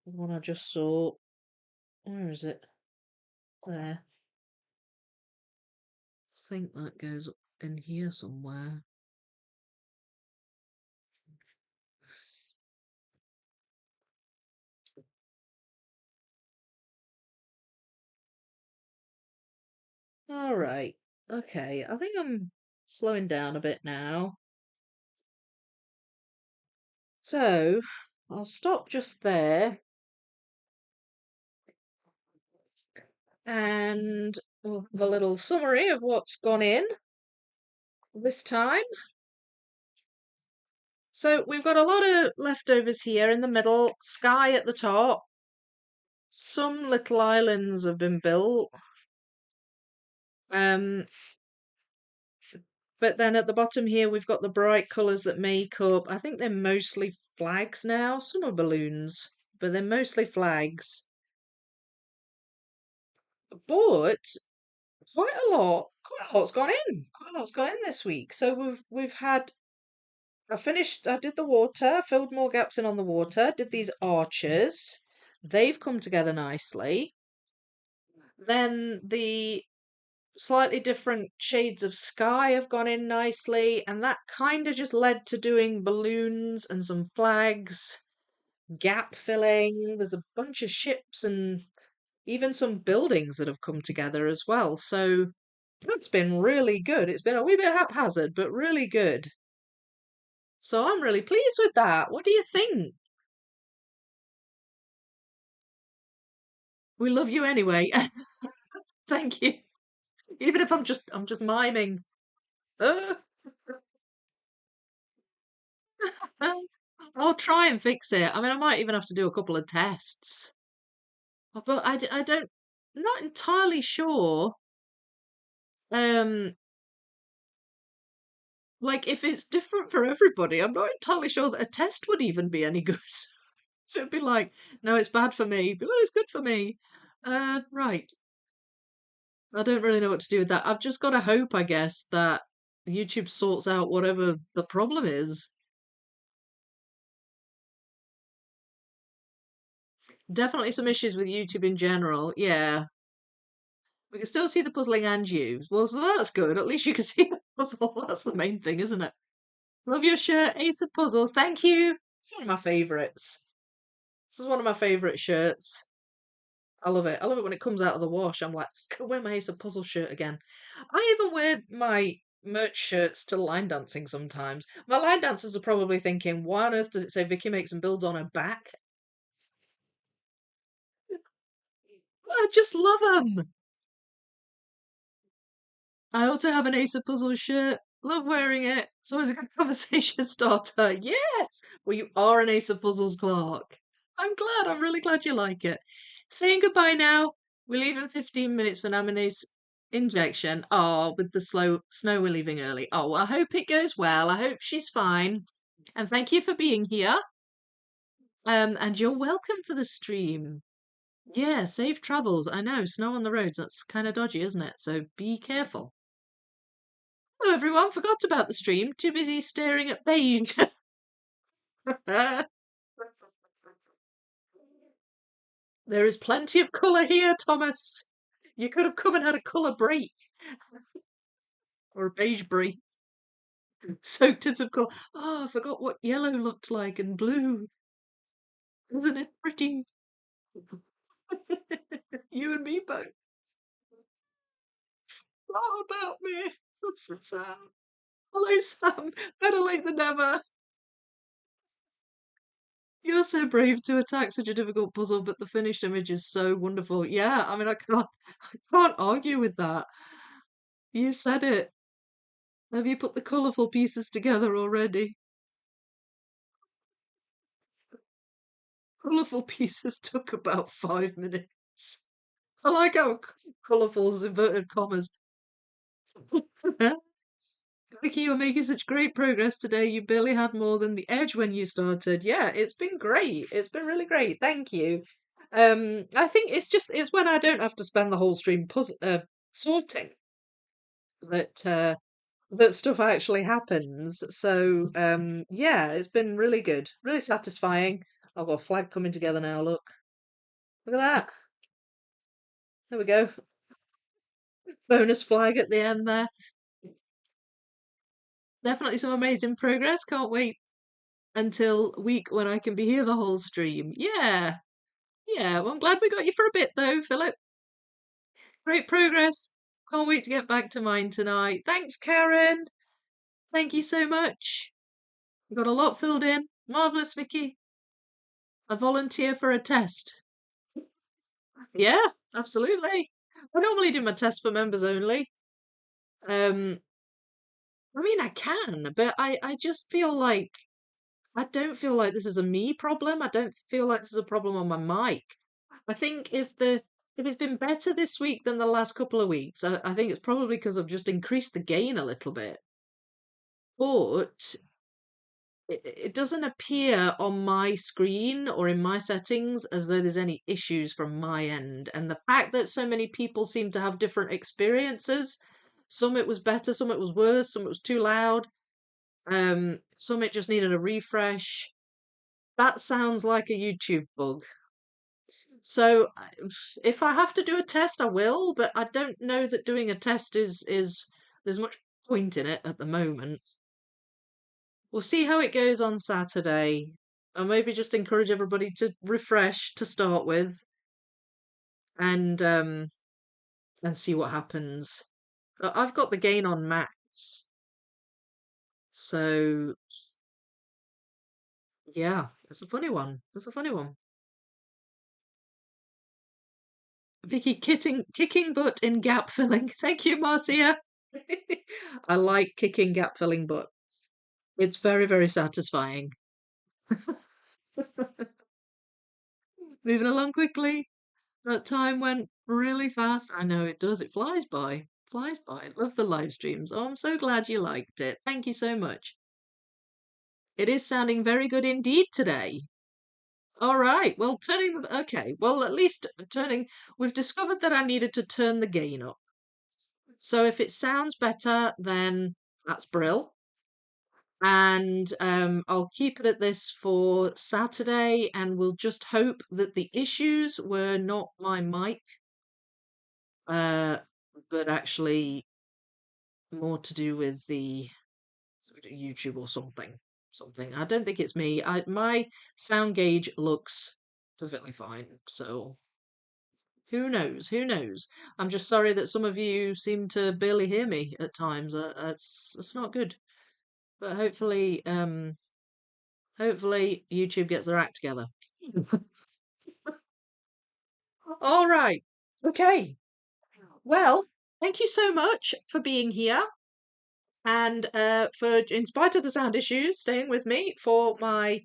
The one I just saw. Where is it? There. I think that goes in here somewhere. All right. Okay. I think I'm slowing down a bit now. So I'll stop just there and we'll have a little summary of what's gone in this time. So we've got a lot of leftovers here in the middle, sky at the top. Some little islands have been built. Um, but then at the bottom here we've got the bright colours that make up, I think they're mostly flags now. Some are balloons, but they're mostly flags. But quite a lot's gone in. Quite a lot's gone in this week. So we've had I did the water, filled more gaps in on the water, did these arches. They've come together nicely. Then the slightly different shades of sky have gone in nicely, and that kind of just led to doing balloons and some flags, gap filling. There's a bunch of ships and even some buildings that have come together as well. So that's been really good. It's been a wee bit haphazard, but really good. So I'm really pleased with that. What do you think? We love you anyway. Thank you. Even if I'm just miming. Uh, I'll try and fix it. I mean, I might even have to do a couple of tests. But I don't, I'm not entirely sure. Um, like if it's different for everybody, I'm not entirely sure that a test would even be any good. So it'd be like, no, it's bad for me, but it's good for me. Right. I don't really know what to do with that. I've just got to hope, I guess, that YouTube sorts out whatever the problem is. Definitely some issues with YouTube in general. Yeah. We can still see the puzzling and you. Well, so that's good. At least you can see the puzzle. That's the main thing, isn't it? Love your shirt, Ace of Puzzles. Thank you. It's one of my favourites. This is one of my favourite shirts. I love it. I love it when it comes out of the wash. I'm like, go wear my Ace of Puzzle shirt again. I even wear my merch shirts to line dancing sometimes. My line dancers are probably thinking, why on earth does it say Vicky makes and builds on her back? I just love them. I also have an Ace of Puzzles shirt. Love wearing it. It's always a good conversation starter. Yes! Well, you are an Ace of Puzzles, Clark. I'm glad. I'm really glad you like it. Saying goodbye now. We leave in 15 minutes for Namine's injection. Oh, with the slow snow, we're leaving early. Oh, well, I hope it goes well. I hope she's fine. And thank you for being here. And you're welcome for the stream. Yeah, safe travels. I know, snow on the roads, that's kind of dodgy, isn't it? So be careful. Hello, everyone. Forgot about the stream. Too busy staring at Paige. There is plenty of colour here, Thomas. You could have come and had a colour break or a beige break. Soaked in some colour. Oh, I forgot what yellow looked like and blue. Isn't it pretty? You and me both. What about me? I'm so sad. Hello, Sam. Better late than never. You're so brave to attack such a difficult puzzle, but the finished image is so wonderful. Yeah, I mean, I can't argue with that. You said it. Have you put the colourful pieces together already? Colourful pieces took about 5 minutes. I like how colourful is inverted commas. Vicky, you're making such great progress today. You barely had more than the edge when you started. Yeah, it's been great. It's been really great. Thank you. I think it's when I don't have to spend the whole stream sorting that stuff actually happens. So yeah, it's been really good, really satisfying. I've got a flag coming together now. Look at that. There we go. Bonus flag at the end there. Definitely some amazing progress. Can't wait until week when I can be here the whole stream. Yeah, yeah. Well, I'm glad we got you for a bit though, Philip. Great progress. Can't wait to get back to mine tonight. Thanks, Karen. Thank you so much. We got a lot filled in. Marvelous, Vicky. I volunteer for a test. Yeah, absolutely. I normally do my test for members only. Um, I mean, I can, but I just feel like I don't feel like this is a me problem. I don't feel like this is a problem on my mic. I think if it's been better this week than the last couple of weeks, I think it's probably because I've just increased the gain a little bit. But it doesn't appear on my screen or in my settings as though there's any issues from my end. And the fact that so many people seem to have different experiences, some it was better, some it was worse, some it was too loud, some it just needed a refresh. That sounds like a YouTube bug. So if I have to do a test, I will, but I don't know that doing a test is there's much point in it at the moment. We'll see how it goes on Saturday. I'll maybe just encourage everybody to refresh to start with and um and see what happens. I've got the gain on max. So yeah, it's a funny one. It's a funny one. Vicky kicking butt in gap filling. Thank you, Marcia. I like kicking gap filling butt. It's very, very satisfying. Moving along quickly. That time went really fast. I know it does. It flies by. Flies by. Love the live streams. Oh, I'm so glad you liked it. Thank you so much. It is sounding very good indeed today. All right. Well, okay. Well, at least turning. We've discovered that I needed to turn the gain up. So if it sounds better, then that's brill. And I'll keep it at this for Saturday, and we'll just hope that the issues were not my mic, uh, but actually more to do with the YouTube or something. Something. I don't think it's me. My sound gauge looks perfectly fine. So who knows? Who knows? I'm just sorry that some of you seem to barely hear me at times. It's not good. But hopefully YouTube gets their act together. All right. Okay. Well, thank you so much for being here and for, in spite of the sound issues, staying with me for my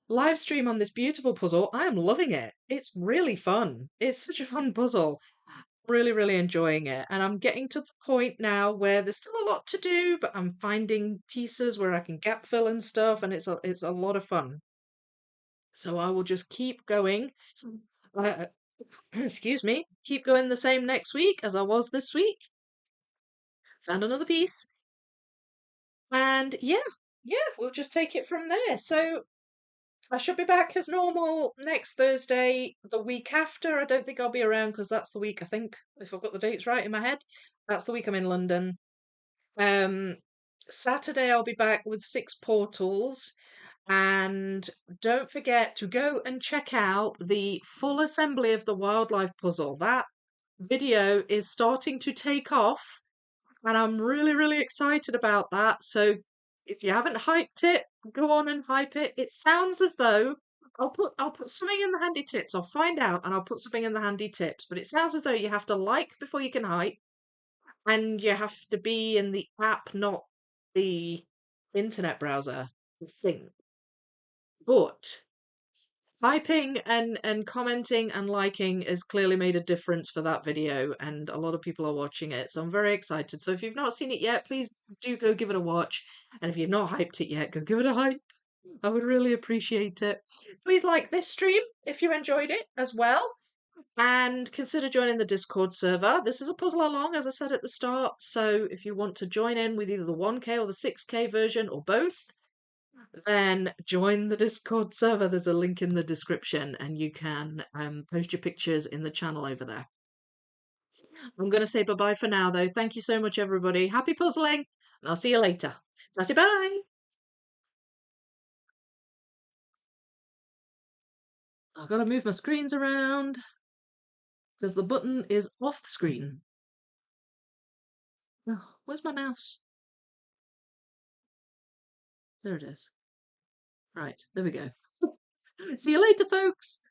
live stream on this beautiful puzzle. I am loving it. It's really fun. It's such a fun puzzle. Really, really enjoying it. And I'm getting to the point now where there's still a lot to do, but I'm finding pieces where I can gap fill and stuff, and it's a lot of fun. So I will just keep going. Uh, excuse me, keep going the same next week as I was this week. Found another piece. And yeah, we'll just take it from there. So I should be back as normal next Thursday. The week after, I don't think I'll be around because that's the week, I think, if I've got the dates right in my head, that's the week I'm in London. Um, Saturday, I'll be back with Six Portals. And don't forget to go and check out the full assembly of the wildlife puzzle. That video is starting to take off, and I'm really, really excited about that. So if you haven't hyped it, go on and hype it. It sounds as though I'll put something in the handy tips. I'll find out and I'll put something in the handy tips. But it sounds as though you have to like before you can hype, and you have to be in the app, not the internet browser, I think. But typing and commenting and liking has clearly made a difference for that video, and a lot of people are watching it, so I'm very excited. So if you've not seen it yet, please do go give it a watch. And if you've not hyped it yet, go give it a hype. I would really appreciate it. Please like this stream if you enjoyed it as well. And consider joining the Discord server. This is a puzzle along, as I said at the start, so if you want to join in with either the 1K or the 6K version or both, then join the Discord server. There's a link in the description, and you can post your pictures in the channel over there. I'm going to say bye-bye for now, though. Thank you so much, everybody. Happy puzzling, and I'll see you later. Tatty bye! I've got to move my screens around because the button is off the screen. Oh, where's my mouse? There it is. Right, there we go. See you later, folks!